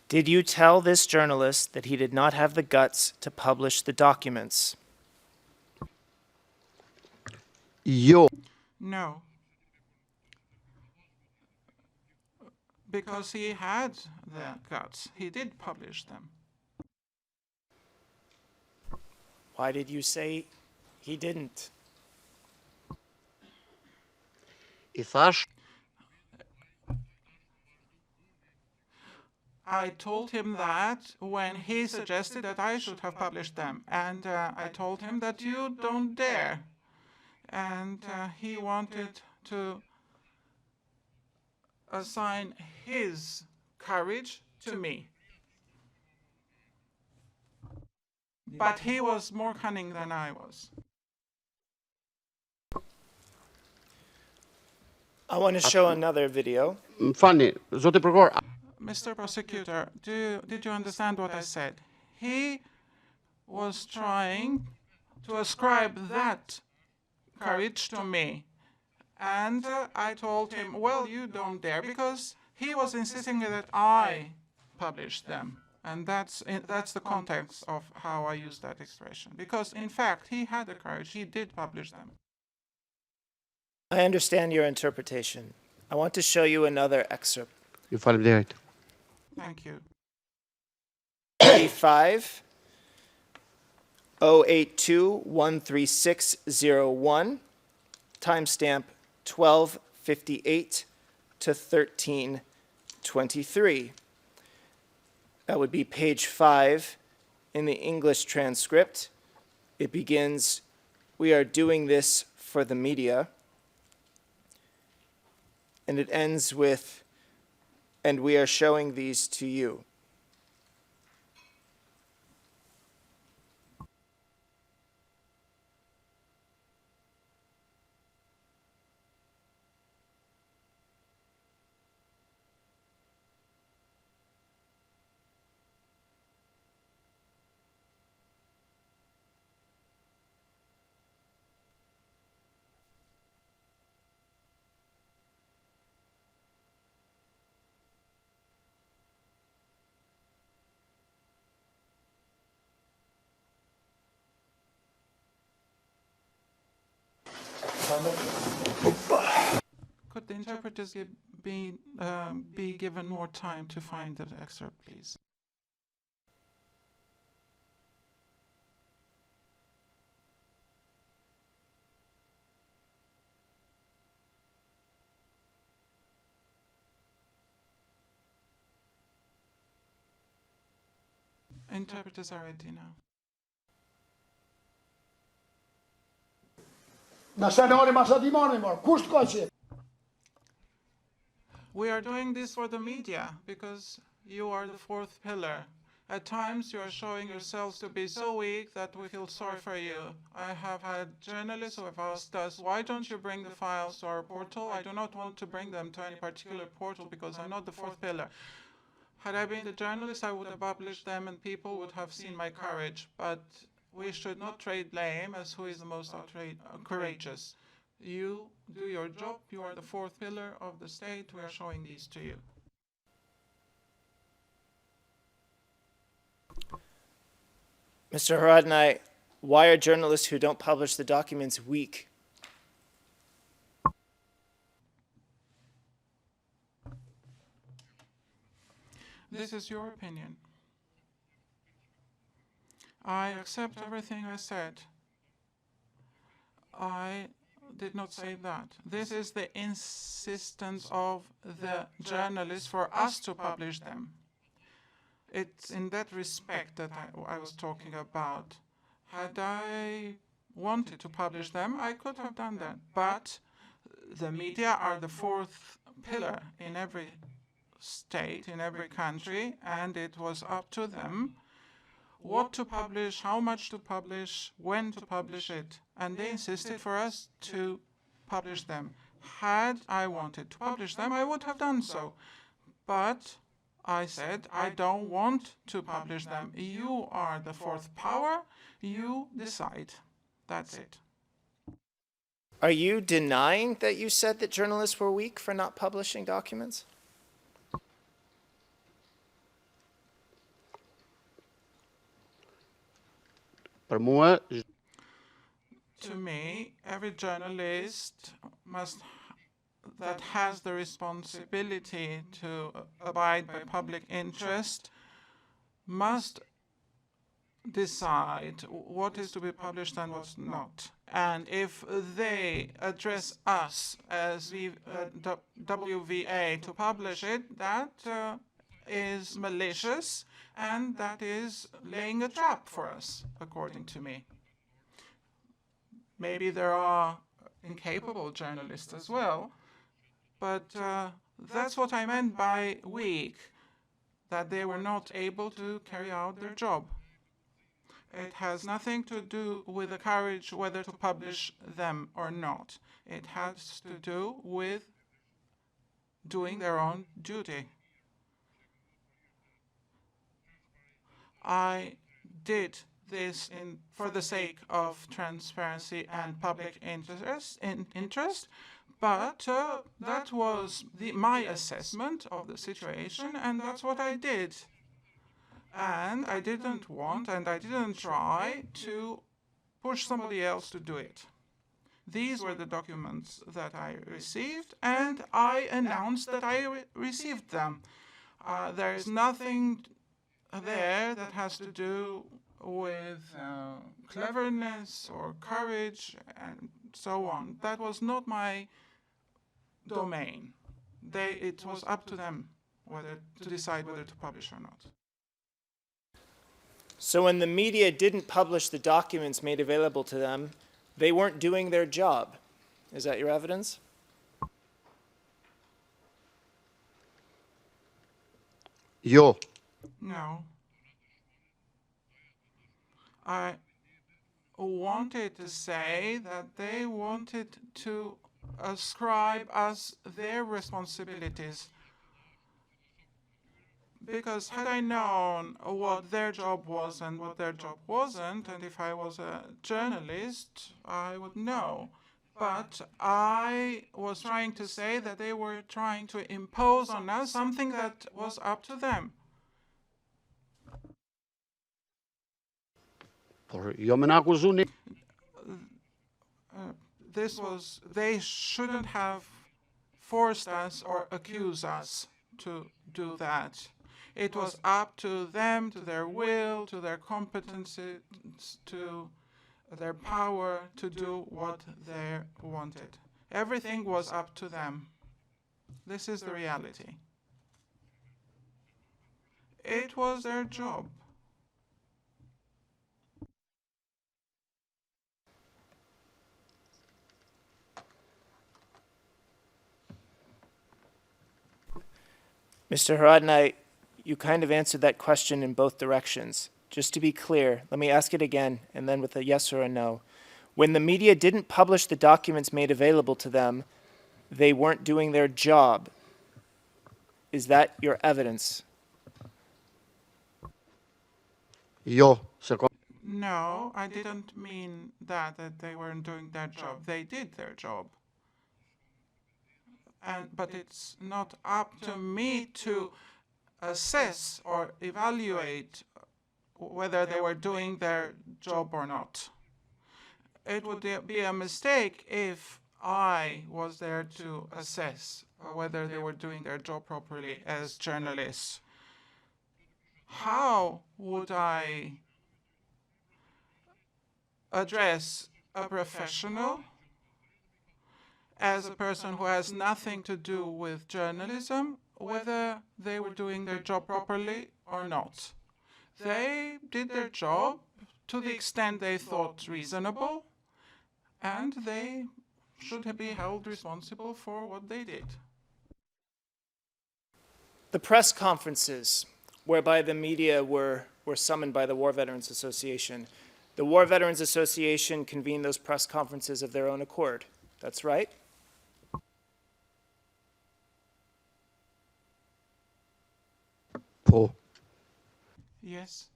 Did you tell this journalist that he did not have the guts to publish the documents? No. Because he had the guts. He did publish them. Why did you say he didn't? I told him that when he suggested that I should have published them, and I told him that you don't dare. And he wanted to assign his courage to me. But he was more cunning than I was. I want to show another video. Mr. Prosecutor, did you understand what I said? He was trying to ascribe that courage to me. And I told him, well, you don't dare, because he was insisting that I publish them. And that's the context of how I use that expression. Because, in fact, he had the courage. He did publish them. I understand your interpretation. I want to show you another excerpt. Thank you. 35 082-13601, timestamp 12:58 to 13:23. That would be page 5 in the English transcript. It begins, "We are doing this for the media." And it ends with, "And we are showing these to you." Could the interpreters be given more time to find the excerpt, please? Interpreters are ready now. We are doing this for the media because you are the fourth pillar. At times you are showing yourselves to be so weak that we feel sorry for you. I have had journalists who have asked us, why don't you bring the files to our portal? I do not want to bring them to any particular portal because I'm not the fourth pillar. Had I been the journalist, I would have published them and people would have seen my courage. But we should not trade blame as who is the most courageous. You do your job. You are the fourth pillar of the state. We are showing these to you. Mr. Haradinaj, why are journalists who don't publish the documents weak? This is your opinion. I accept everything I said. I did not say that. This is the insistence of the journalists for us to publish them. It's in that respect that I was talking about. Had I wanted to publish them, I could have done that. But the media are the fourth pillar in every state, in every country, and it was up to them what to publish, how much to publish, when to publish it. And they insisted for us to publish them. Had I wanted to publish them, I would have done so. But I said, I don't want to publish them. You are the fourth power. You decide. That's it. Are you denying that you said that journalists were weak for not publishing documents? To me, every journalist that has the responsibility to abide by public interest must decide what is to be published and what's not. And if they address us as WVA to publish it, that is malicious and that is laying a trap for us, according to me. Maybe there are incapable journalists as well, but that's what I meant by weak, that they were not able to carry out their job. It has nothing to do with the courage whether to publish them or not. It has to do with doing their own duty. I did this for the sake of transparency and public interest, but that was my assessment of the situation, and that's what I did. And I didn't want and I didn't try to push somebody else to do it. These were the documents that I received, and I announced that I received them. There is nothing there that has to do with cleverness or courage and so on. That was not my domain. It was up to them to decide whether to publish or not. So when the media didn't publish the documents made available to them, they weren't doing their job. Is that your evidence? Yo. No. I wanted to say that they wanted to ascribe us their responsibilities. Because had I known what their job was and what their job wasn't, and if I was a journalist, I would know. But I was trying to say that they were trying to impose on us something that was up to them. They shouldn't have forced us or accused us to do that. It was up to them, to their will, to their competency, to their power to do what they wanted. Everything was up to them. This is the reality. It was their job. Mr. Haradinaj, you kind of answered that question in both directions. Just to be clear, let me ask it again, and then with a yes or a no. When the media didn't publish the documents made available to them, they weren't doing their job. Is that your evidence? No, I didn't mean that they weren't doing their job. They did their job. But it's not up to me to assess or evaluate whether they were doing their job or not. It would be a mistake if I was there to assess whether they were doing their job properly as journalists. How would I address a professional as a person who has nothing to do with journalism, whether they were doing their job properly or not? They did their job to the extent they thought reasonable, and they should be held responsible for what they did. The press conferences whereby the media were summoned by the War Veterans Association, the War Veterans Association convened those press conferences of their own accord. That's right? Yes.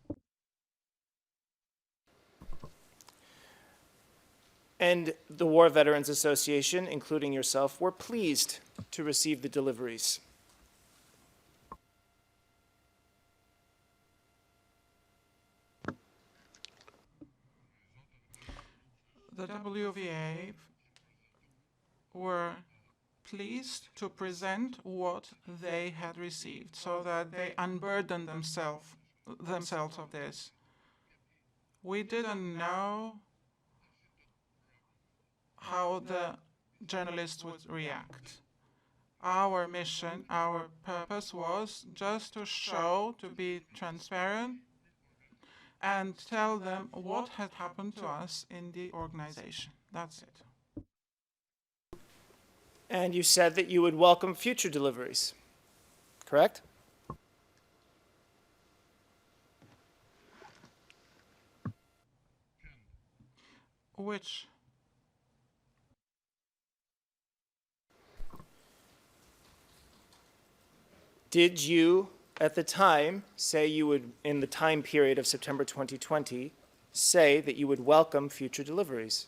And the War Veterans Association, including yourself, were pleased to receive the deliveries. the WVA were pleased to present what they had received so that they unburdened themselves of this. We didn't know how the journalists would react. Our mission, our purpose was just to show, to be transparent, and tell them what had happened to us in the organization. That's it. And you said that you would welcome future deliveries, correct? Which? Did you, at the time, say you would, in the time period of September 2020, say that you would welcome future deliveries?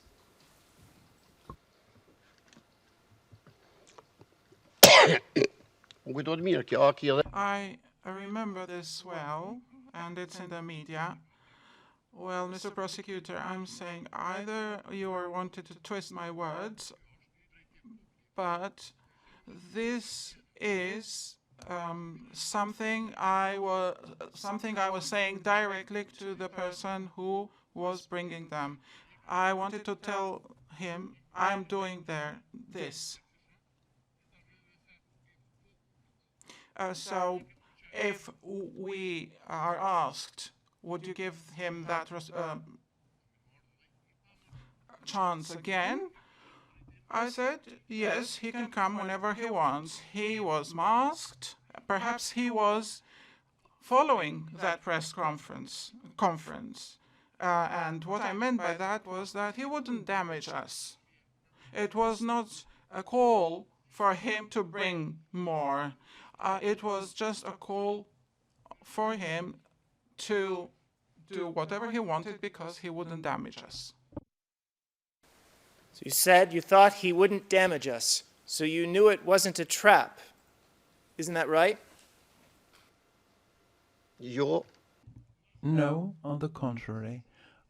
I remember this well, and it's in the media. Well, Mr. Prosecutor, I'm saying either you wanted to twist my words, but this is something I was saying directly to the person who was bringing them. I wanted to tell him I'm doing this. So if we are asked, would you give him that chance again? I said, yes, he can come whenever he wants. He was masked. Perhaps he was following that press conference. And what I meant by that was that he wouldn't damage us. It was not a call for him to bring more. It was just a call for him to do whatever he wanted because he wouldn't damage us. So you said you thought he wouldn't damage us, so you knew it wasn't a trap. Isn't that right? No, on the contrary.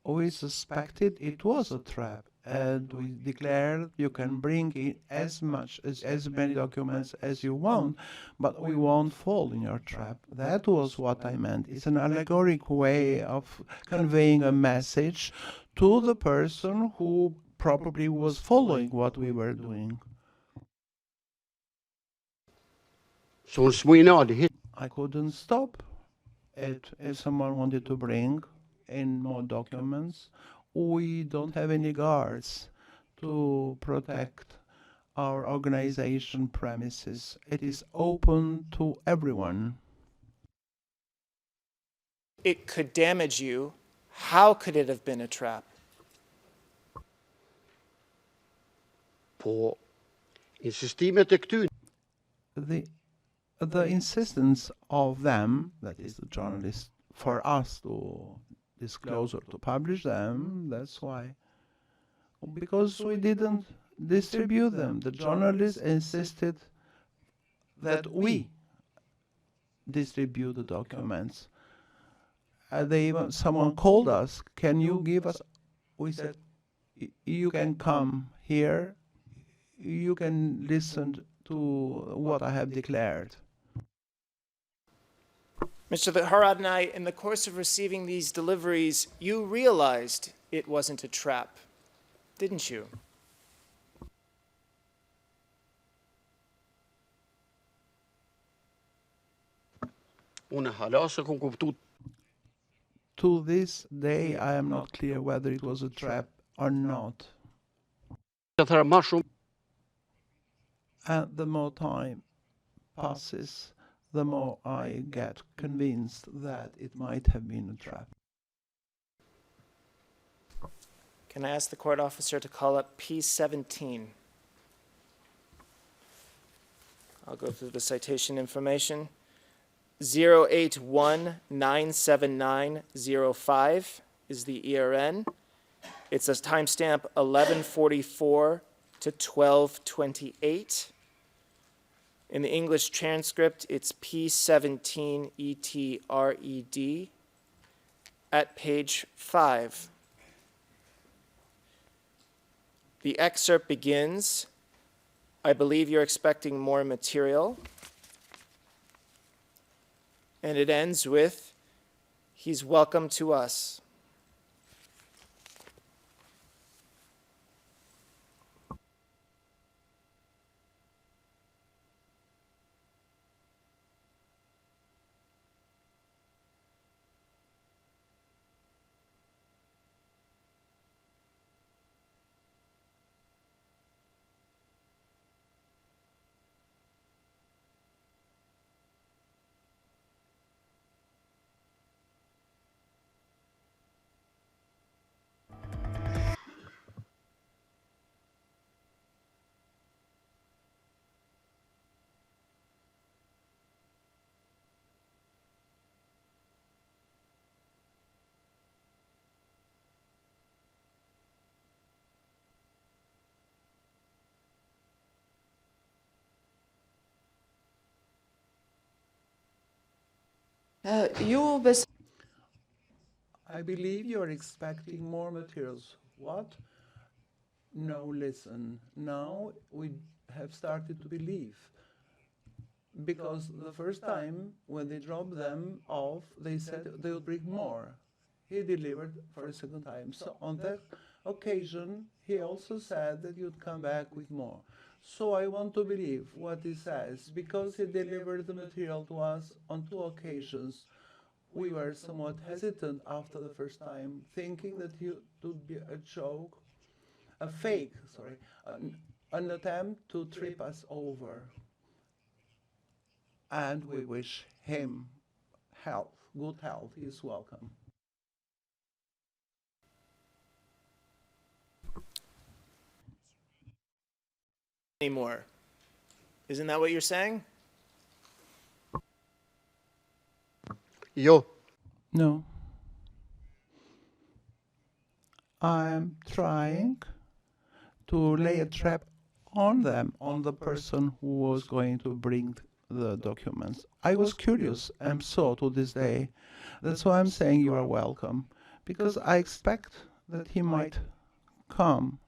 We suspected it was a trap, and we declared you can bring in as many documents as you want, but we won't fall in your trap. That was what I meant. It's an allegoric way of conveying a message to the person who probably was following what we were doing. I couldn't stop it if someone wanted to bring in more documents. We don't have any guards to protect our organization premises. It is open to everyone. It could damage you. How could it have been a trap? The insistence of them, that is the journalists, for us to disclose or to publish them, that's why. Because we didn't distribute them. The journalists insisted that we distribute the documents. Someone called us, can you give us? We said, you can come here, you can listen to what I have declared. Mr. Haradinaj, in the course of receiving these deliveries, you realized it wasn't a trap, didn't you? To this day, I am not clear whether it was a trap or not. And the more time passes, the more I get convinced that it might have been a trap. Can I ask the court officer to call up P17? I'll go through the citation information. 081-979-05 is the ERN. It's a timestamp 11:44 to 12:28. In the English transcript, it's P17 ETRED at page 5. The excerpt begins, "I believe you're expecting more material." And it ends with, "He's welcome to us." I believe you're expecting more materials. What? No, listen. Now we have started to believe. Because the first time when they dropped them off, they said they would bring more. He delivered for a second time. So on that occasion, he also said that you'd come back with more. So I want to believe what he says, because he delivered the material to us on 2 occasions. We were somewhat hesitant after the first time, thinking that it would be a joke, an attempt to trip us over. And we wish him health, good health. He is welcome. Anymore. Isn't that what you're saying? Yo. No. I'm trying to lay a trap on them, on the person who was going to bring the documents. I was curious, and so to this day. That's why I'm saying you are welcome, because I expect that he might come.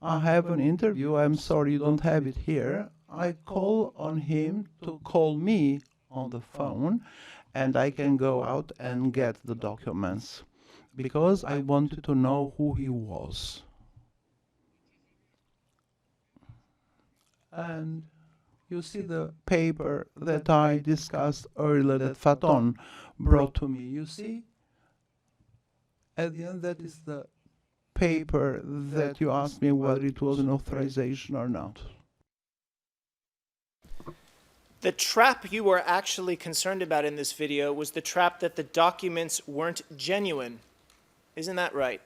I have an interview. I'm sorry you don't have it here. I call on him to call me on the phone, and I can go out and get the documents, because I wanted to know who he was. And you see the paper that I discussed earlier that Faton brought to me. You see? At the end, that is the paper that you asked me whether it was an authorization or not. The trap you were actually concerned about in this video was the trap that the documents weren't genuine. Isn't that right?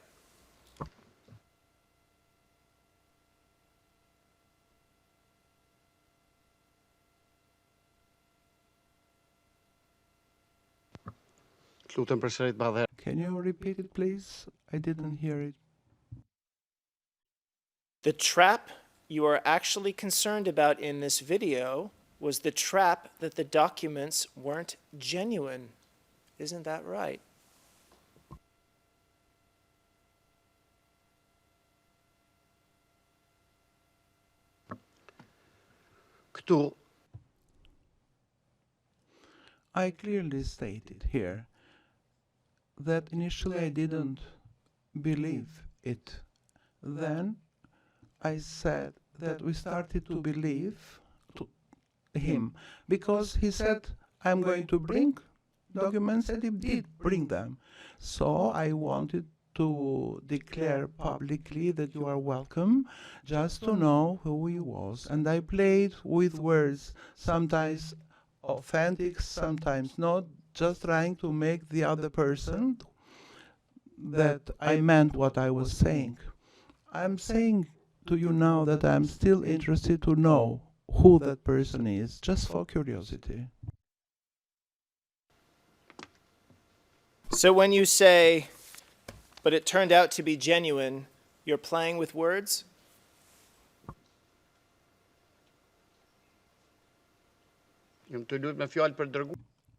Can you repeat it, please? I didn't hear it. The trap you are actually concerned about in this video was the trap that the documents weren't genuine. Isn't that right? I clearly stated here that initially I didn't believe it. Then I said that we started to believe him, because he said, I'm going to bring documents, and he did bring them. So I wanted to declare publicly that you are welcome, just to know who he was. And I played with words, sometimes authentic, sometimes not, just trying to make the other person that I meant what I was saying. I'm saying to you now that I'm still interested to know who that person is, just for curiosity. So when you say, but it turned out to be genuine, you're playing with words?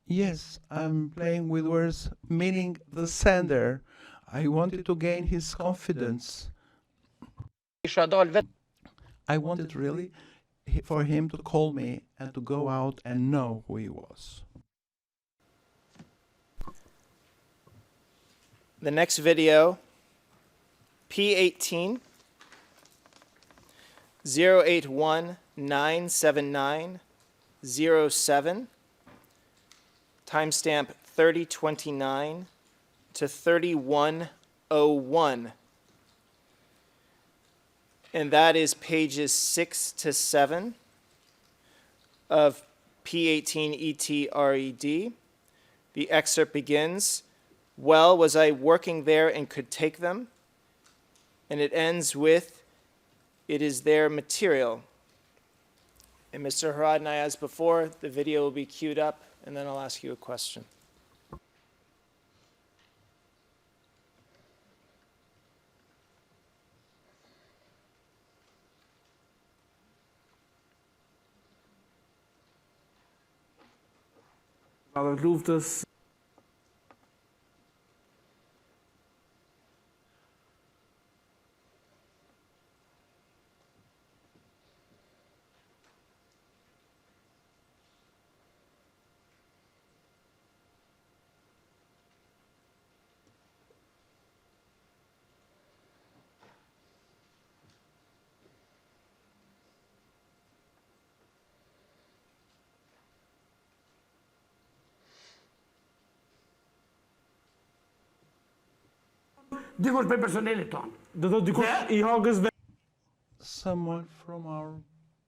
Yes, I'm playing with words, meaning the sender. I wanted to gain his confidence. I wanted really for him to call me and to go out and know who he was. The next video, P18 08197907, timestamp 3029 to 3101. And that is pages 6 to 7 of P18 ETRED. The excerpt begins, "Well, was I working there and could take them?" And it ends with, "It is their material." And Mr. Haradinaj, as before, the video will be queued up, and then I'll ask you a question. Someone from our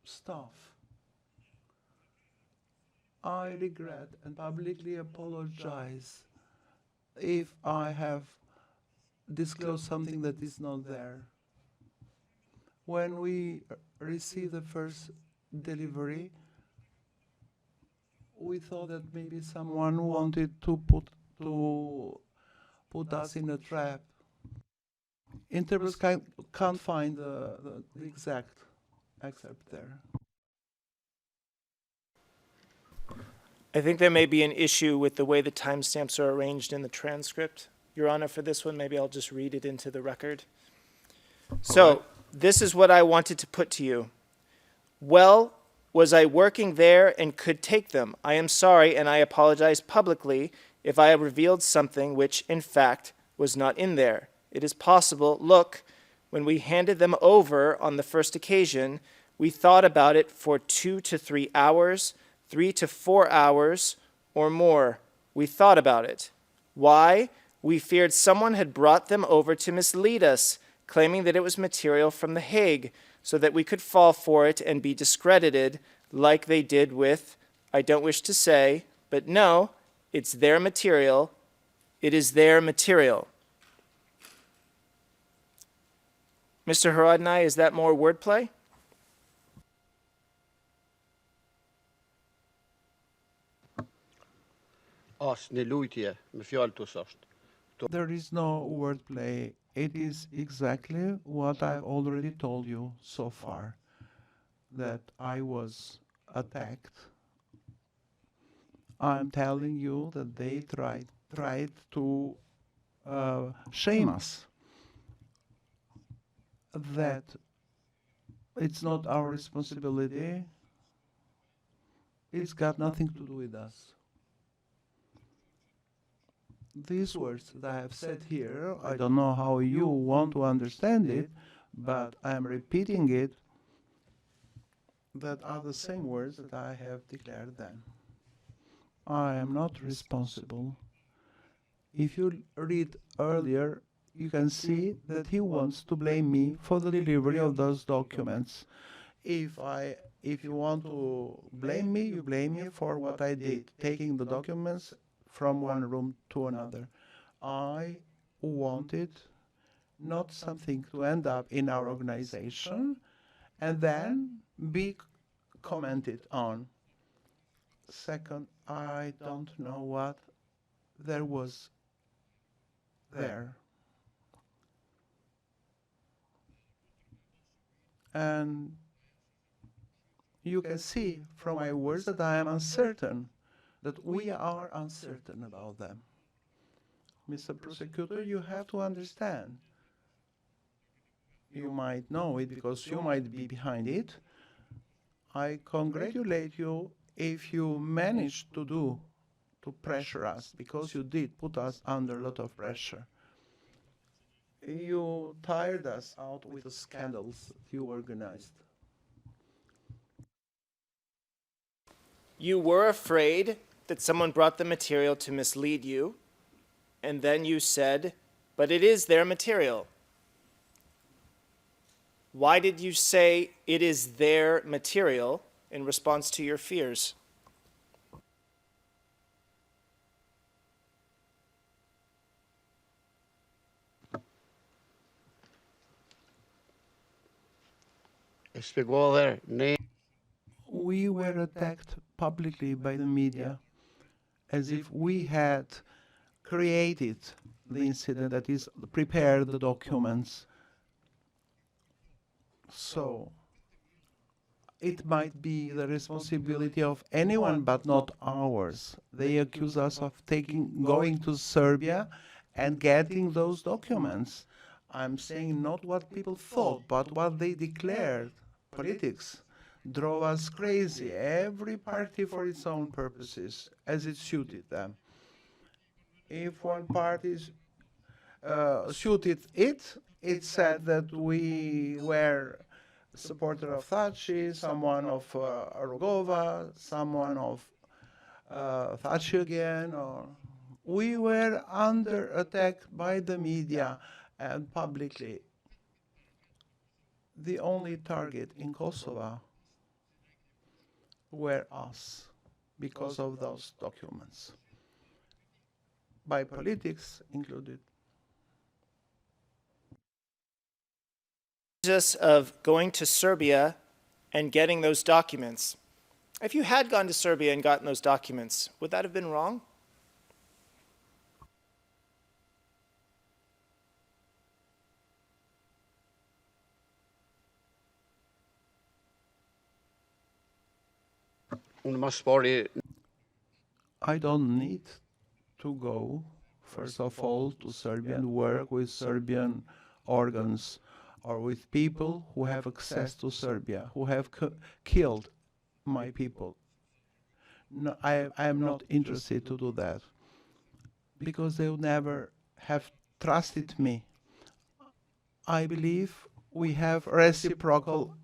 staff. I regret and publicly apologize if I have disclosed something that is not there. When we received the first delivery, we thought that maybe someone wanted to put us in a trap. Interpreters can't find the exact excerpt there. I think there may be an issue with the way the timestamps are arranged in the transcript. Your Honor, for this one, maybe I'll just read it into the record. So, this is what I wanted to put to you. "Well, was I working there and could take them? I am sorry and I apologize publicly if I have revealed something which, in fact, was not in there. It is possible, look, when we handed them over on the first occasion, we thought about it for 2 to 3 hours, 3 to 4 hours, or more. We thought about it. Why? We feared someone had brought them over to mislead us, claiming that it was material from The Hague, so that we could fall for it and be discredited like they did with, I don't wish to say, but no, it's their material. It is their material." Mr. Haradinaj, is that more wordplay? There is no wordplay. It is exactly what I've already told you so far, that I was attacked. I'm telling you that they tried to shame us, that it's not our responsibility. It's got nothing to do with us. These words that I have said here, I don't know how you want to understand it, but I am repeating it, that are the same words that I have declared then. I am not responsible. If you read earlier, you can see that he wants to blame me for the delivery of those documents. If you want to blame me, you blame me for what I did, taking the documents from one room to another. I wanted not something to end up in our organization and then be commented on. Second, I don't know what there was there. And you can see from my words that I am uncertain, that we are uncertain about them. Mr. Prosecutor, you have to understand you might know it because you might be behind it. I congratulate you if you managed to pressure us, because you did put us under a lot of pressure. You tired us out with the scandals you organized. You were afraid that someone brought the material to mislead you, and then you said, but it is their material. Why did you say it is their material in response to your fears? We were attacked publicly by the media as if we had created the incident, that is, prepared the documents. So it might be the responsibility of anyone but not ours. They accuse us of going to Serbia and getting those documents. I'm saying not what people thought, but what they declared. Politics drove us crazy, every party for its own purposes, as it suited them. If one party suited it, it said that we were a supporter of Thatcher, someone of Rogova, someone of Thatcher again, or we were under attack by the media and publicly. The only target in Kosovo were us because of those documents, by politics included. Of going to Serbia and getting those documents. If you had gone to Serbia and gotten those documents, would that have been wrong? I don't need to go, first of all, to Serbia and work with Serbian organs or with people who have access to Serbia, who have killed my people. No, I am not interested to do that because they would never have trusted me. I believe we have reciprocal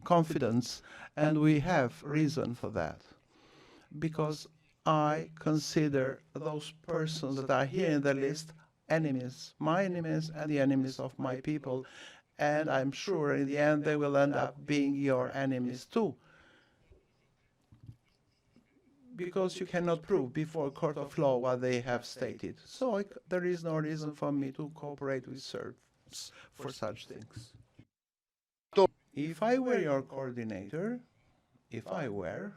confidence, and we have reason for that, because I consider those persons that are here in the list enemies, my enemies and the enemies of my people, and I'm sure in the end they will end up being your enemies too, because you cannot prove before a court of law what they have stated. So there is no reason for me to cooperate with Serbs for such things. If I were your coordinator, I would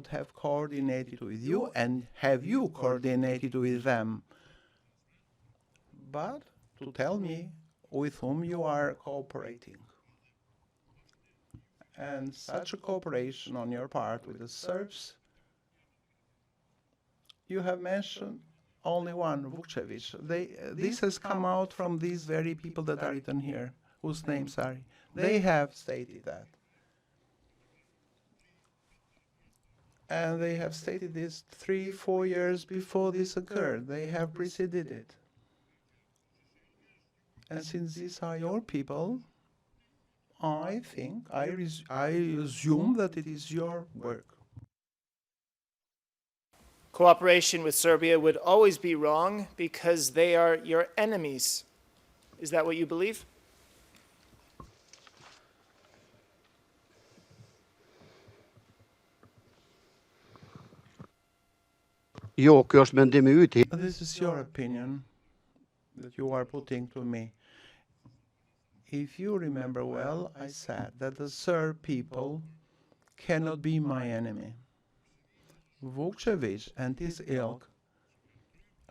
have coordinated with you and have you coordinated with them. But to tell me with whom you are cooperating. And such a cooperation on your part with the Serbs, you have mentioned only one, Vukcevic. This has come out from these very people that are written here, whose names are. They have stated that. And they have stated this 3-4 years before this occurred. They have preceded it. And since these are your people, I think, I assume that it is your work. Cooperation with Serbia would always be wrong because they are your enemies. Is that what you believe? This is your opinion that you are putting to me. If you remember well, I said that the Serb people cannot be my enemy. Vukcevic and his ilk,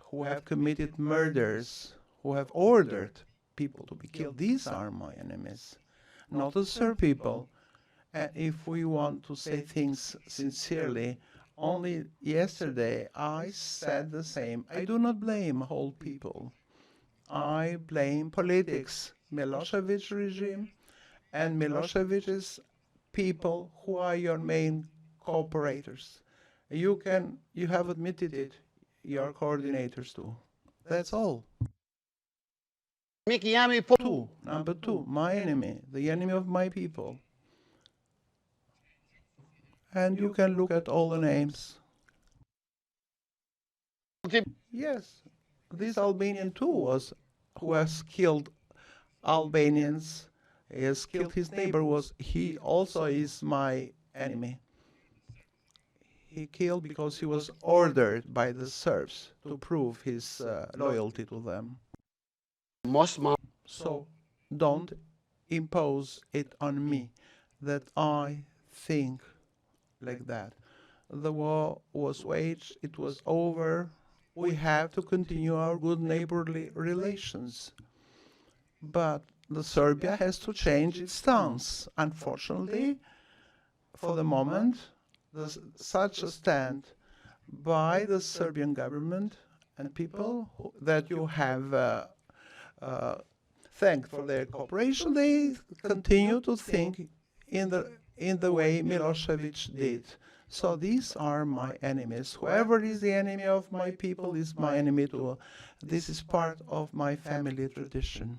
who have committed murders, who have ordered people to be killed, these are my enemies, not the Serb people. And if we want to say things sincerely, only yesterday I said the same. I do not blame whole people. I blame politics, Milosevic regime, and Milosevic's people who are your main cooperators. You have admitted it, your coordinators too. That's all. Number two, my enemy, the enemy of my people. And you can look at all the names. Yes, this Albanian too who has killed Albanians. He has killed his neighbor. He also is my enemy. He killed because he was ordered by the Serbs to prove his loyalty to them. So don't impose it on me that I think like that. The war was waged, it was over. We have to continue our good neighborly relations. But Serbia has to change its stance. Unfortunately, for the moment, such a stand by the Serbian government and people that you have thanked for their cooperation, they continue to think in the way Milosevic did. So these are my enemies. Whoever is the enemy of my people is my enemy too. This is part of my family tradition.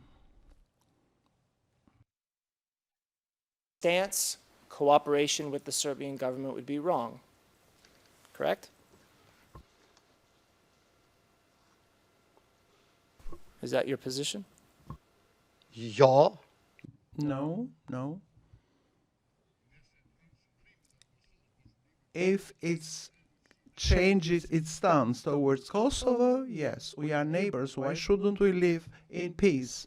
Stance, cooperation with the Serbian government would be wrong, correct? Is that your position? Ja. No. If it changes its stance towards Kosovo, yes, we are neighbors. Why shouldn't we live in peace?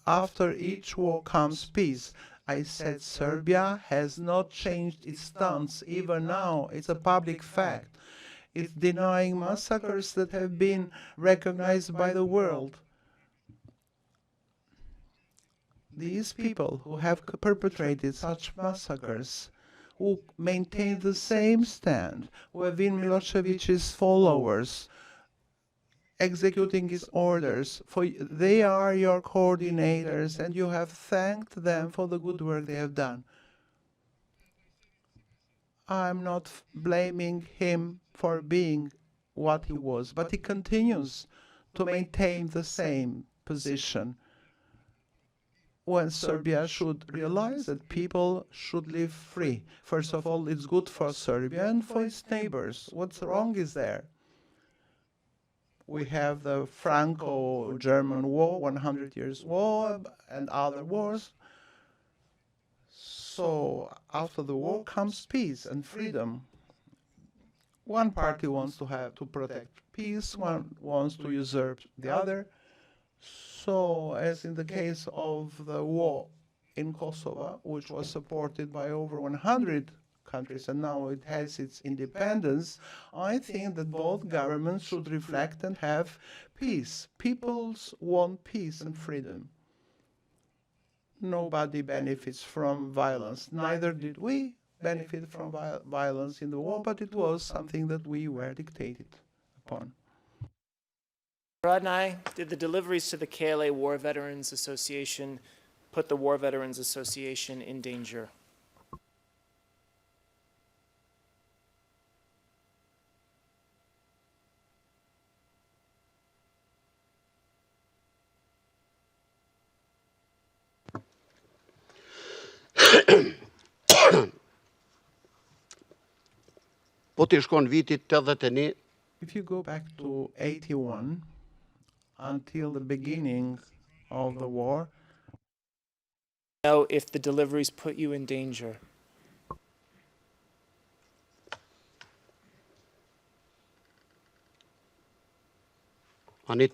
After each war comes peace. I said Serbia has not changed its stance even now. It's a public fact. It's denying massacres that have been recognized by the world. These people who have perpetrated such massacres, who maintain the same stand, who have been Milosevic's followers, executing his orders, they are your coordinators, and you have thanked them for the good work they have done. I'm not blaming him for being what he was, but he continues to maintain the same position. When Serbia should realize that people should live free. First of all, it's good for Serbia and for its neighbors. What's wrong is there? We have the Franco-German War, 100 years war, and other wars. So after the war comes peace and freedom. One party wants to protect peace, one wants to usurp the other. So, as in the case of the war in Kosovo, which was supported by over 100 countries and now it has its independence, I think that both governments should reflect and have peace. Peoples want peace and freedom. Nobody benefits from violence. Neither did we benefit from violence in the war, but it was something that we were dictated upon. Haradinaj, did the deliveries to the KLA War Veterans Association put the War Veterans Association in danger? If you go back to 81, until the beginning of the war, Know if the deliveries put you in danger. don't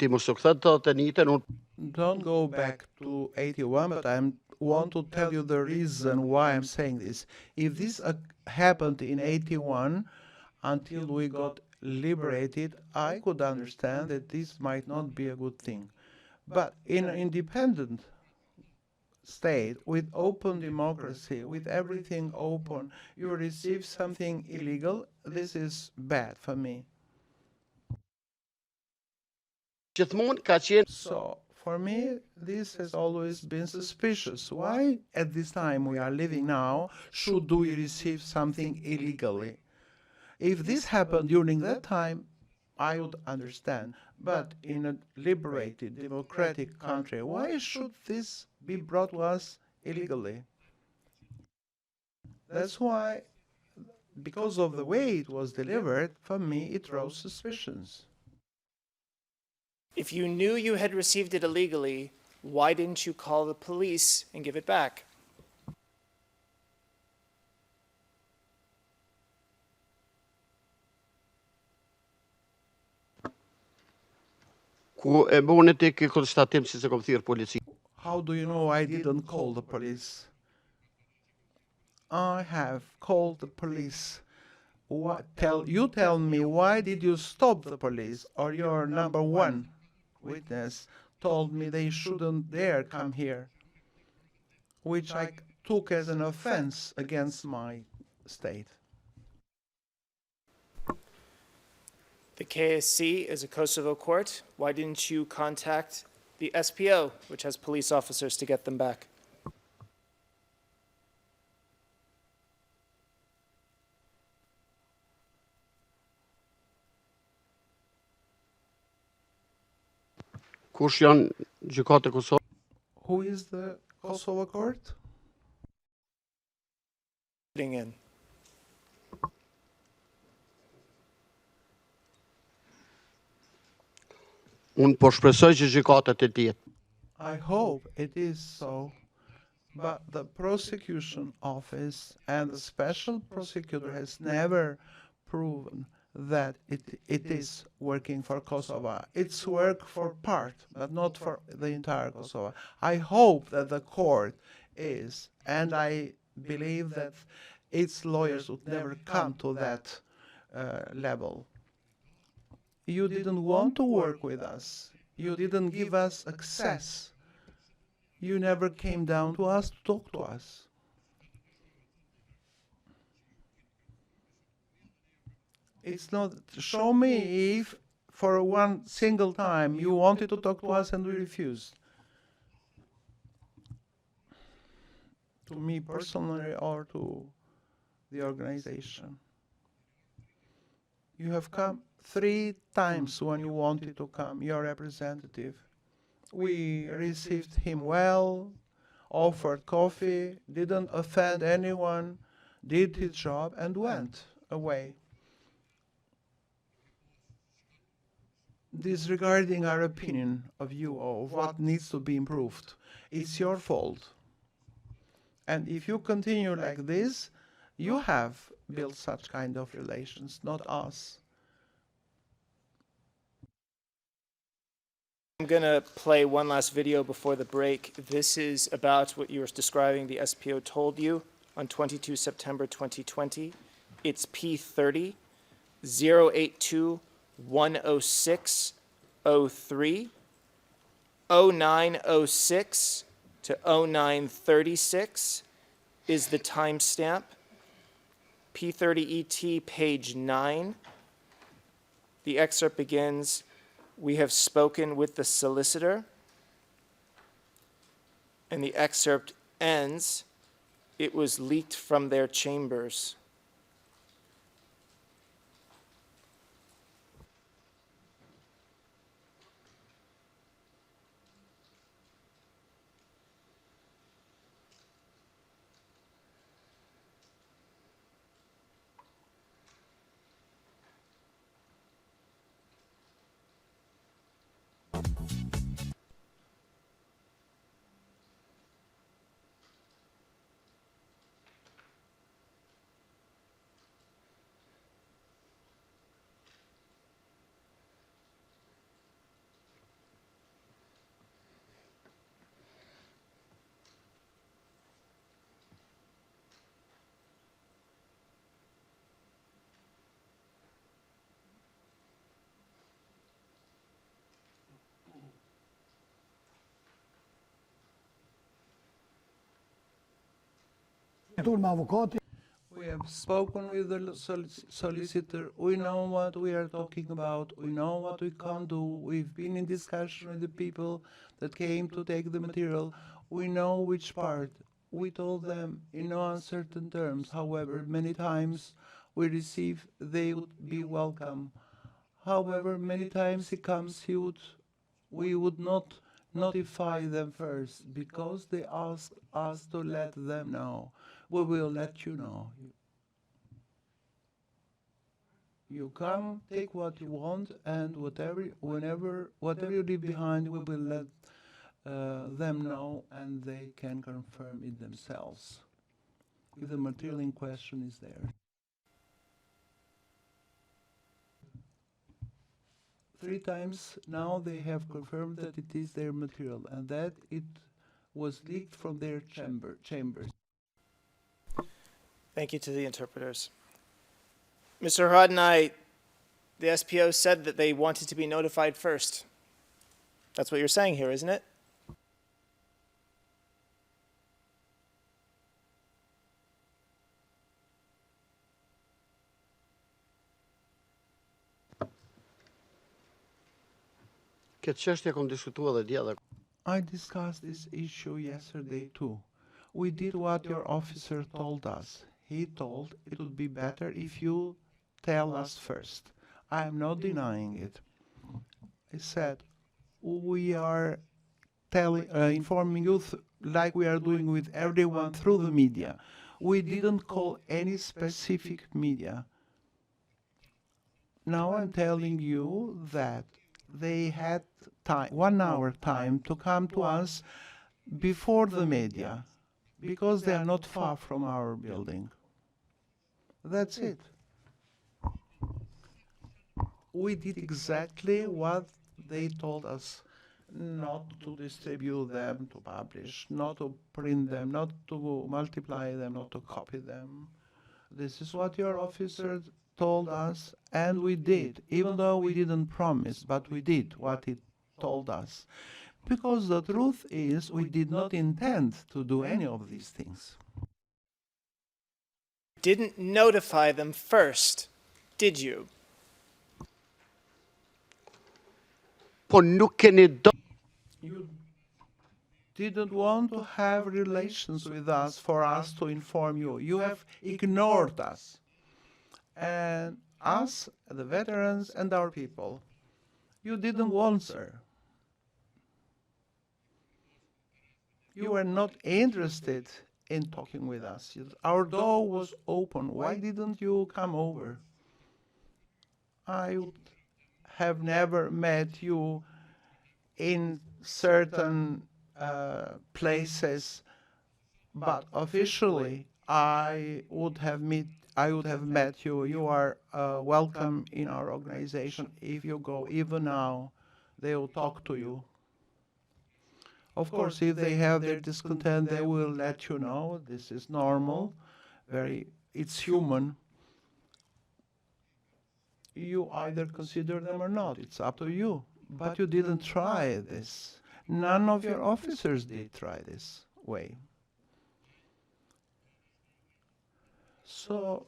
go back to 81, but I want to tell you the reason why I'm saying this. If this happened in 81, until we got liberated, I could understand that this might not be a good thing. But in an independent state, with open democracy, with everything open, you receive something illegal, this is bad for me. So, for me, this has always been suspicious. Why, at this time we are living now, should we receive something illegally? If this happened during that time, I would understand. But in a liberated, democratic country, why should this be brought to us illegally? That's why, because of the way it was delivered, for me it rose suspicions. If you knew you had received it illegally, why didn't you call the police and give it back? How do you know I didn't call the police? I have called the police. Tell me, why did you stop the police? Or your number one witness told me they shouldn't dare come here, which I took as an offense against my state. The KSC is a Kosovo court. Why didn't you contact the SPO, which has police officers, to get them back? Who is the Kosovo court? In. I hope it is so, but the prosecution office and the special prosecutor has never proven that it is working for Kosovo. It's work for part, but not for the entire Kosovo. I hope that the court is, and I believe that its lawyers would never come to that level. You didn't want to work with us. You didn't give us access. You never came down to us to talk to us. It's not, show me if for one single time you wanted to talk to us and we refused. To me personally or to the organization. You have come 3 times when you wanted to come, your representative. We received him well, offered coffee, didn't offend anyone, did his job and went away. Disregarding our opinion of you of what needs to be improved, it's your fault. And if you continue like this, you have built such kind of relations, not us. I'm going to play one last video before the break. This is about what you were describing the SPO told you on 22 September 2020. It's P30 082 106 03 0906 to 0936 is the timestamp. P30ET page 9. The excerpt begins, "We have spoken with the solicitor," and the excerpt ends, "It was leaked from their chambers." We have spoken with the solicitor. We know what we are talking about. We know what we can't do. We've been in discussion with the people that came to take the material. We know which part. We told them in no uncertain terms. However, many times we receive they would be welcome. However, many times it comes we would not notify them first because they ask us to let them know. We will let you know. You come, take what you want, and whatever you leave behind, we will let them know, and they can confirm it themselves if the material in question is there. 3 times now they have confirmed that it is their material and that it was leaked from their chambers. Thank you to the interpreters. Mr. Haradinaj, the SPO said that they wanted to be notified first. That's what you're saying here, isn't it? I discussed this issue yesterday too. We did what your officer told us. He told it would be better if you tell us first. I am not denying it. I said we are informing you like we are doing with everyone through the media. We didn't call any specific media. Now I'm telling you that they had 1 hour time to come to us before the media because they are not far from our building. That's it. We did exactly what they told us, not to distribute them, to publish, not to print them, not to multiply them, not to copy them. This is what your officer told us, and we did, even though we didn't promise, but we did what he told us. Because the truth is, we did not intend to do any of these things. Didn't notify them first, did you? You didn't want to have relations with us for us to inform you. You have ignored us. And us, the veterans, and our people. You didn't want, sir. You were not interested in talking with us. Our door was open. Why didn't you come over? I would have never met you in certain places, but officially I would have met you. You are welcome in our organization. If you go, even now, they will talk to you. Of course, if they have their discontent, they will let you know. This is normal. It's human. You either consider them or not. It's up to you. But you didn't try this. None of your officers did try this way. So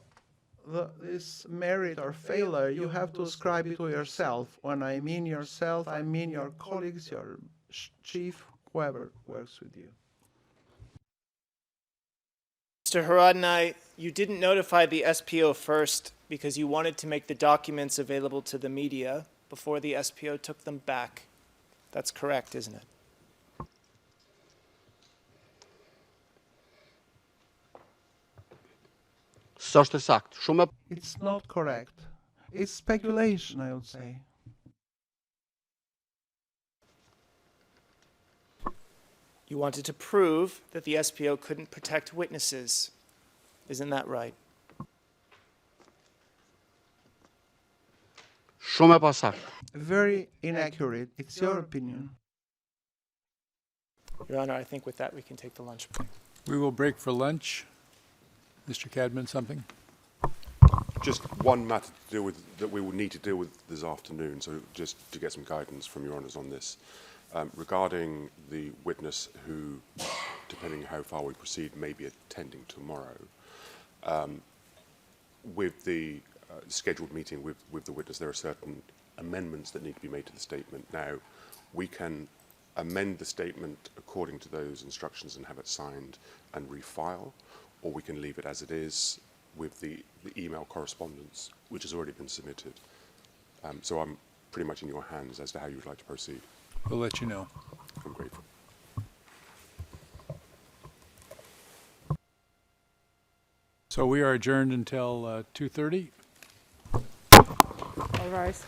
this merit or failure, you have to ascribe it to yourself. When I mean yourself, I mean your colleagues, your chief, whoever works with you. Mr. Haradinaj, you didn't notify the SPO first because you wanted to make the documents available to the media before the SPO took them back. That's correct, isn't it? It's not correct. It's speculation, I would say. You wanted to prove that the SPO couldn't protect witnesses. Isn't that right? Very inaccurate. It's your opinion. Your Honor, I think with that we can take the lunch break. We will break for lunch. Mr. Cadman, something? Just one matter to deal with that we will need to deal with this afternoon, so just to get some guidance from Your Honours on this. Regarding the witness who, depending how far we proceed, may be attending tomorrow. with the scheduled meeting with the witness, there are certain amendments that need to be made to the statement. Now, we can amend the statement according to those instructions and have it signed and refile, or we can leave it as it is with the email correspondence, which has already been submitted. So I'm pretty much in your hands as to how you would like to proceed. We'll let you know. I'm grateful. So we are adjourned until 2:30. All rise.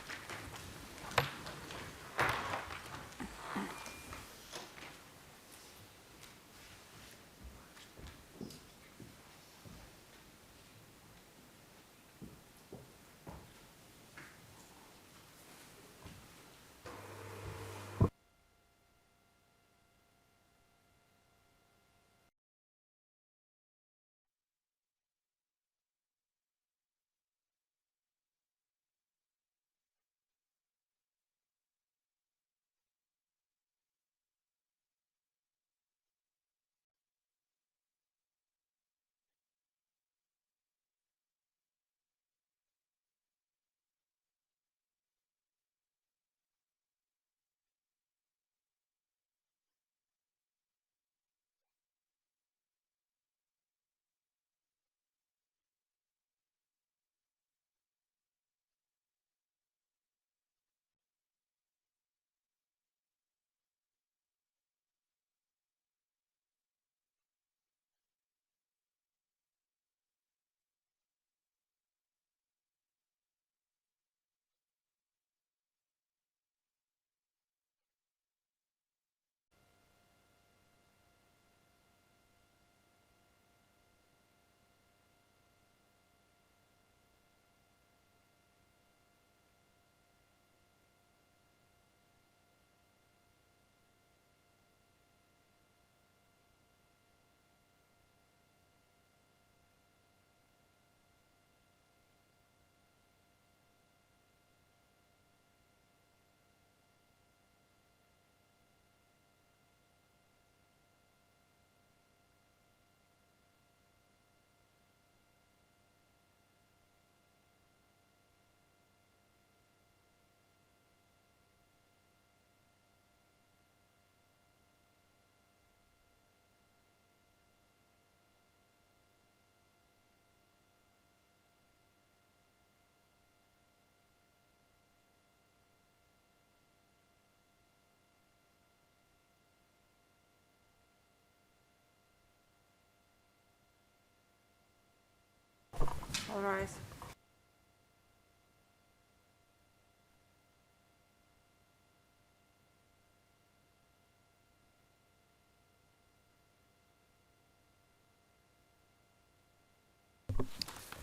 All rise.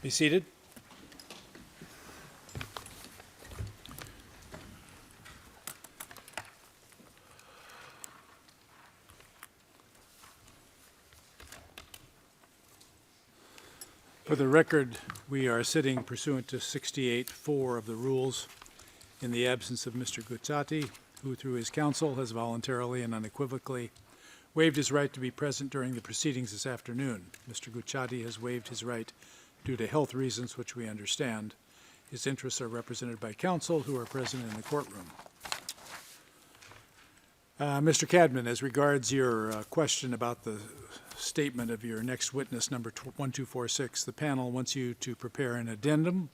Be seated. For the record, we are sitting pursuant to 68(4) of the rules in the absence of Mr. Gucati, who through his counsel has voluntarily and unequivocally waived his right to be present during the proceedings this afternoon. Mr. Gucati has waived his right due to health reasons, which we understand. His interests are represented by counsel who are present in the courtroom. Mr. Cadman, as regards your question about the statement of your next witness, number 1246, the panel wants you to prepare an addendum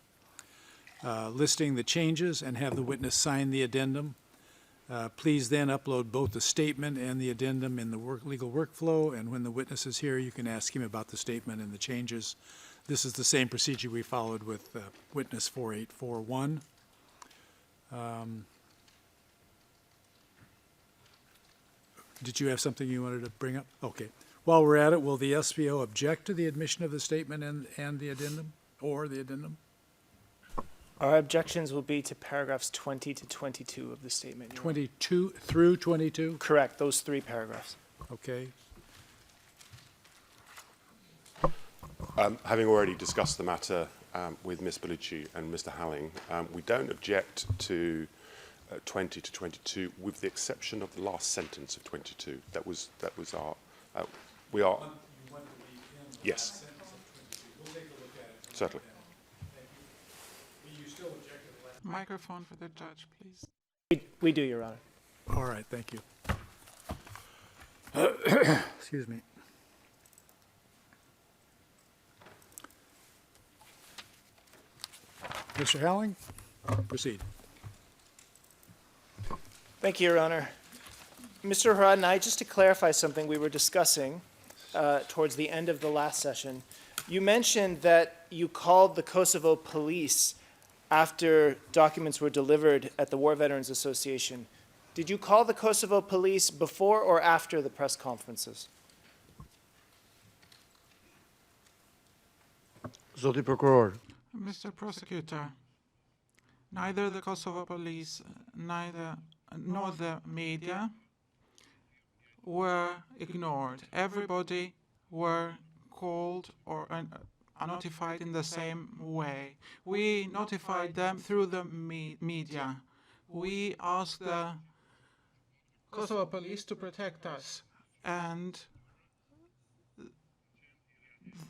listing the changes and have the witness sign the addendum. Please then upload both the statement and the addendum in the legal workflow, and when the witness is here, you can ask him about the statement and the changes. This is the same procedure we followed with witness 4841. Did you have something you wanted to bring up? Okay. While we're at it, will the SVO object to the admission of the statement and the addendum, or the addendum? Our objections will be to paragraphs 20 to 22 of the statement. Your Honor. 22 through 22? Correct, those three paragraphs. Okay. Having already discussed the matter with Ms. Bellucci and Mr. Halling, we don't object to 20 to 22, with the exception of the last sentence of 22. That was our. We are. Yes. We'll take a look at it. Certainly. Microphone for the judge, please. We do, Your Honor. All right, thank you. Excuse me. Mr. Howling, proceed. Thank you, Your Honor. Mr. Haradinaj, just to clarify something we were discussing towards the end of the last session, you mentioned that you called the Kosovo police after documents were delivered at the War Veterans Association. Did you call the Kosovo police before or after the press conferences? Zoti Prokuror. Mr. Prosecutor, neither the Kosovo police nor the media were ignored. Everybody were called or notified in the same way. We notified them through the media. We asked the Kosovo police to protect us, and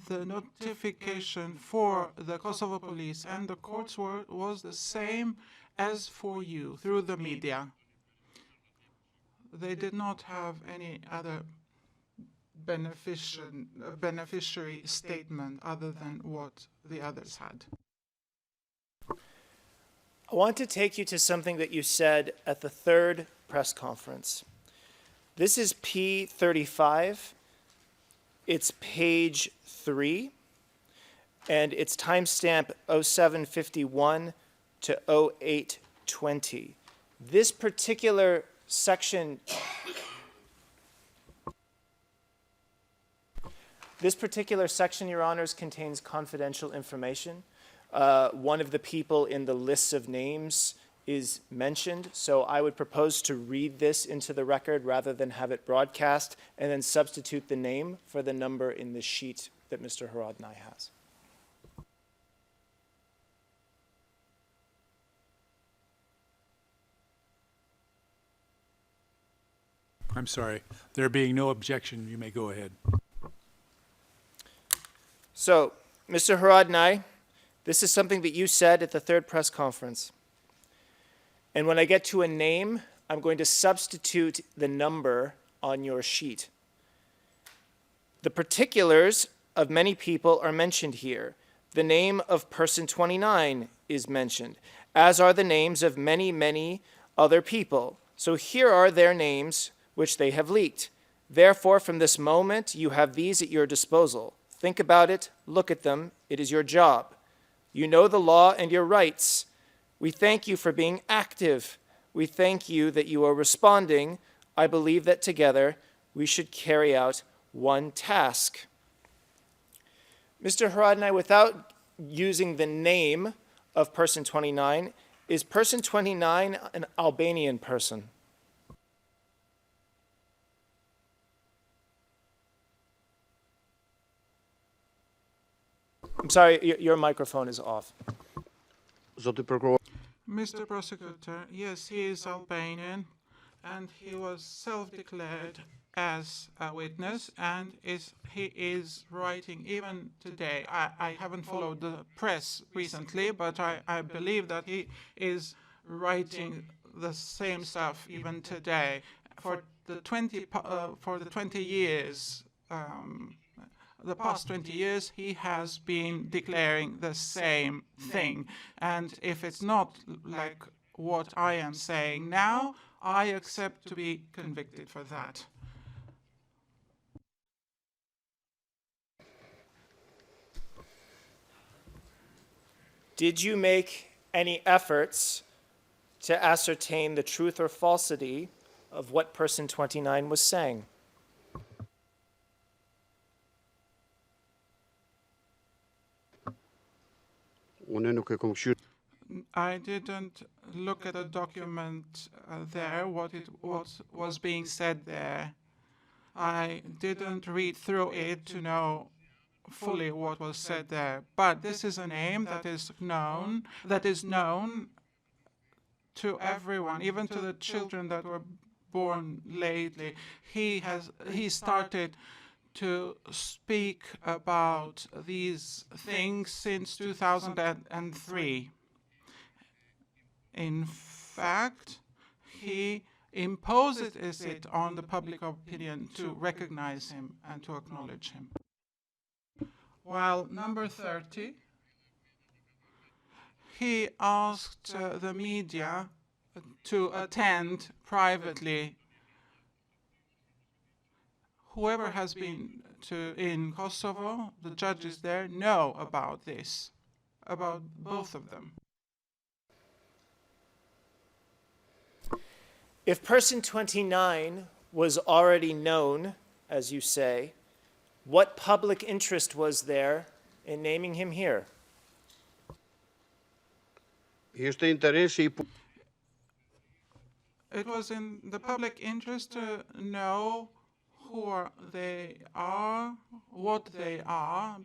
the notification for the Kosovo police and the courts was the same as for you through the media. They did not have any other beneficiary statement other than what the others had. I want to take you to something that you said at the third press conference. This is P35. It's page 3, and it's timestamp 0751 to 0820. This particular section Your Honors, contains confidential information. One of the people in the lists of names is mentioned, so I would propose to read this into the record rather than have it broadcast, and then substitute the name for the number in the sheet that Mr. Haradinaj has. I'm sorry. There being no objection, you may go ahead. So, Mr. Haradinaj, this is something that you said at the third press conference. And when I get to a name, I'm going to substitute the number on your sheet. The particulars of many people are mentioned here. The name of person 29 is mentioned, as are the names of many, many other people. So here are their names which they have leaked. Therefore, from this moment, you have these at your disposal. Think about it, look at them, it is your job. You know the law and your rights. We thank you for being active. We thank you that you are responding. I believe that together we should carry out one task. Mr. Haradinaj, without using the name of person 29, is person 29 an Albanian person? I'm sorry, your microphone is off. Mr. Prosecutor, yes, he is Albanian, and he was self-declared as a witness, and he is writing even today. I haven't followed the press recently, but I believe that he is writing the same stuff even today. For the 20 years. The past 20 years, he has been declaring the same thing. And if it's not like what I am saying now, I accept to be convicted for that. Did you make any efforts to ascertain the truth or falsity of what person 29 was saying? I didn't look at the document there, what was being said there. I didn't read through it to know fully what was said there. But this is a name that is known to everyone, even to the children that were born lately. He started to speak about these things since 2003. In fact, he imposes it on the public opinion to recognize him and to acknowledge him. While number 30, he asked the media to attend privately. Whoever has been in Kosovo, the judges there know about this, about both of them. If person 29 was already known, as you say, what public interest was there in naming him here? It was in the public interest to know who they are, what they are,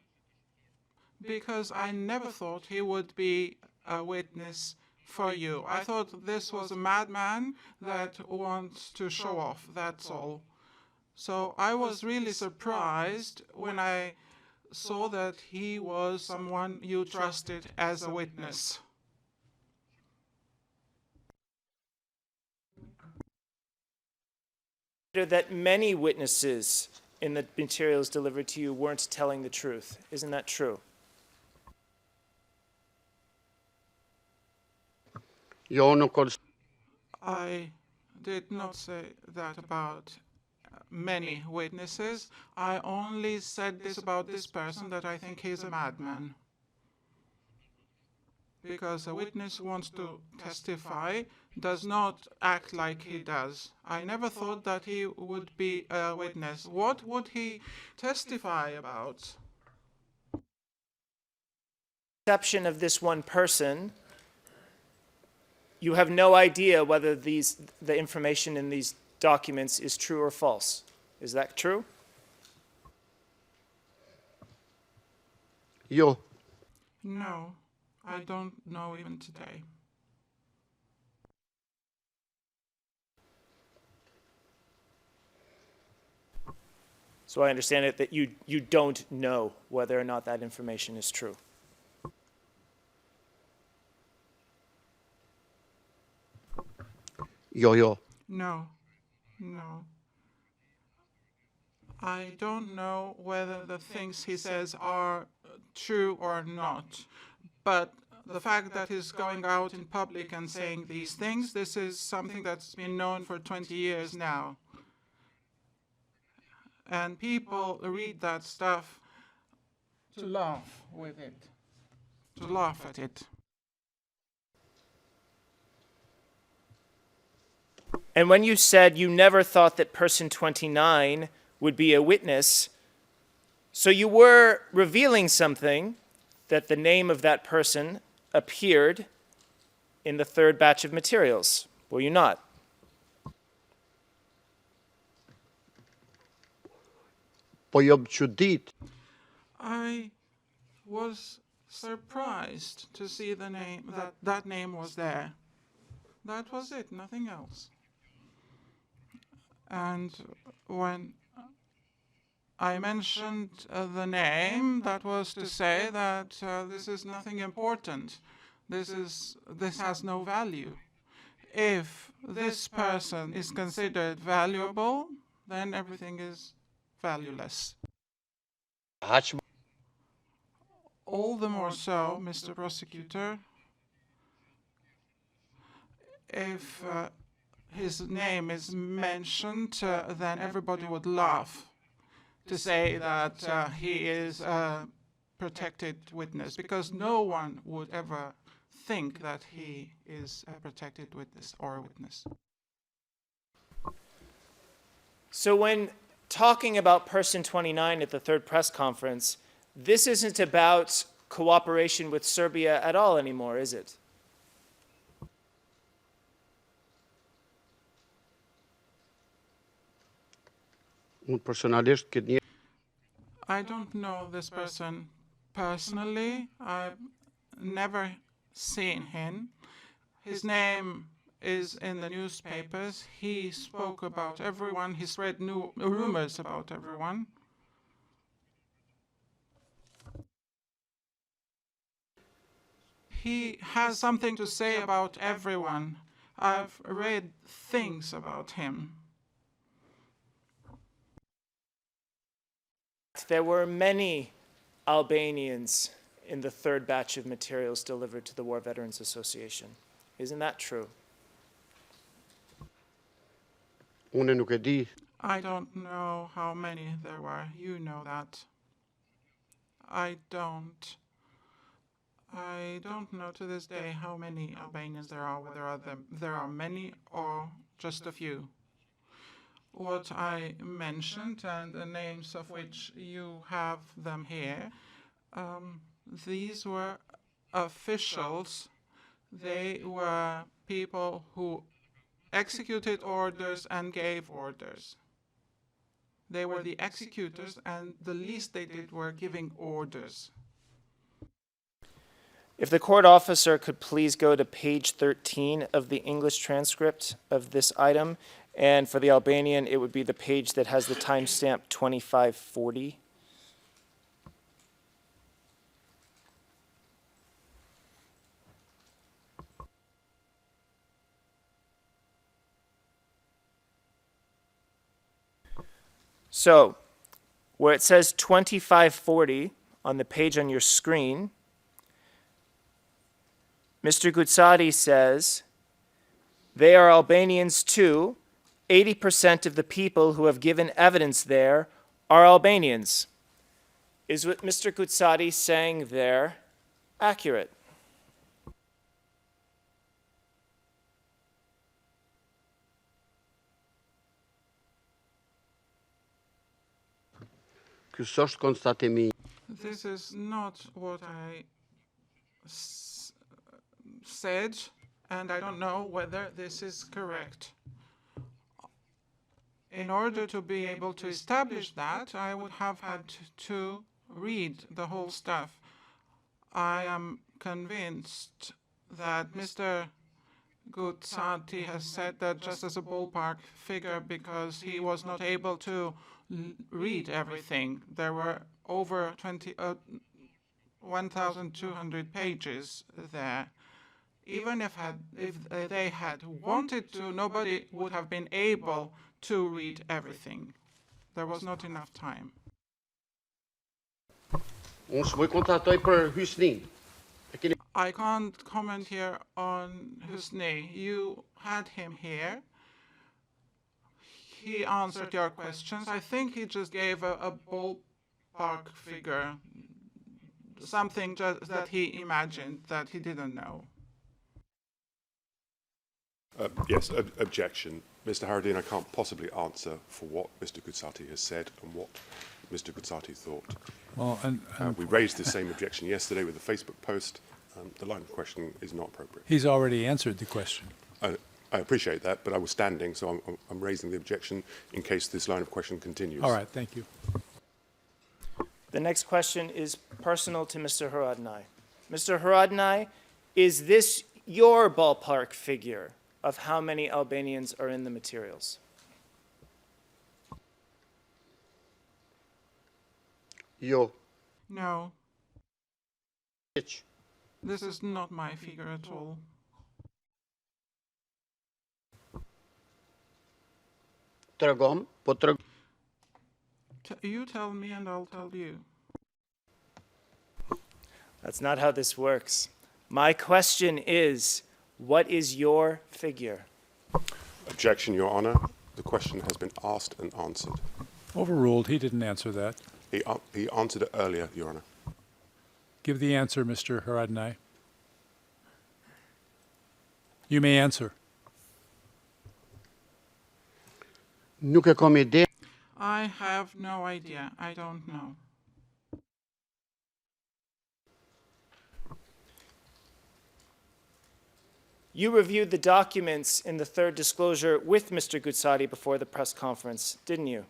because I never thought he would be a witness for you. I thought this was a madman that wants to show off, that's all. So I was really surprised when I saw that he was someone you trusted as a witness. That many witnesses in the materials delivered to you weren't telling the truth. Isn't that true? I did not say that about many witnesses. I only said this about this person, that I think he's a madman. Because a witness who wants to testify does not act like he does. I never thought that he would be a witness. What would he testify about? Exception of this one person, you have no idea whether the information in these documents is true or false. Is that true? No, I don't know even today. So I understand it that you don't know whether or not that information is true. No. I don't know whether the things he says are true or not, but the fact that he's going out in public and saying these things, this is something that's been known for 20 years now. And people read that stuff to laugh with it, to laugh at it. And when you said you never thought that person 29 would be a witness, so you were revealing something, that the name of that person appeared in the third batch of materials, were you not? I was surprised to see the name, that name was there. That was it, nothing else. And when I mentioned the name, that was to say that this is nothing important. This has no value. If this person is considered valuable, then everything is valueless. All the more so, Mr. Prosecutor, if his name is mentioned, then everybody would laugh to say that he is a protected witness, because no one would ever think that he is a protected witness or a witness. So when talking about person 29 at the third press conference, this isn't about cooperation with Serbia at all anymore, is it? I don't know this person personally. I've never seen him. His name is in the newspapers. He spoke about everyone. He spread new rumors about everyone. He has something to say about everyone. I've read things about him. There were many Albanians in the third batch of materials delivered to the War Veterans Association. Isn't that true? I don't know how many there were. You know that. I don't know to this day how many Albanians there are, whether there are many or just a few. What I mentioned, and the names of which you have them here, these were officials. They were people who executed orders and gave orders. They were the executors, and the least they did were giving orders. If the court officer could please go to page 13 of the English transcript of this item, and for the Albanian, it would be the page that has the timestamp 2540. So, where it says 2540 on the page on your screen, Mr. Gucati says, they are Albanians too. 80% of the people who have given evidence there are Albanians. Is what Mr. Gucati saying there accurate? This is not what I said, and I don't know whether this is correct. In order to be able to establish that, I would have had to read the whole stuff. I am convinced that Mr. Gucati has said that just as a ballpark figure because he was not able to read everything. There were over 1,200 pages there. Even if they had wanted to, nobody would have been able to read everything. There was not enough time. I can't comment here on Husni. You had him here. He answered your questions. I think he just gave a ballpark figure, something just that he imagined that he didn't know. Yes, objection. Mr. Haradinaj, I can't possibly answer for what Mr. Gucati has said and what Mr. Gucati thought. Well, we raised the same objection yesterday with a Facebook post. The line of questioning is not appropriate. He's already answered the question. I appreciate that, but I was standing, so I'm raising the objection in case this line of questioning continues. All right, thank you. The next question is personal to Mr. Haradinaj. Mr. Haradinaj, is this your ballpark figure of how many Albanians are in the materials? No. This is not my figure at all. You tell me and I'll tell you. That's not how this works. My question is, what is your figure? Objection, Your Honor. The question has been asked and answered. Overruled. He didn't answer that. He answered it earlier, Your Honor. Give the answer, Mr. Haradinaj. You may answer. I have no idea. I don't know. You reviewed the documents in the third disclosure with Mr. Gucati before the press conference, didn't you?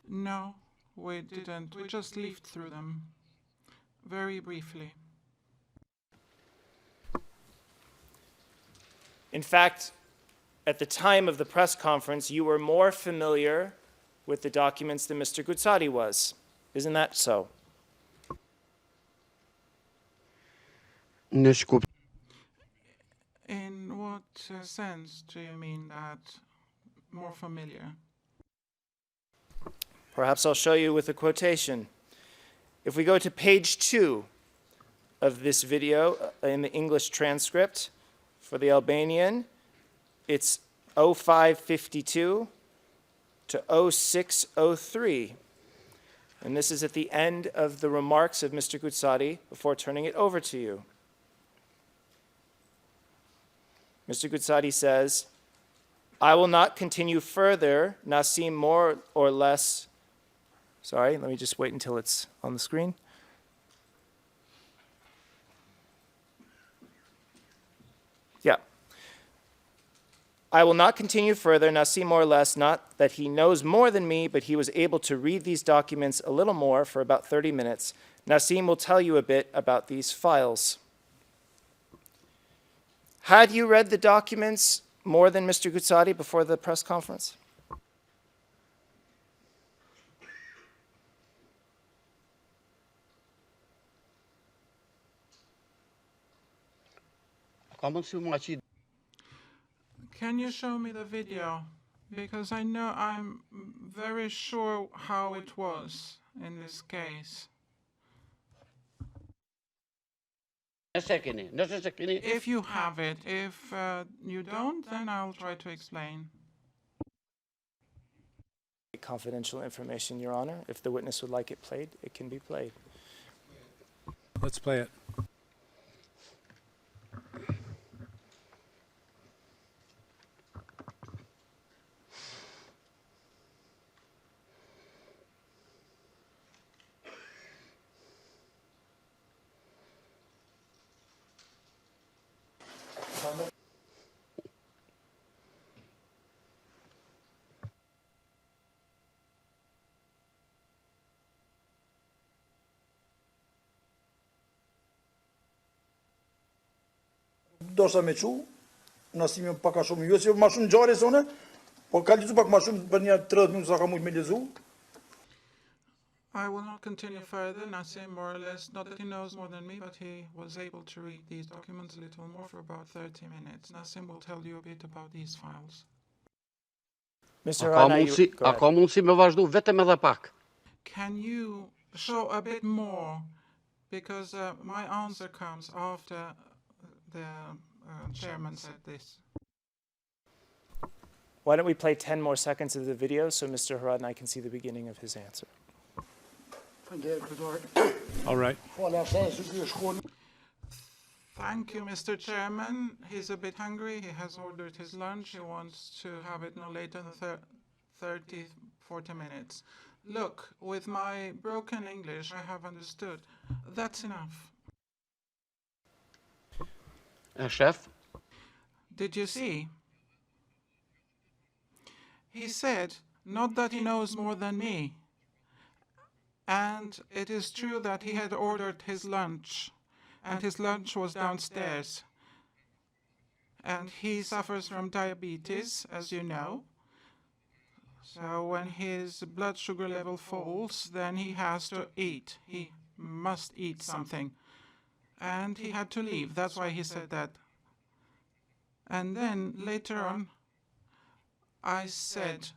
No, we didn't. We just leafed through them. Very briefly. In fact, at the time of the press conference, you were more familiar with the documents than Mr. Gucati was. Isn't that so? In what sense do you mean that more familiar? Perhaps I'll show you with a quotation. If we go to page 2 of this video in the English transcript, for the Albanian, it's 0552 to 0603. And this is at the end of the remarks of Mr. Gucati before turning it over to you. Mr. Gucati says, I will not continue further, Nasim more or less. Sorry, let me just wait until it's on the screen. Yeah. I will not continue further, Nasim more or less, not that he knows more than me, but he was able to read these documents a little more for about 30 minutes. Nasim will tell you a bit about these files. Had you read the documents more than Mr. Gucati before the press conference? Can you show me the video? Because I know I'm very sure how it was in this case. If you have it, if you don't, then I'll try to explain. Confidential information, Your Honor. If the witness would like it played, it can be played. Let's play it. Dosa me çu, Nasimi pak a shumë, jo se ma shumë ngjarje se unë, po ka lexuar pak ma shumë për një 30 minuta sa ka mujt me lezu. I will not continue further. Nassim, more or less, not that he knows more than me, but he was able to read these documents a little more for about 30 minutes. Nassim will tell you a bit about these files. Mr. Haradinaj, go ahead. Can you show a bit more? Because my answer comes after the chairman said this. Why don't we play 10 more seconds of the video so Mr. Haradinaj can see the beginning of his answer. All right. Thank you, Mr. Chairman. He's a bit hungry. He has ordered his lunch. He wants to have it no later than 40 minutes. Look, with my broken English, I have understood. That's enough. Chef? Did you see? He said, not that he knows more than me. And it is true that he had ordered his lunch, and his lunch was downstairs. And he suffers from diabetes, as you know. So when his blood sugar level falls, then he has to eat. He must eat something. And he had to leave. That's why he said that. And then later on, I said,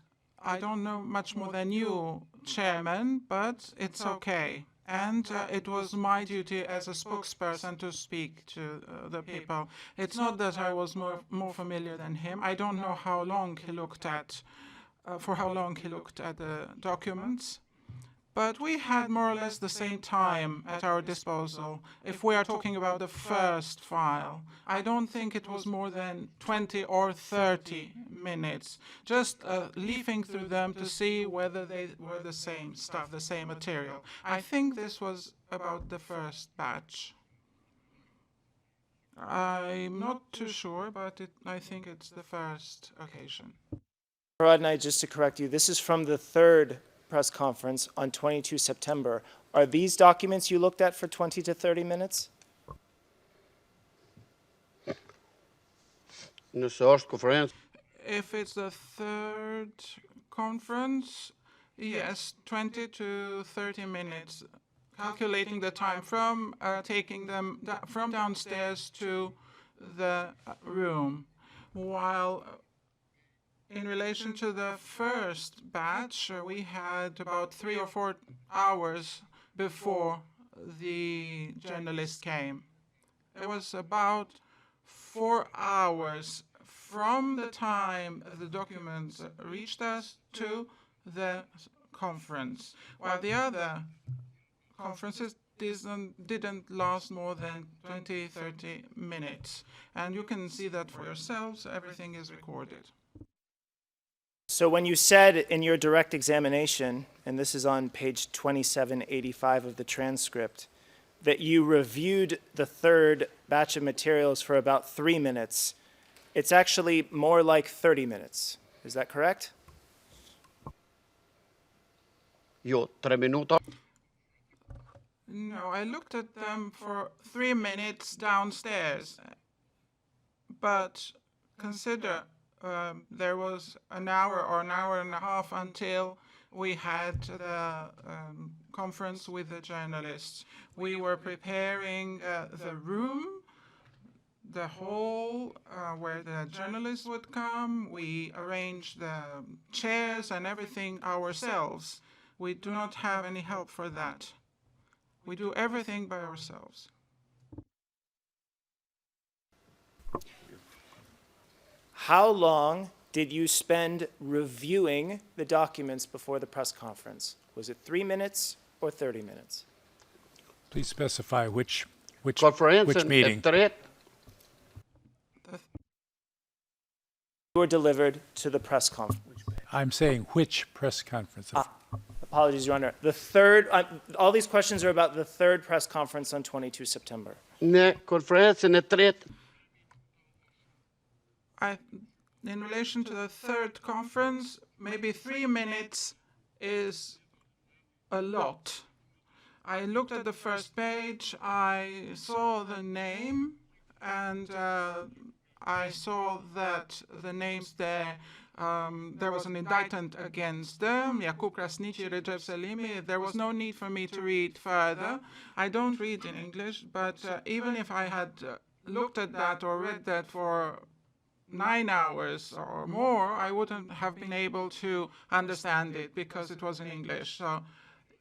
I don't know much more than you, Chairman, but it's okay. And it was my duty as a spokesperson to speak to the people. It's not that I was more familiar than him. I don't know how long he looked at, for how long he looked at the documents. But we had more or less the same time at our disposal. If we are talking about the first file, I don't think it was more than 20 or 30 minutes, just leafing through them to see whether they were the same stuff, the same material. I think this was about the first batch. I'm not too sure, but I think it's the first occasion. Haradinaj, just to correct you, this is from the third press conference on 22 September. Are these documents you looked at for 20 to 30 minutes? If it's the third conference, yes, 20 to 30 minutes. calculating the time from taking them from downstairs to the room, while in relation to the first batch, we had about 3 or 4 hours before the journalist came. It was about 4 hours from the time the documents reached us to the conference, while the other conferences didn't last more than 20-30 minutes. And you can see that for yourselves. Everything is recorded. So when you said in your direct examination, and this is on page 2785 of the transcript, that you reviewed the third batch of materials for about 3 minutes, it's actually more like 30 minutes. Is that correct? Io 3 minuti. No, I looked at them for 3 minutes downstairs. But consider there was an hour or an hour and a half until we had the conference with the journalists. We were preparing the room, the hall where the journalists would come. We arranged the chairs and everything ourselves. We do not have any help for that. We do everything by ourselves. How long did you spend reviewing the documents before the press conference? Was it 3 minutes or 30 minutes? Please specify which Conferensen meeting. Were delivered to the press conference. I'm saying which press conference. Apologies, Your Honor. The third, all these questions are about the third press conference on 22 September. Ne conferensen tret. In relation to the third conference, maybe 3 minutes is a lot. I looked at the first page, I saw the name, and I saw that the names there, there was an indictment against them, Jakub Krasniqi, Recep Selimi. There was no need for me to read further. I don't read in English, but even if I had looked at that or read that for 9 hours or more, I wouldn't have been able to understand it because it was in English. So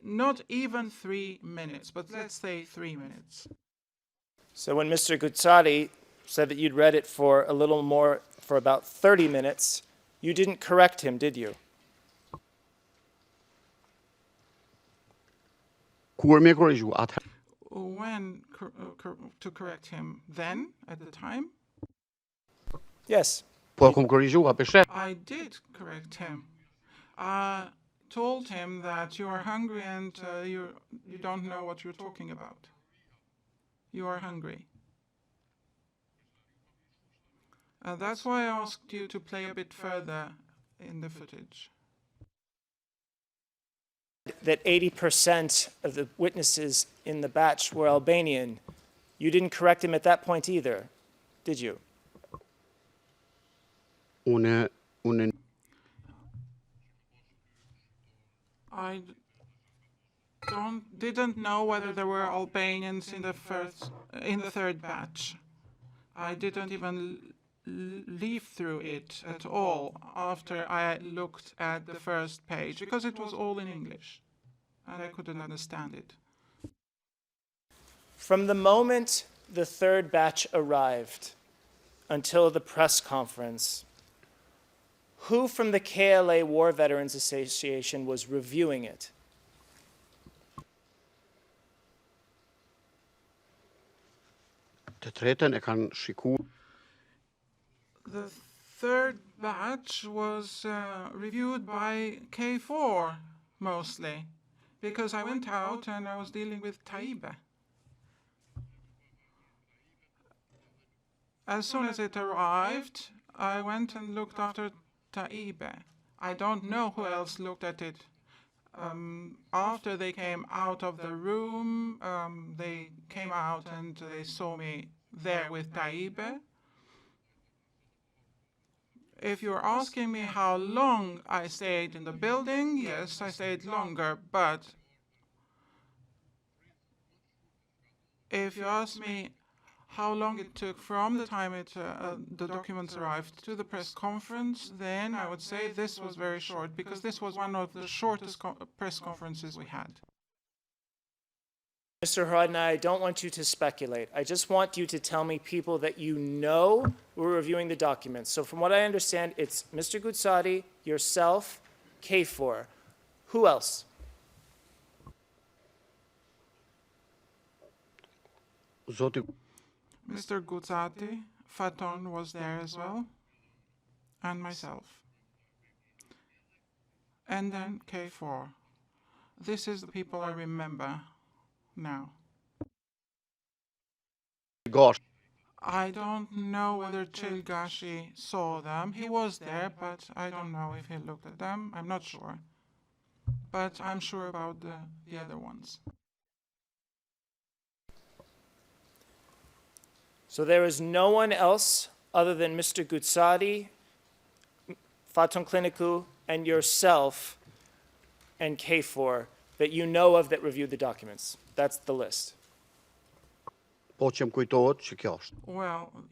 not even 3 minutes, but let's say 3 minutes. So when Mr. Gucati said that you'd read it for a little more, for about 30 minutes, you didn't correct him, did you? When To correct him then, at the time? Yes. I did correct him. I told him that you are hungry and you don't know what you're talking about. You are hungry. That's why I asked you to play a bit further in the footage. That 80% of the witnesses in the batch were Albanian. You didn't correct him at that point either, did you? I didn't know whether there were Albanians in the third batch. I didn't even leaf through it at all after I looked at the first page because it was all in English and I couldn't understand it. From the moment the third batch arrived until the press conference, who from the KLA War Veterans Association was reviewing it? The third batch was reviewed by K4 mostly because I went out and I was dealing with Taibe. As soon as it arrived, I went and looked after Taibe. I don't know who else looked at it. After they came out of the room, they came out and they saw me there with Taibe. If you're asking me how long I stayed in the building, yes, I stayed longer, but If you ask me how long it took from the time the documents arrived to the press conference, then I would say this was very short, because this was one of the shortest press conferences we had. Mr. Haradinaj, I don't want you to speculate. I just want you to tell me people that you know were reviewing the documents. So from what I understand, it's Mr. Gucati, yourself, K4. Who else? Mr. Gucati, Faton was there as well, and myself. And then K4. This is the people I remember now. I don't know whether Chilgashi saw them. He was there, but I don't know if he looked at them. I'm not sure. But I'm sure about the other ones. So there is no one else other than Mr. Gucati, Faton Clinicu, and yourself, and K4 that you know of that reviewed the documents. That's the list. Well,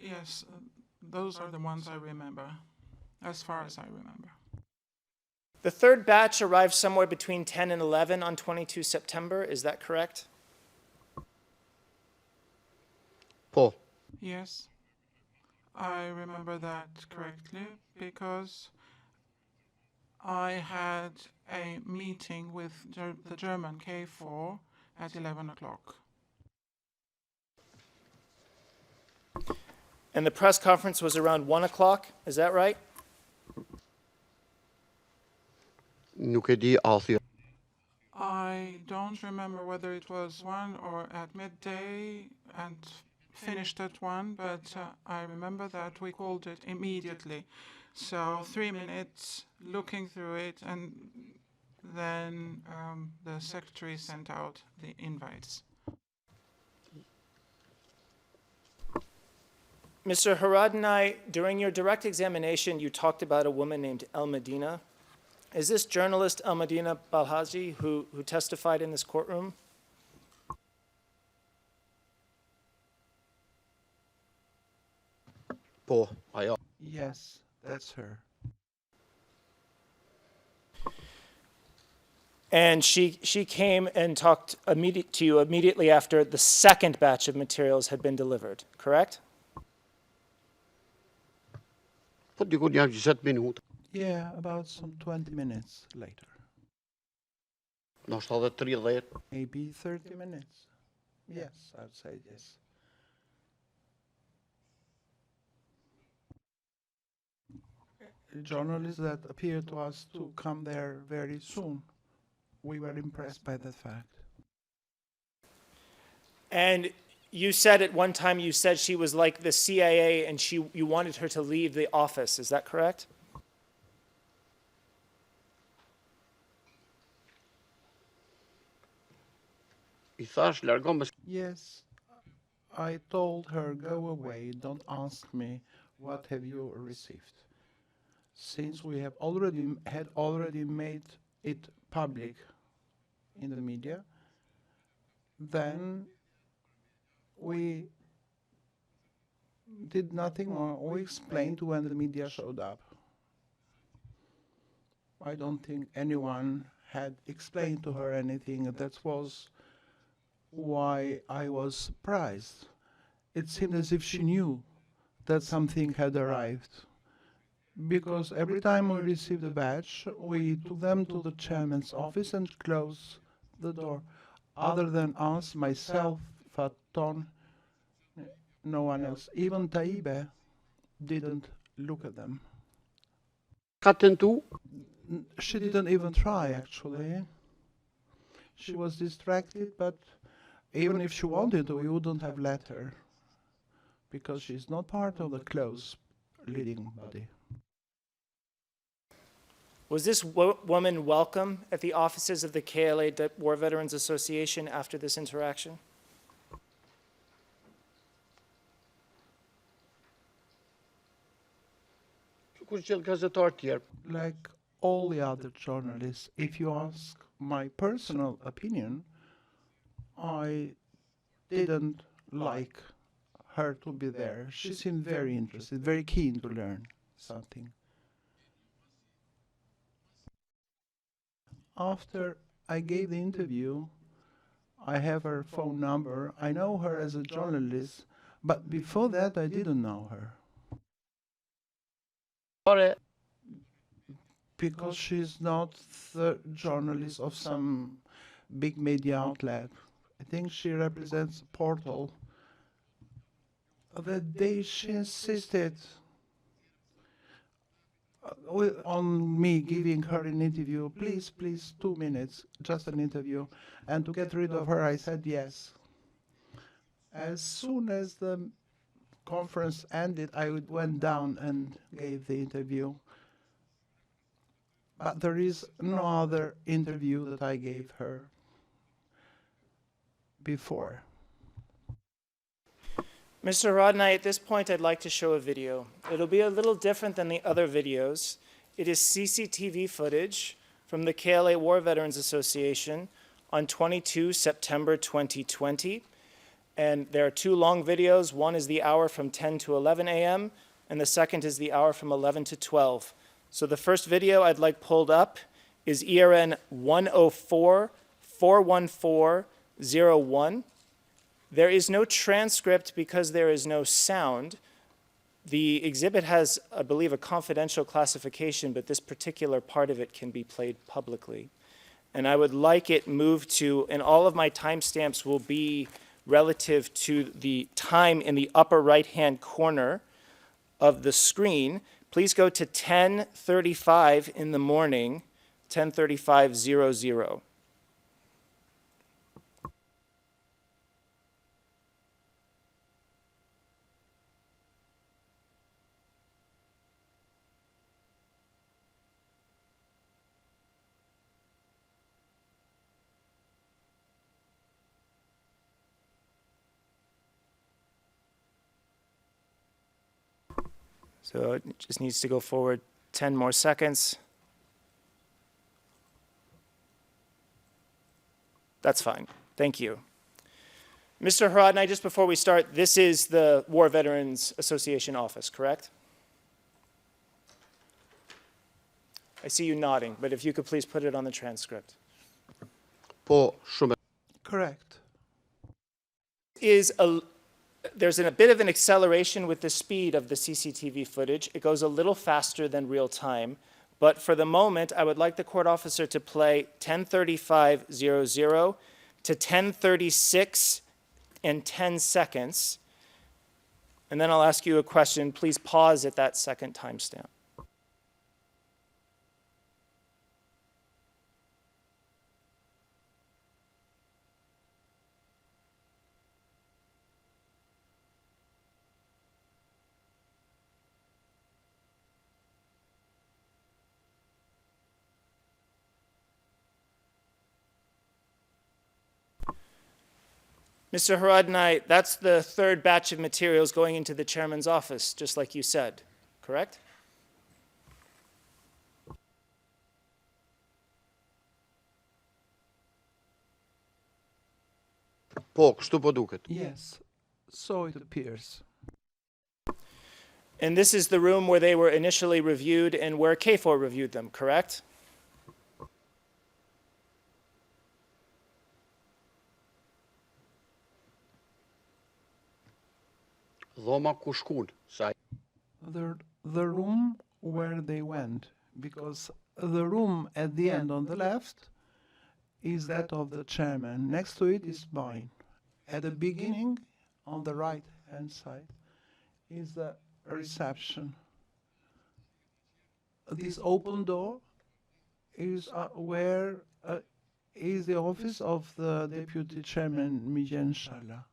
yes, those are the ones I remember, as far as I remember. The third batch arrived somewhere between 10 and 11 on 22 September. Is that correct? Yes, I remember that correctly, because I had a meeting with the German K4 at 11 o'clock. And the press conference was around 1 o'clock. Is that right? I don't remember whether it was 1 or at midday and finished at 1, but I remember that we called it immediately. So 3 minutes looking through it, and then the secretary sent out the invites. Mr. Haradinaj, during your direct examination, you talked about a woman named El Medina. Is this journalist El Medina Balhaji who testified in this courtroom? Yes, that's her. And she came and talked to you immediately after the second batch of materials had been delivered, correct? Yeah, about some 20 minutes later. Maybe 30 minutes. Yes, I would say yes. Journalists that appeared to us to come there very soon, we were impressed by that fact. And you said at one time, you said she was like the CIA and you wanted her to leave the office. Is that correct? Yes, I told her, go away, don't ask me, what have you received? Since we have already made it public in the media, then we did nothing more. We explained when the media showed up. I don't think anyone had explained to her anything. That was why I was surprised. It seemed as if she knew that something had arrived. Because every time we received a badge, we took them to the chairman's office and closed the door. Other than us, myself, Faton, no one else. Even Taibe didn't look at them. She didn't even try, actually. She was distracted, but even if she wanted to, we wouldn't have let her, because she's not part of the close leading body. Was this woman welcome at the offices of the KLA War Veterans Association after this interaction? Like all the other journalists, if you ask my personal opinion, I didn't like her to be there. She seemed very interested, very keen to learn something. After I gave the interview, I have her phone number. I know her as a journalist, but before that I didn't know her. Because she's not the journalist of some big media outlet. I think she represents a portal. That day she insisted on me giving her an interview. Please, please, 2 minutes, just an interview. And to get rid of her, I said yes. As soon as the conference ended, I went down and gave the interview. But there is no other interview that I gave her before. Mr. Haradinaj, at this point, I'd like to show a video. It'll be a little different than the other videos. It is CCTV footage from the KLA War Veterans Association on 22 September 2020. And there are 2 long videos. One is the hour from 10 to 11 a.m., and the second is the hour from 11 to 12. So the first video I'd like pulled up is ERN 104-414-01. There is no transcript because there is no sound. The exhibit has, I believe, a confidential classification, but this particular part of it can be played publicly. And I would like it moved to, and all of my timestamps will be relative to the time in the upper right-hand corner of the screen. Please go to 10:35 in the morning, 10:35:00. So it just needs to go forward 10 more seconds. That's fine. Thank you. Mr. Haradinaj, just before we start, this is the War Veterans Association office, correct? I see you nodding, but if you could please put it on the transcript. Correct. There's a bit of an acceleration with the speed of the CCTV footage. It goes a little faster than real time. But for the moment, I would like the court officer to play 10:35:00 to 10:36 and 10 seconds. And then I'll ask you a question. Please pause at that second timestamp. Mr. Haradinaj, that's the third batch of materials going into the chairman's office, just like you said, correct? Yes, so it appears. And this is the room where they were initially reviewed and where KFOR reviewed them, correct? The room where they went, because the room at the end on the left is that of the chairman. Next to it is mine. At the beginning, on the right-hand side, is the reception. This open door is where is the office of the deputy chairman, Mijen Shala.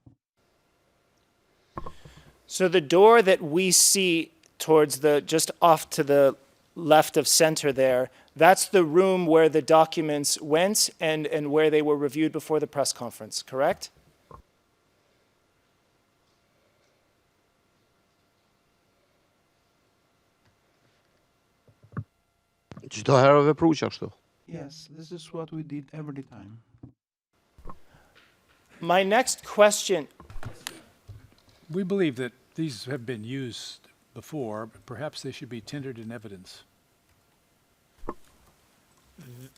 So the door that we see towards the, just off to the left of center there, that's the room where the documents went and where they were reviewed before the press conference, correct? Yes, this is what we did every time. My next question, We believe that these have been used before, but perhaps they should be tendered in evidence.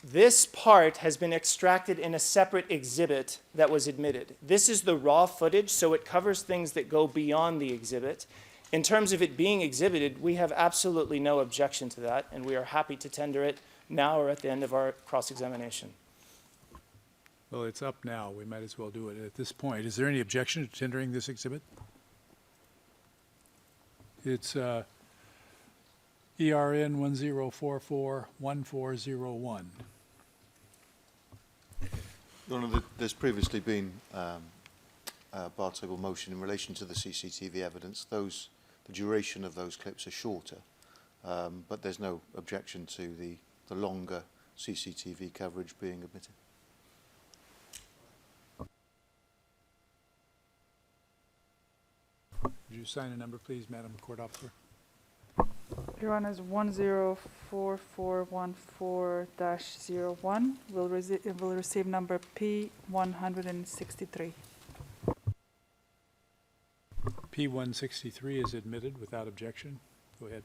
This part has been extracted in a separate exhibit that was admitted. This is the raw footage, so it covers things that go beyond the exhibit. In terms of it being exhibited, we have absolutely no objection to that, and we are happy to tender it now or at the end of our cross-examination. Well, it's up now. We might as well do it at this point. Is there any objection to tendering this exhibit? It's ERN 1044-1401. Your Honour, there's previously been a bar table motion in relation to the CCTV evidence. The duration of those clips are shorter, but there's no objection to the longer CCTV coverage being admitted. Would you sign a number, please, Madam Court Officer? Your Honor, 104414-01 will receive number P163. P163 is admitted without objection. Go ahead.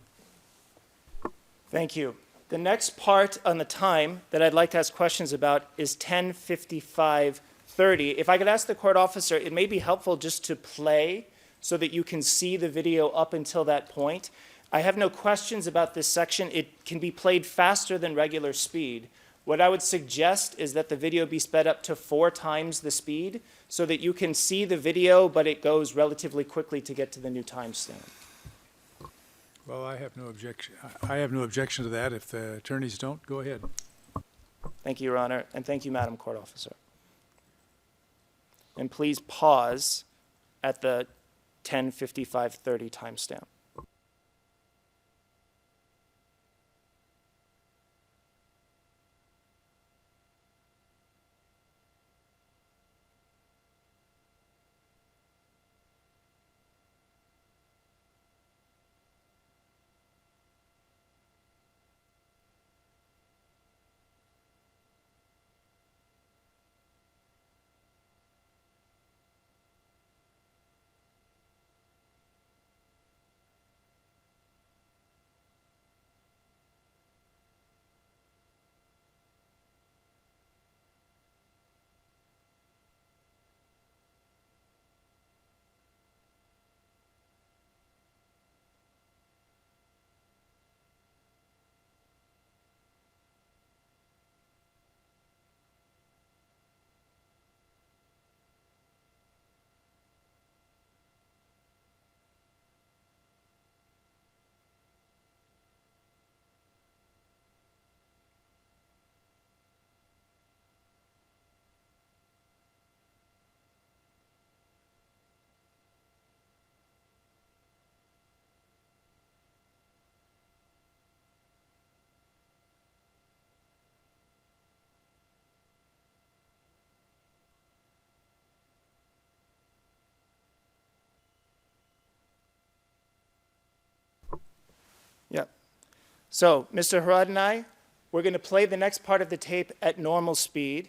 Thank you. The next part on the time that I'd like to ask questions about is 10:55:30. If I could ask the court officer, it may be helpful just to play so that you can see the video up until that point. I have no questions about this section. It can be played faster than regular speed. What I would suggest is that the video be sped up to 4 times the speed so that you can see the video, but it goes relatively quickly to get to the new timestamp. Well, I have no objection. I have no objection to that. If the attorneys don't, go ahead. Thank you, Your Honor, and thank you, Madam Court Officer. And please pause at the 10:55:30 timestamp. Yep. So, Mr. Haradinaj, we're going to play the next part of the tape at normal speed,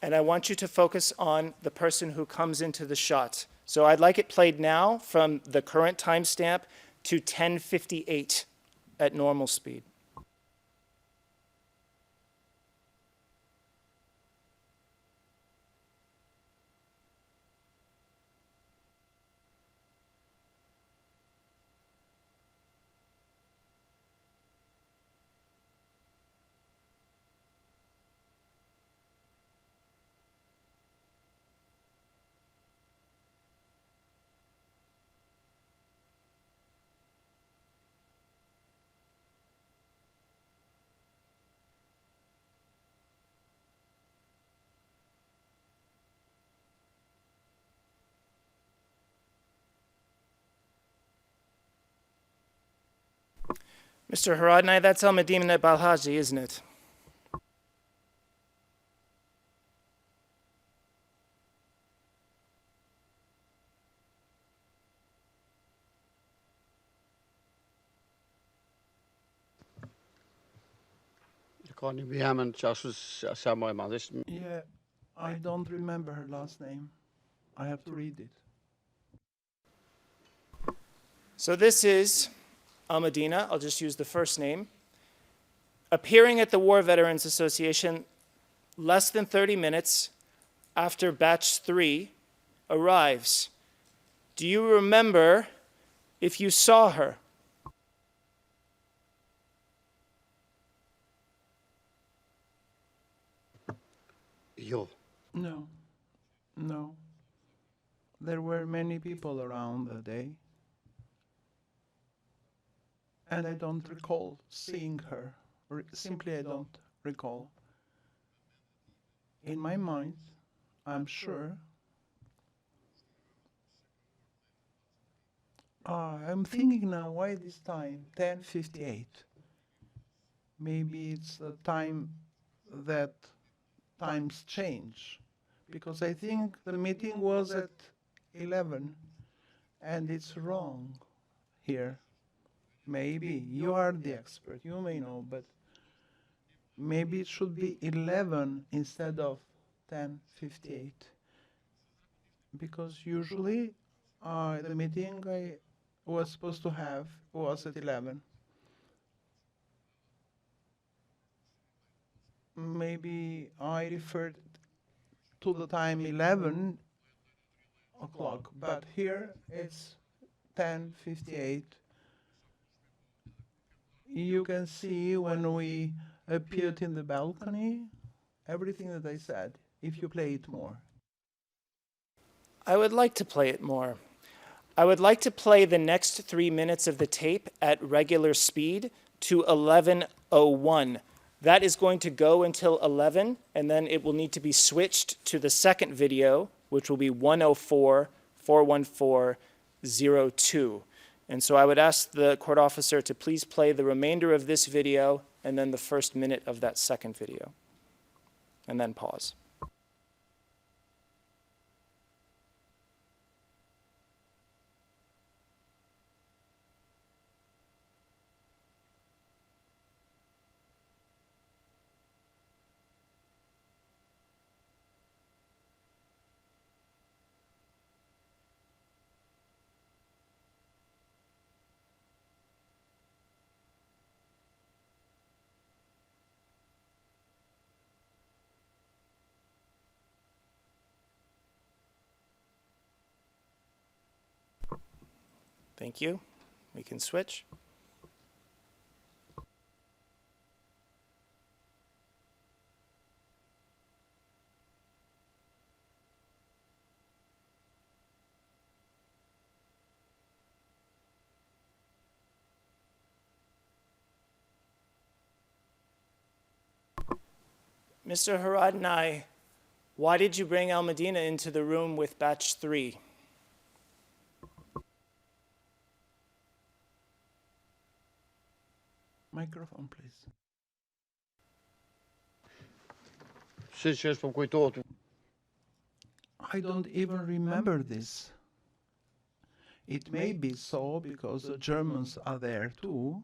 and I want you to focus on the person who comes into the shot. So I'd like it played now from the current timestamp to 10:58 at normal speed. Mr. Haradinaj, that's Al-Madina Balhaji, isn't it? Yeah, I don't remember her last name. I have to read it. So this is Almadina, I'll just use the first name, appearing at the War Veterans Association less than 30 minutes after batch 3 arrives. Do you remember if you saw her? Yo. No. No. There were many people around that day. And I don't recall seeing her. Simply, I don't recall. In my mind, I'm sure. I'm thinking now, why this time? 10:58. Maybe it's the time that times change. Because I think the meeting was at 11, and it's wrong here. Maybe you are the expert, you may know, but maybe it should be 11 instead of 10:58. Because usually the meeting I was supposed to have was at 11. Maybe I referred to the time 11 o'clock, but here it's 10:58. You can see when we appeared in the balcony, everything that I said, if you play it more. I would like to play it more. I would like to play the next 3 minutes of the tape at regular speed to 11:01. That is going to go until 11, and then it will need to be switched to the second video, which will be 104-414-02. And so I would ask the court officer to please play the remainder of this video and then the first minute of that second video, and then pause. Thank you. We can switch. Mr. Haradinaj, why did you bring Almadina into the room with batch 3? Microphone, please. I don't even remember this. It may be so because the Germans are there too.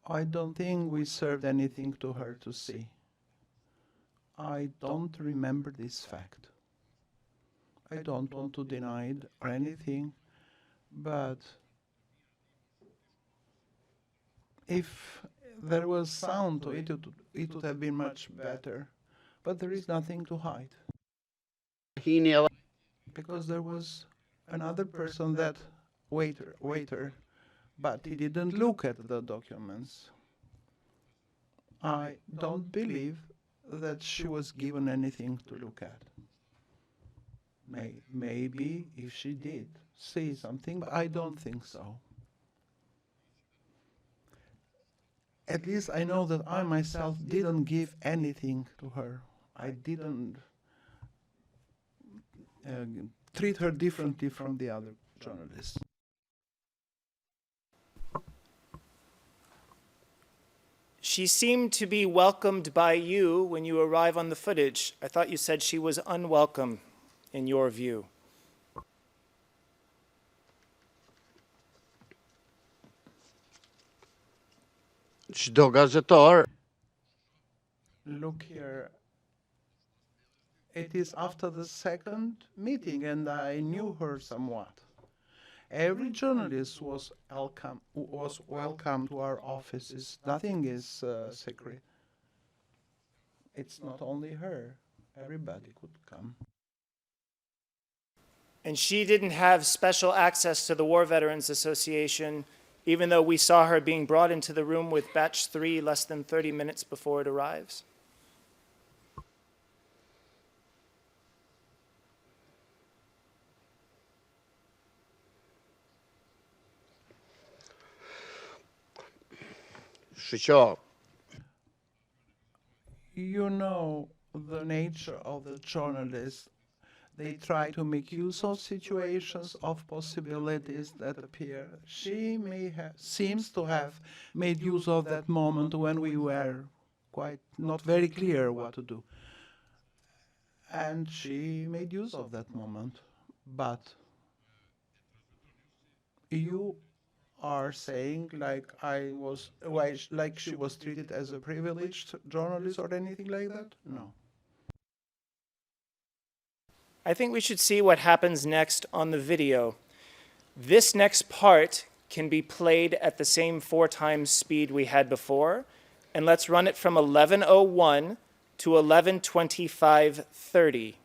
I don't think we served anything to her to see. I don't remember this fact. I don't want to deny it or anything, but if there was sound to it, it would have been much better. But there is nothing to hide. Because there was another person, that waiter, but he didn't look at the documents. I don't believe that she was given anything to look at. Maybe if she did see something, but I don't think so. At least I know that I myself didn't give anything to her. I didn't treat her differently from the other journalists. She seemed to be welcomed by you when you arrive on the footage. I thought you said she was unwelcome in your view. Look here. It is after the second meeting, and I knew her somewhat. Every journalist was welcome to our offices. Nothing is secret. It's not only her. Everybody could come. And she didn't have special access to the War Veterans Association, even though we saw her being brought into the room with batch 3 less than 30 minutes before it arrives. You know the nature of the journalists. They try to make use of situations, of possibilities that appear. She seems to have made use of that moment when we were quite not very clear what to do. And she made use of that moment. But you are saying like like she was treated as a privileged journalist or anything like that? No. I think we should see what happens next on the video. This next part can be played at the same 4 times speed we had before, and let's run it from 11:01 to 11:25:30.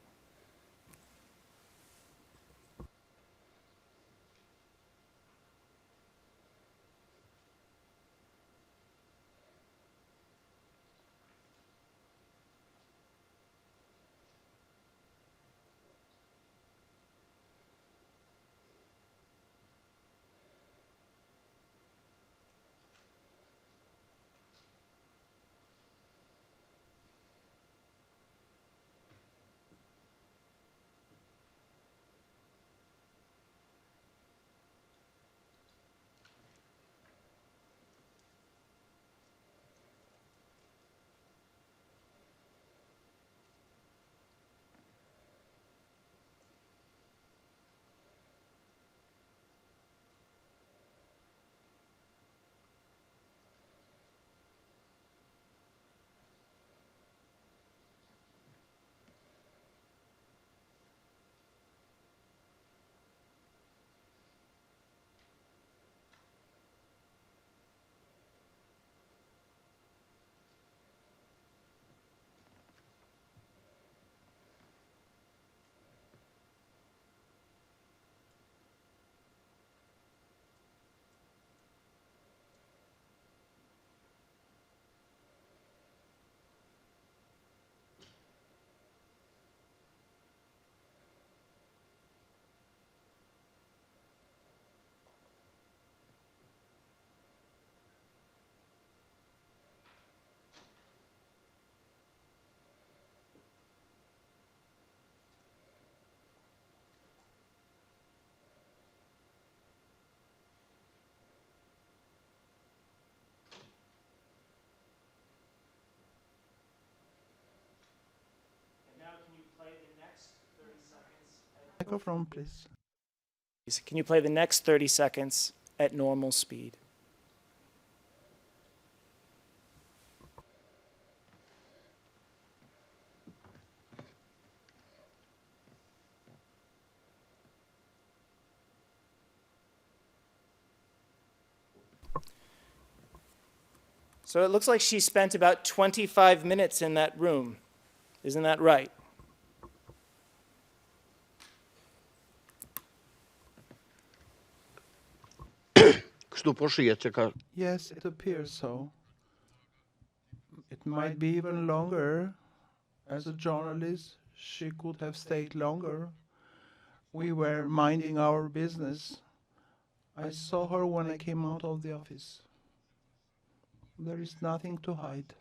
Microphone, please. Can you play the next 30 seconds at normal speed? So it looks like she spent about 25 minutes in that room. Isn't that right? Yes, it appears so. It might be even longer. As a journalist, she could have stayed longer. We were minding our business. I saw her when I came out of the office. There is nothing to hide.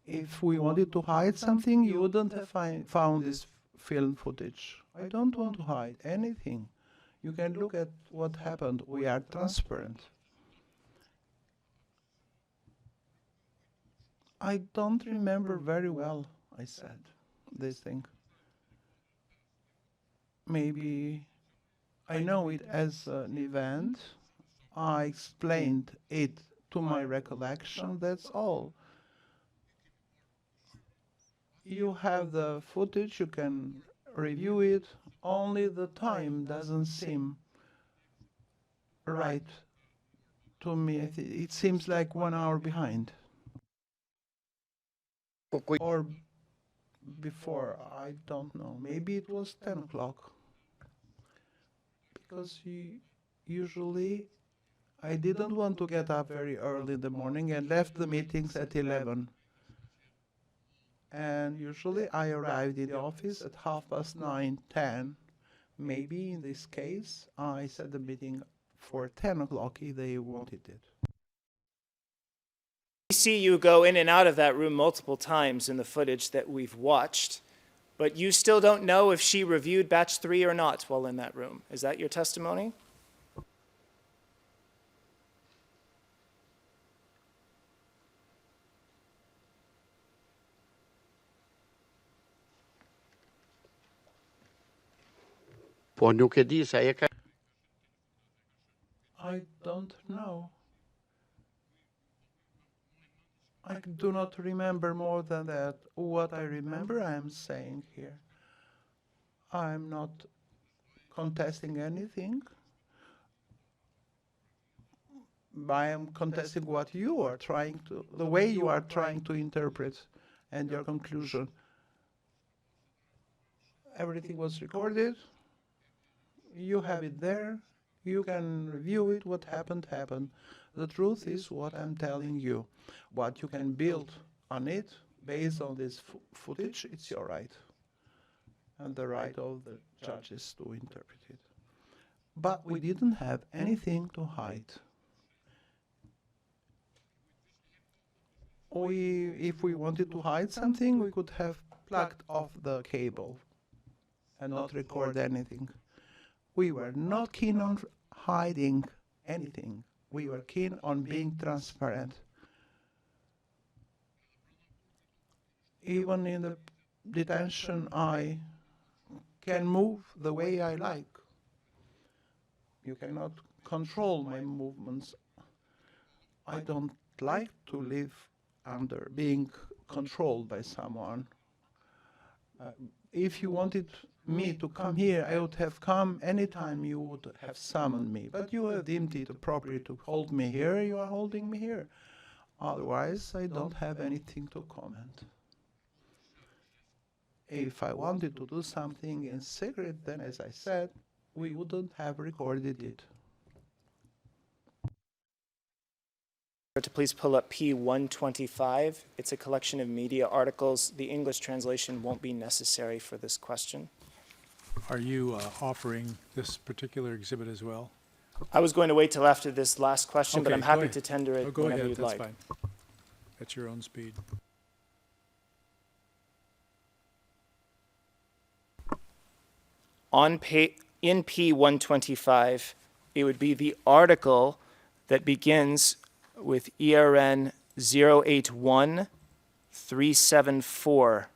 If we wanted to hide something, you wouldn't have found this film footage. I don't want to hide anything. You can look at what happened. We are transparent. I don't remember very well, I said, this thing. Maybe I know it as an event. I explained it to my recollection, that's all. You have the footage, you can review it, only the time doesn't seem write to me. It seems like 1 hour behind. Or before, I don't know. Maybe it was 10 o'clock. Because usually I didn't want to get up very early in the morning and left the meetings at 11. And usually I arrived in the office at 9:30, 10. Maybe in this case, I set the meeting for 10 o'clock if they wanted it. We see you go in and out of that room multiple times in the footage that we've watched, but you still don't know if she reviewed batch 3 or not while in that room. Is that your testimony? I don't know. I do not remember more than that. What I remember, I am saying here. I'm not contesting anything. I am contesting what you are trying to, the way you are trying to interpret and your conclusion. Everything was recorded. You have it there. You can review it. What happened, happened. The truth is what I'm telling you. What you can build on it based on this footage, it's your right. And the right of the judges to interpret it. But we didn't have anything to hide. If we wanted to hide something, we could have plugged off the cable and not record anything. We were not keen on hiding anything. We were keen on being transparent. Even in the detention, I can move the way I like. You cannot control my movements. I don't like to live under being controlled by someone. If you wanted me to come here, I would have come anytime you would have summoned me. But you have deemed it appropriate to hold me here, you are holding me here. Otherwise, I don't have anything to comment. If I wanted to do something in secret, then as I said, we wouldn't have recorded it. To please pull up P125. It's a collection of media articles. The English translation won't be necessary for this question. Are you offering this particular exhibit as well? I was going to wait till after this last question, but I'm happy to tender it go whenever ahead, you'd that's like. fine. At your own speed. In P125, it would be the article that begins with ERN 081374.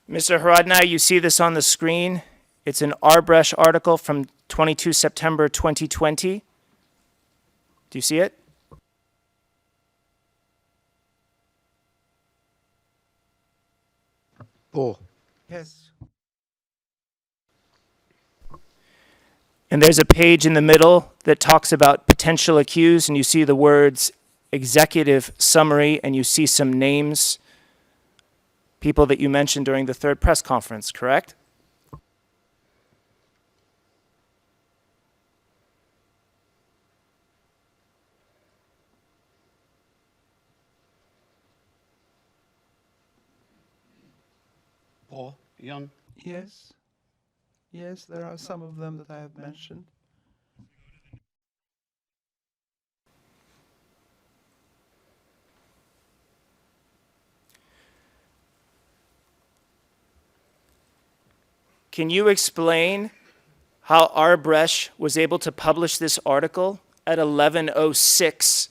Mr. Haradinaj, you see this on the screen. It's an Arbresh article from 22 September 2020. Do you see it? Oh. Yes. And there's a page in the middle that talks about potential accused, and you see the words executive summary, and you see some names, people that you mentioned during the third press conference, correct? Oh, Jan. Yes. Yes, there are some of them that I have mentioned. Can you explain how Arbresh was able to publish this article at 11:06,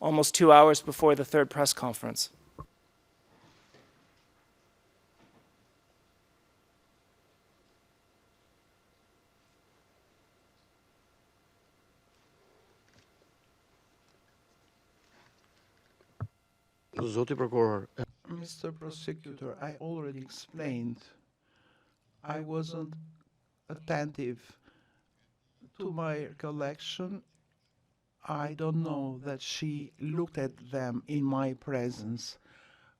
almost 2 hours before the third press conference? Zoti prokuror. Mr. Prosecutor, I already explained. I wasn't attentive to my recollection. I don't know that she looked at them in my presence.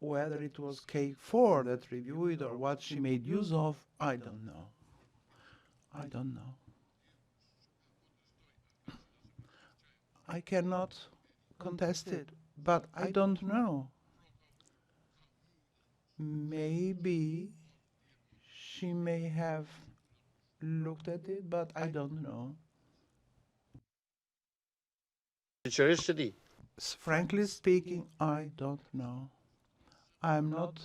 Whether it was K4 that reviewed or what she made use of, I don't know. I don't know. I cannot contest it, but I don't know. Maybe she may have looked at it, but I don't know. Frankly speaking, I don't know. I'm not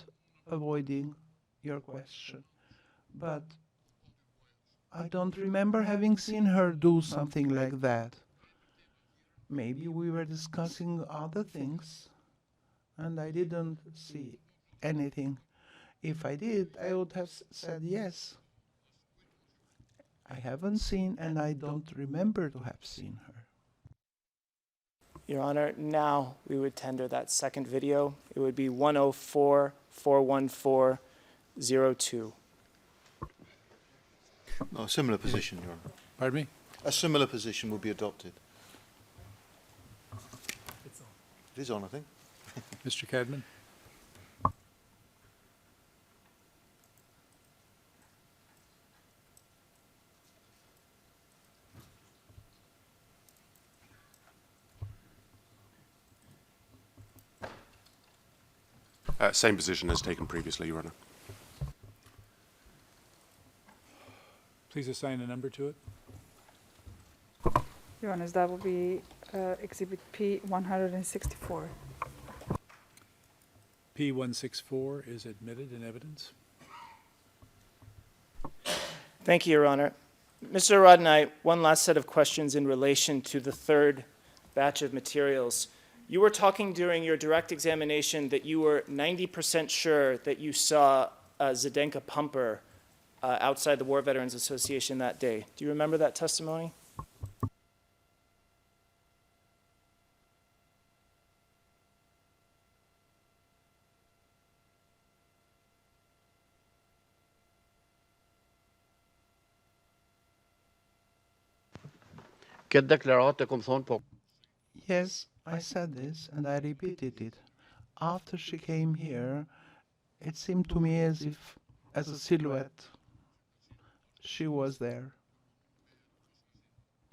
avoiding your question, but I don't remember having seen her do something like that. Maybe we were discussing other things, and I didn't see anything. If I did, I would have said yes. I haven't seen, and I don't remember to have seen her. Your Honor, now we would tender that second video. It would be 104-414-02. No, a similar position, Your Honour. Pardon me? A similar position will be adopted. It is on, I think. Mr. Cadman? Same position as taken previously, Your Honour. Please assign a number to it. Your Honor, that will be Exhibit P164. P164 is admitted in evidence. Thank you, Your Honor. Mr. Haradinaj, one last set of questions in relation to the third batch of materials. You were talking during your direct examination that you were 90% sure that you saw Zdenka Pumper outside the War Veterans Association that day. Do you remember that testimony? Yes, I said this, and I repeated it. After she came here, it seemed to me as if, as a silhouette, she was there.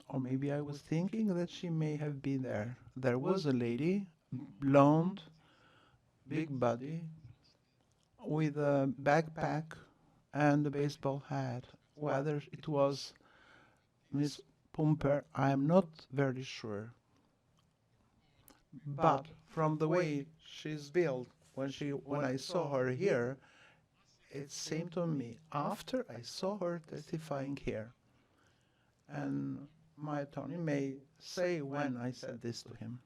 Or maybe I was thinking that she may have been there. There was a lady, blonde, big body, with a backpack and a baseball hat. Whether it was Miss Pumper, I am not very sure. But from the way she's built, when I saw her here, it seemed to me after I saw her testifying here. And my attorney may say when I said this to him.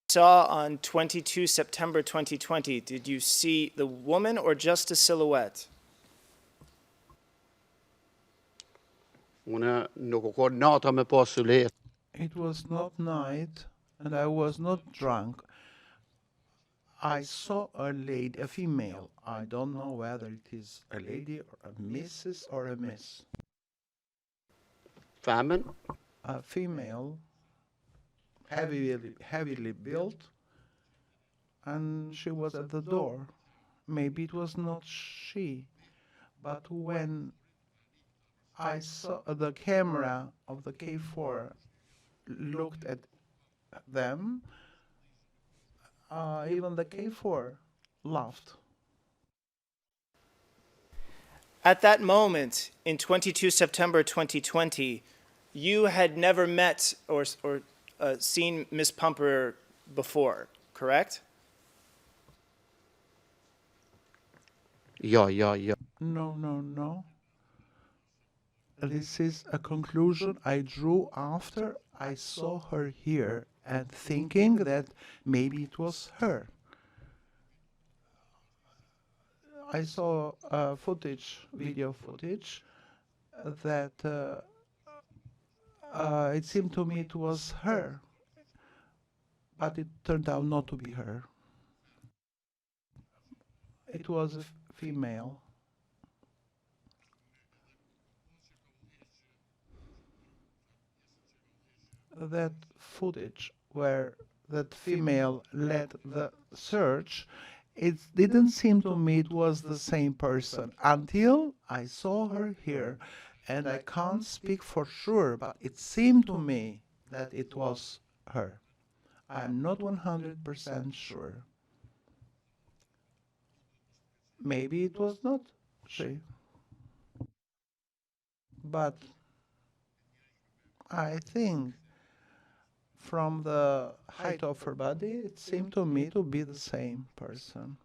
Saw on 22 September 2020, did you see the woman or just a silhouette? It was not night, and I was not drunk. I saw a lady, a female. I don't know whether it is a lady or a Mrs. or a Miss. Famine? A female, heavily built, and she was at the door. Maybe it was not she, but when I saw the camera of the K4 looked at them, even the K4 laughed. At that moment, in 22 September 2020, you had never met or seen Miss Pumper before, correct? Yeah. No. This is a conclusion I drew after I saw her here and thinking that maybe it was her. I saw video footage, that it seemed to me it was her, but it turned out not to be her. it was a female. That footage where that female led the search, it didn't seem to me it was the same person until I saw her here. And I can't speak for sure, but it seemed to me that it was her. I'm not 100% sure. Maybe it was not she. But I think from the height of her body, it seemed to me to be the same person.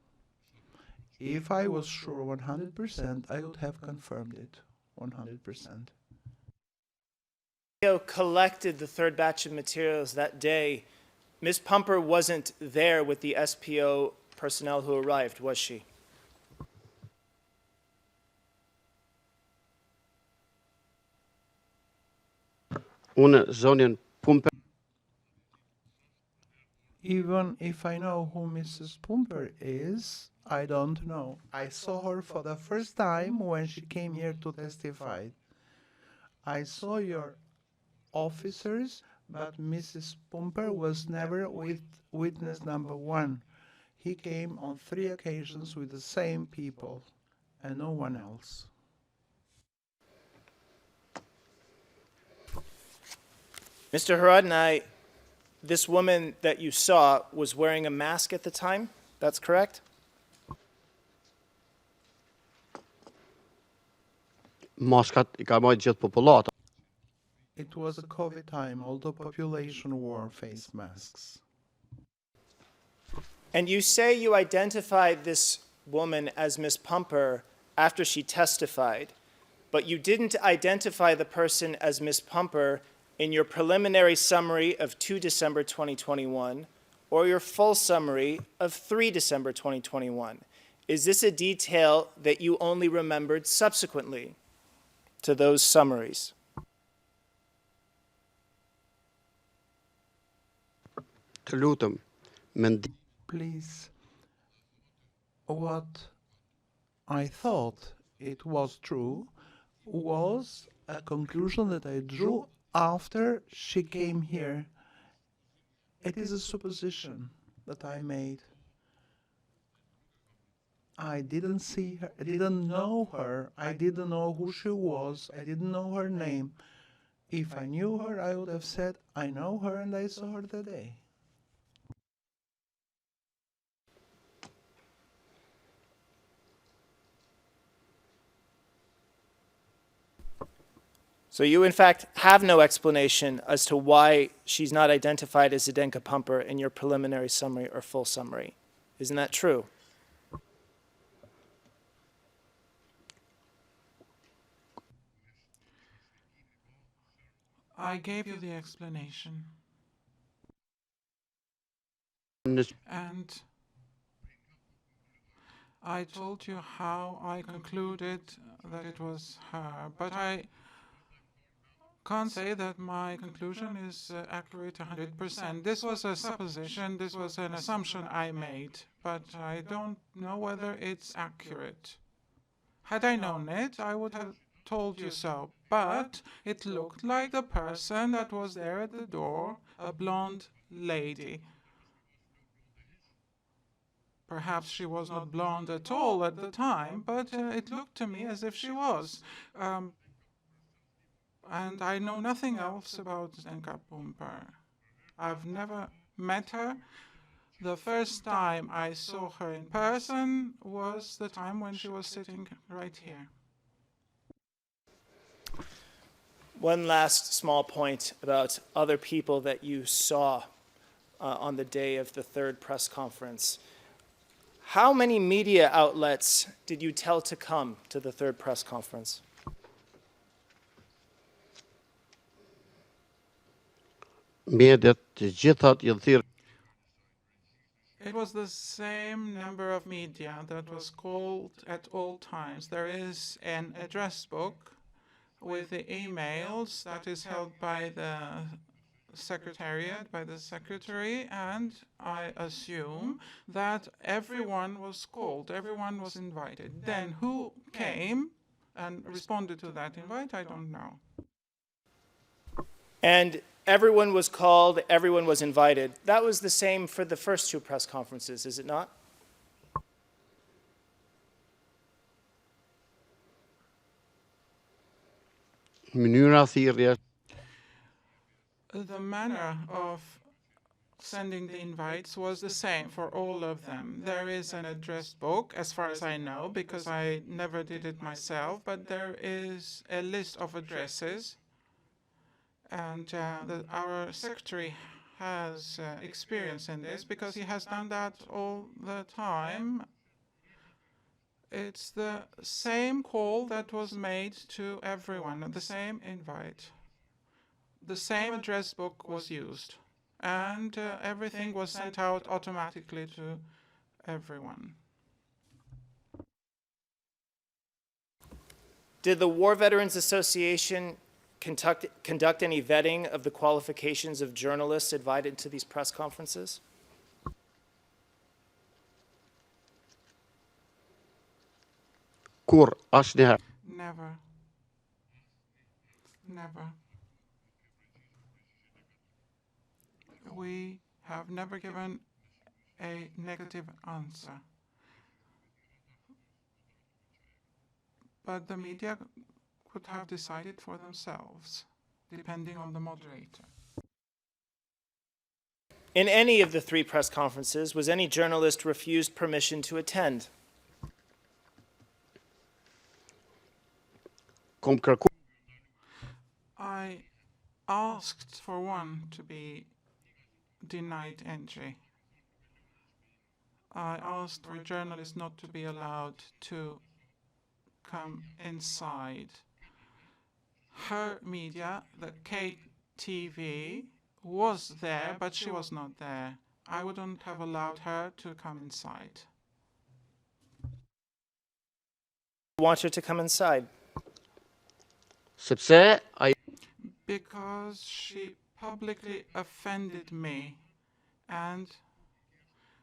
If I was sure 100%, I would have confirmed it 100%. Collected the third batch of materials that day. Ms. Pumper wasn't there with the SPO personnel who arrived, was she? Even if I know who Mrs. Pumper is, I don't know. I saw her for the first time when she came here to testify. I saw your officers, but Mrs. Pumper was never with witness number one. He came on 3 occasions with the same people and no one else. Mr. Haradinaj, this woman that you saw was wearing a mask at the time, that's correct? It was a COVID time, all the population wore face masks. And you say you identified this woman as Ms. Pumper after she testified, but you didn't identify the person as Ms. Pumper in your preliminary summary of 2 December 2021 or your full summary of 3 December 2021. Is this a detail that you only remembered subsequently to those summaries? Please, what I thought it was true was a conclusion that I drew after she came here. It is a supposition that I made. I didn't see her, I didn't know her, I didn't know who she was, I didn't know her name. If I knew her, I would have said, I know her and I saw her that day. So you, in fact, have no explanation as to why she's not identified as Zdenka Pumper in your preliminary summary or full summary. Isn't that true? I gave you the explanation. And I told you how I concluded that it was her, but I can't say that my conclusion is accurate 100%. This was a supposition, this was an assumption I made, but I don't know whether it's accurate. Had I known it, I would have told you so, but it looked like the person that was there at the door, a blonde lady. Perhaps she was not blonde at all at the time, but it looked to me as if she was. And I know nothing else about Zdenka Pumper. I've never met her. The first time I saw her in person was the time when she was sitting right here. One last small point about other people that you saw on the day of the third press conference. How many media outlets did you tell to come to the third press conference? It was the same number of media that was called at all times. There is an address book with the emails that is held by the secretariat, by the secretary, and I assume that everyone was called, everyone was invited. Then who came and responded to that invite, I don't know. And everyone was called, everyone was invited. That was the same for the first two press conferences, is it not? The manner of sending the invites was the same for all of them. There is an address book, as far as I know, because I never did it myself, but there is a list of addresses, and our secretary has experience in this because he has done that all the time. It's the same call that was made to everyone, the same invite. The same address book was used, and everything was sent out automatically to everyone. Did the War Veterans Association conduct any vetting of the qualifications of journalists invited to these press conferences? Never. Never. We have never given a negative answer. But the media could have decided for themselves, depending on the moderator. In any of the three press conferences, was any journalist refused permission to attend? I asked for one to be denied entry. I asked for journalists not to be allowed to come inside. Her media, the KTV, was there, but she was not there. I wouldn't have allowed her to come inside. Want her to come inside? Because she publicly offended me, and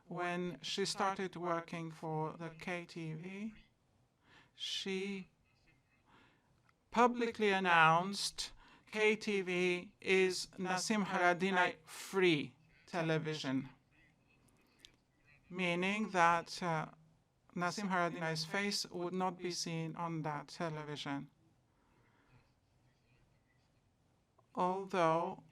when she started working for the KTV, she publicly announced KTV is Haradinaj free television, meaning that Haradinaj's face would not be seen on that television. Although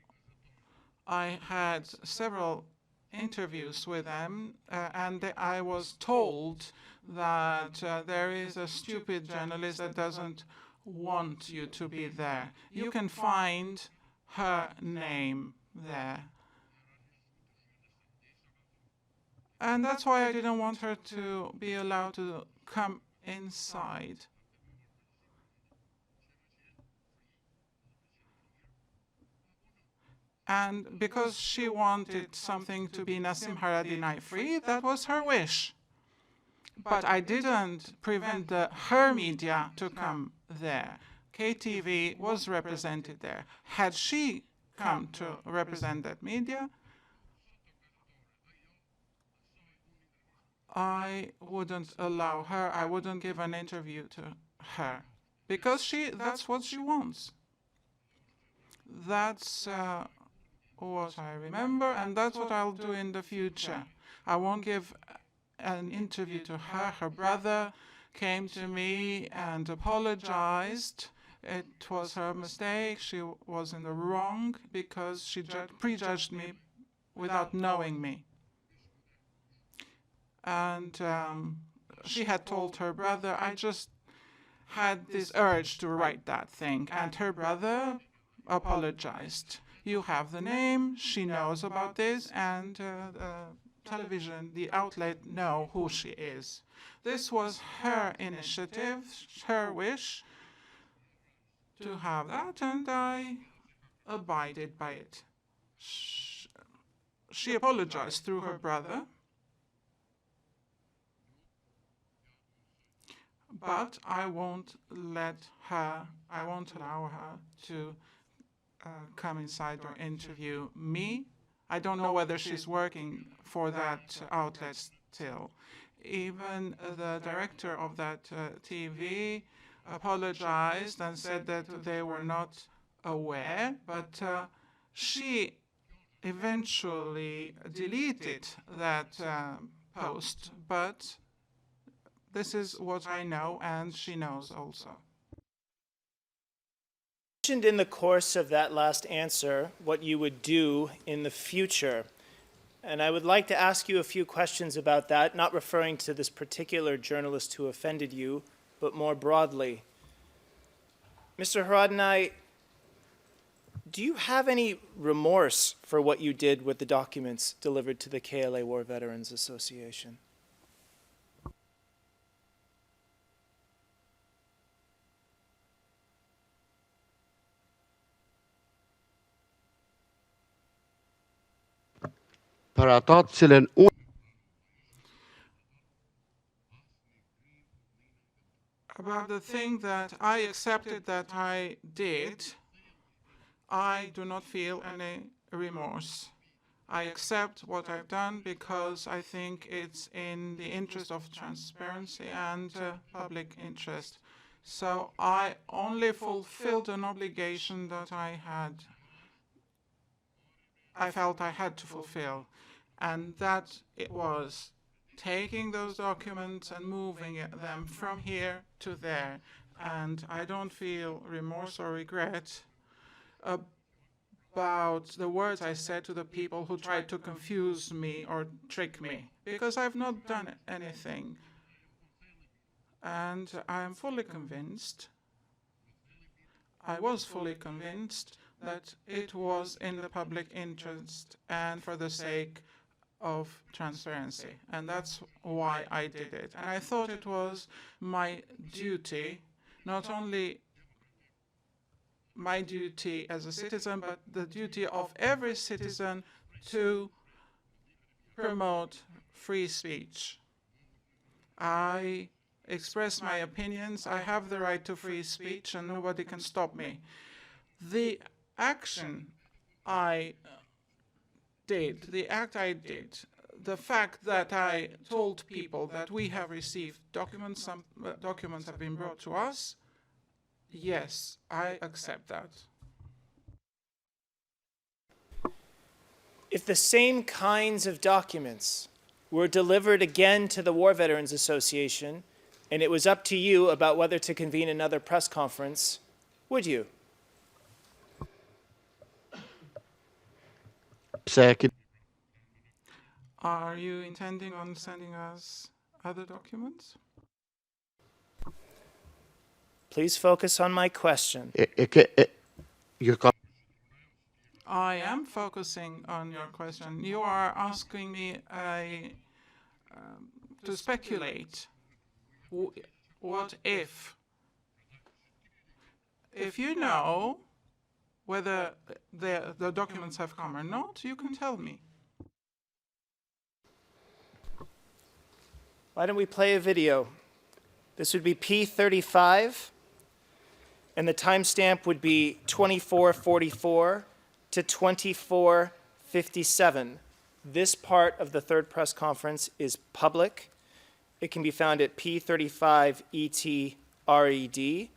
I had several interviews with them, and I was told that there is a stupid journalist that doesn't want you to be there. You can find her name there. And that's why I didn't want her to be allowed to come inside. And because she wanted something to be Haradinaj free, that was her wish. But I didn't prevent her media to come there. KTV was represented there. Had she come to represent that media, I wouldn't allow her, I wouldn't give an interview to her. Because that's what she wants. That's what I remember, and that's what I'll do in the future. I won't give an interview to her. Her brother came to me and apologized. It was her mistake. She was in the wrong because she prejudged me without knowing me. And she had told her brother, I just had this urge to write that thing. And her brother apologized. You have the name, she knows about this, and television, the outlet, know who she is. This was her initiative, her wish to have that, and I abided by it. She apologized through her brother, but I won't allow her to come inside or interview me. I don't know whether she's working for that outlet still. Even the director of that TV apologized and said that they were not aware, but she eventually deleted that post. But this is what I know, and she knows also. You mentioned in the course of that last answer what you would do in the future. And I would like to ask you a few questions about that, not referring to this particular journalist who offended you, but more broadly. Mr. Haradinaj, do you have any remorse for what you did with the documents delivered to the KLA War Veterans Association? About the thing that I accepted that I did, I do not feel any remorse. I accept what I've done because I think it's in the interest of transparency and public interest. So I only fulfilled an obligation that I felt I had to fulfill, and that it was taking those documents and moving them from here to there. And I don't feel remorse or regret about the words I said to the people who tried to confuse me or trick me, because I've not done anything. And I'm fully convinced, I was fully convinced that it was in the public interest and for the sake of transparency. And that's why I did it. And I thought it was my duty, not only my duty as a citizen, but the duty of every citizen to promote free speech. I express my opinions. I have the right to free speech, and nobody can stop me. The action I did, the act I did, the fact that I told people that we have received documents, some documents have been brought to us, yes, I accept that. If the same kinds of documents were delivered again to the War Veterans Association, and it was up to you about whether to convene another press conference, would you? Second. Are you intending on sending us other documents? Please focus on my question. I am focusing on your question. You are asking me to speculate. What if? If you know whether the documents have come or not, you can tell me. Why don't we play a video? This would be P35, and the timestamp would be 2444 to 2457. This part of the third press conference is public. It can be found at P35ETRED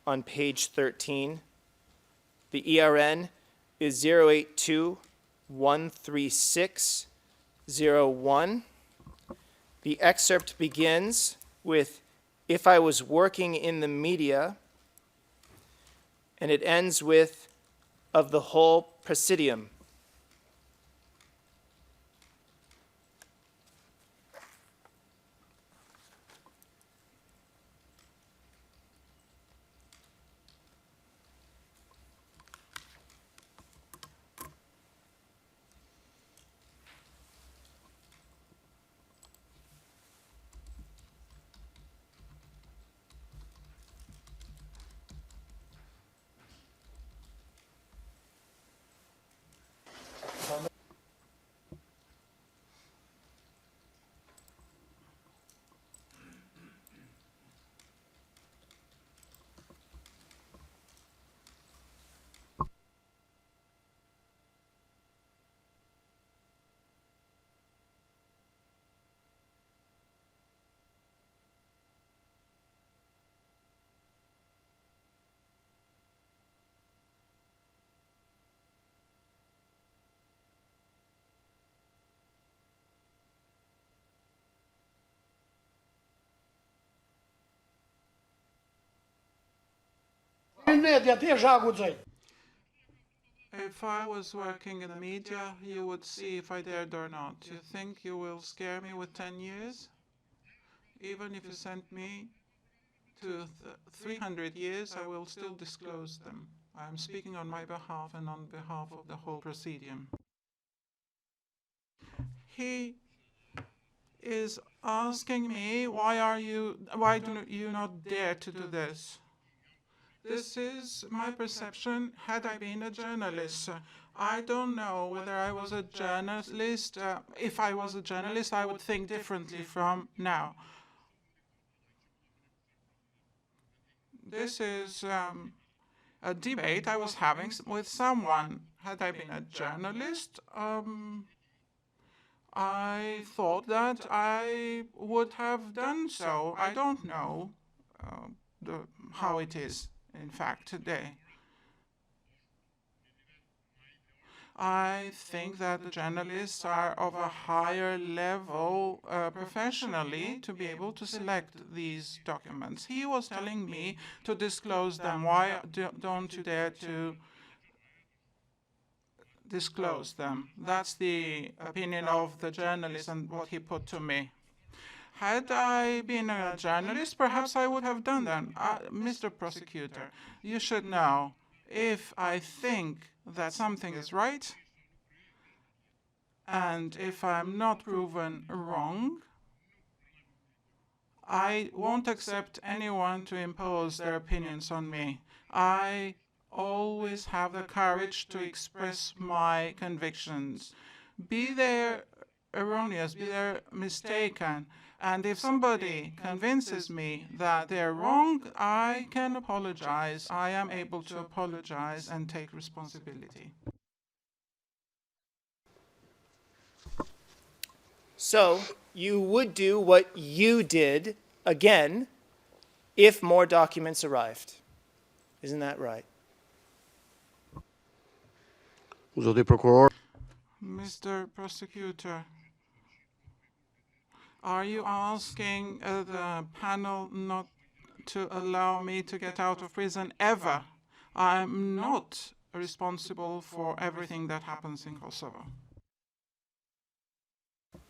on page 13. The ERN is 08213601. The excerpt begins with, "If I was working in the media," and it ends with, "of the whole presidium." If I was working in the media, you would see if I dared or not. You think you will scare me with 10 years? Even if you sent me to 300 years, I will still disclose them. I am speaking on my behalf and on behalf of the whole Presidium. He is asking me, why do you not dare to do this? This is my perception had I been a journalist. I don't know whether I was a journalist. If I was a journalist, I would think differently from now. This is a debate I was having with someone. Had I been a journalist, I thought that I would have done so. I don't know how it is, in fact, today. I think that the journalists are of a higher level professionally to be able to select these documents. He was telling me to disclose them. Why don't you dare to disclose them? That's the opinion of the journalist and what he put to me. Had I been a journalist, perhaps I would have done that. Mr. Prosecutor, you should know, if I think that something is right, and if I'm not proven wrong, I won't accept anyone to impose their opinions on me. I always have the courage to express my convictions. Be they erroneous, be they mistaken, and if somebody convinces me that they're wrong, I can apologize. I am able to apologize and take responsibility. So you would do what you did again if more documents arrived. Isn't that right? Mr. Prosecutor, are you asking the panel not to allow me to get out of prison ever? I'm not responsible for everything that happens in Kosovo.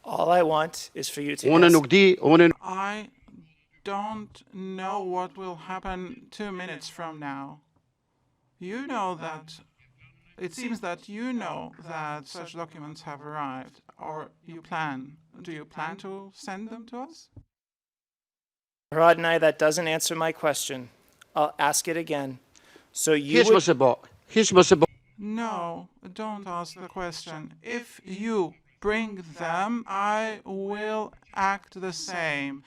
All I want is for you to answer. I don't know what will happen 2 minutes from now. You know that, it seems that you know that such documents have arrived, or you plan. Do you plan to send them to us? Haradinaj, that doesn't answer my question. I'll ask it again. So you would... No, don't ask the question. If you bring them, I will act the same,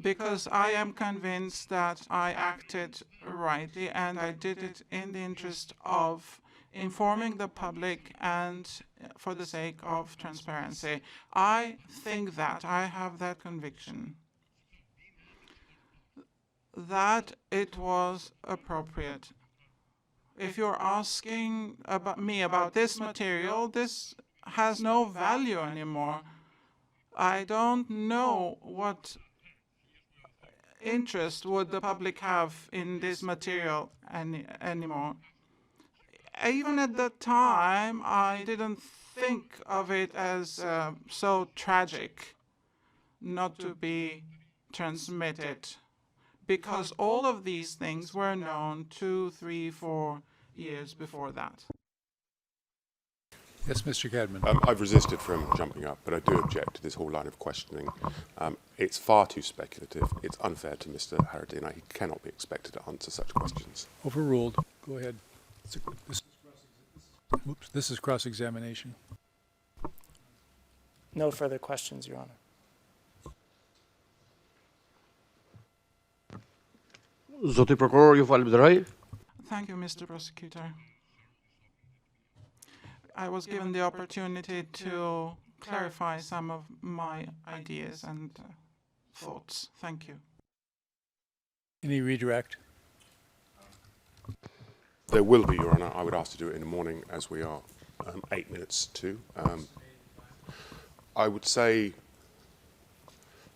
because I am convinced that I acted rightly and I did it in the interest of informing the public and for the sake of transparency. I think that, I have that conviction, that it was appropriate. If you're asking me about this material, this has no value anymore. I don't know what interest would the public have in this material anymore. Even at that time, I didn't think of it as so tragic not to be transmitted, because all of these things were known 2, 3, 4 years before that. Yes, Mr. Cadman. I've resisted from jumping up, but I do object to this whole line of questioning. It's far too speculative. It's unfair to Mr. Haradinaj. He cannot be expected to answer such questions. Overruled. Go ahead. This is cross-examination. No further questions, Your Honor. Thank you, Mr. Prosecutor. I was given the opportunity to clarify some of my ideas and thoughts. Thank you. Any redirect? There will be, Your Honor. I would ask to do it in the morning, as we are 8 minutes to. I would say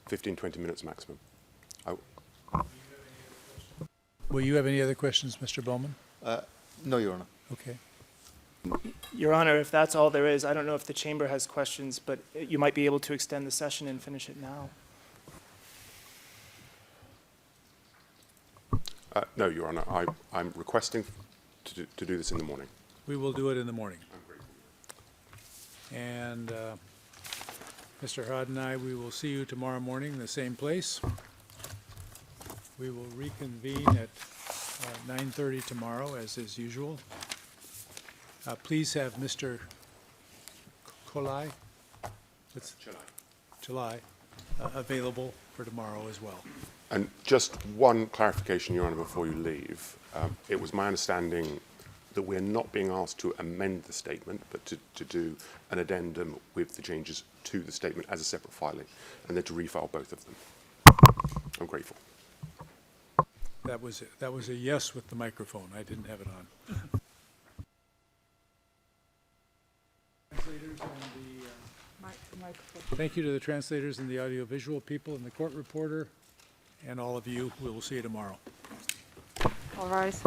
15, 20 minutes maximum. Will you have any other questions, Mr. Bowman? No, Your Honour. Okay. Your Honor, if that's all there is, I don't know if the chamber has questions, but you might be able to extend the session and finish it now. No, Your Honour. I'm requesting to do this in the morning. We will do it in the morning. And Mr. Haradinaj, we will see you tomorrow morning in the same place. We will reconvene at 9:30 tomorrow, as is usual. Please have Mr. Kolai, July, available for tomorrow as well. And just one clarification, Your Honour, before you leave. It was my understanding that we're not being asked to amend the statement, but to do an addendum with the changes to the statement as a separate filing, and then to refile both of them. I'm grateful. That was a yes with the microphone. I didn't have it on. Translators and Microphone. thank you to the translators and the audiovisual people and the court reporter and all of you. We will see you tomorrow. All rise.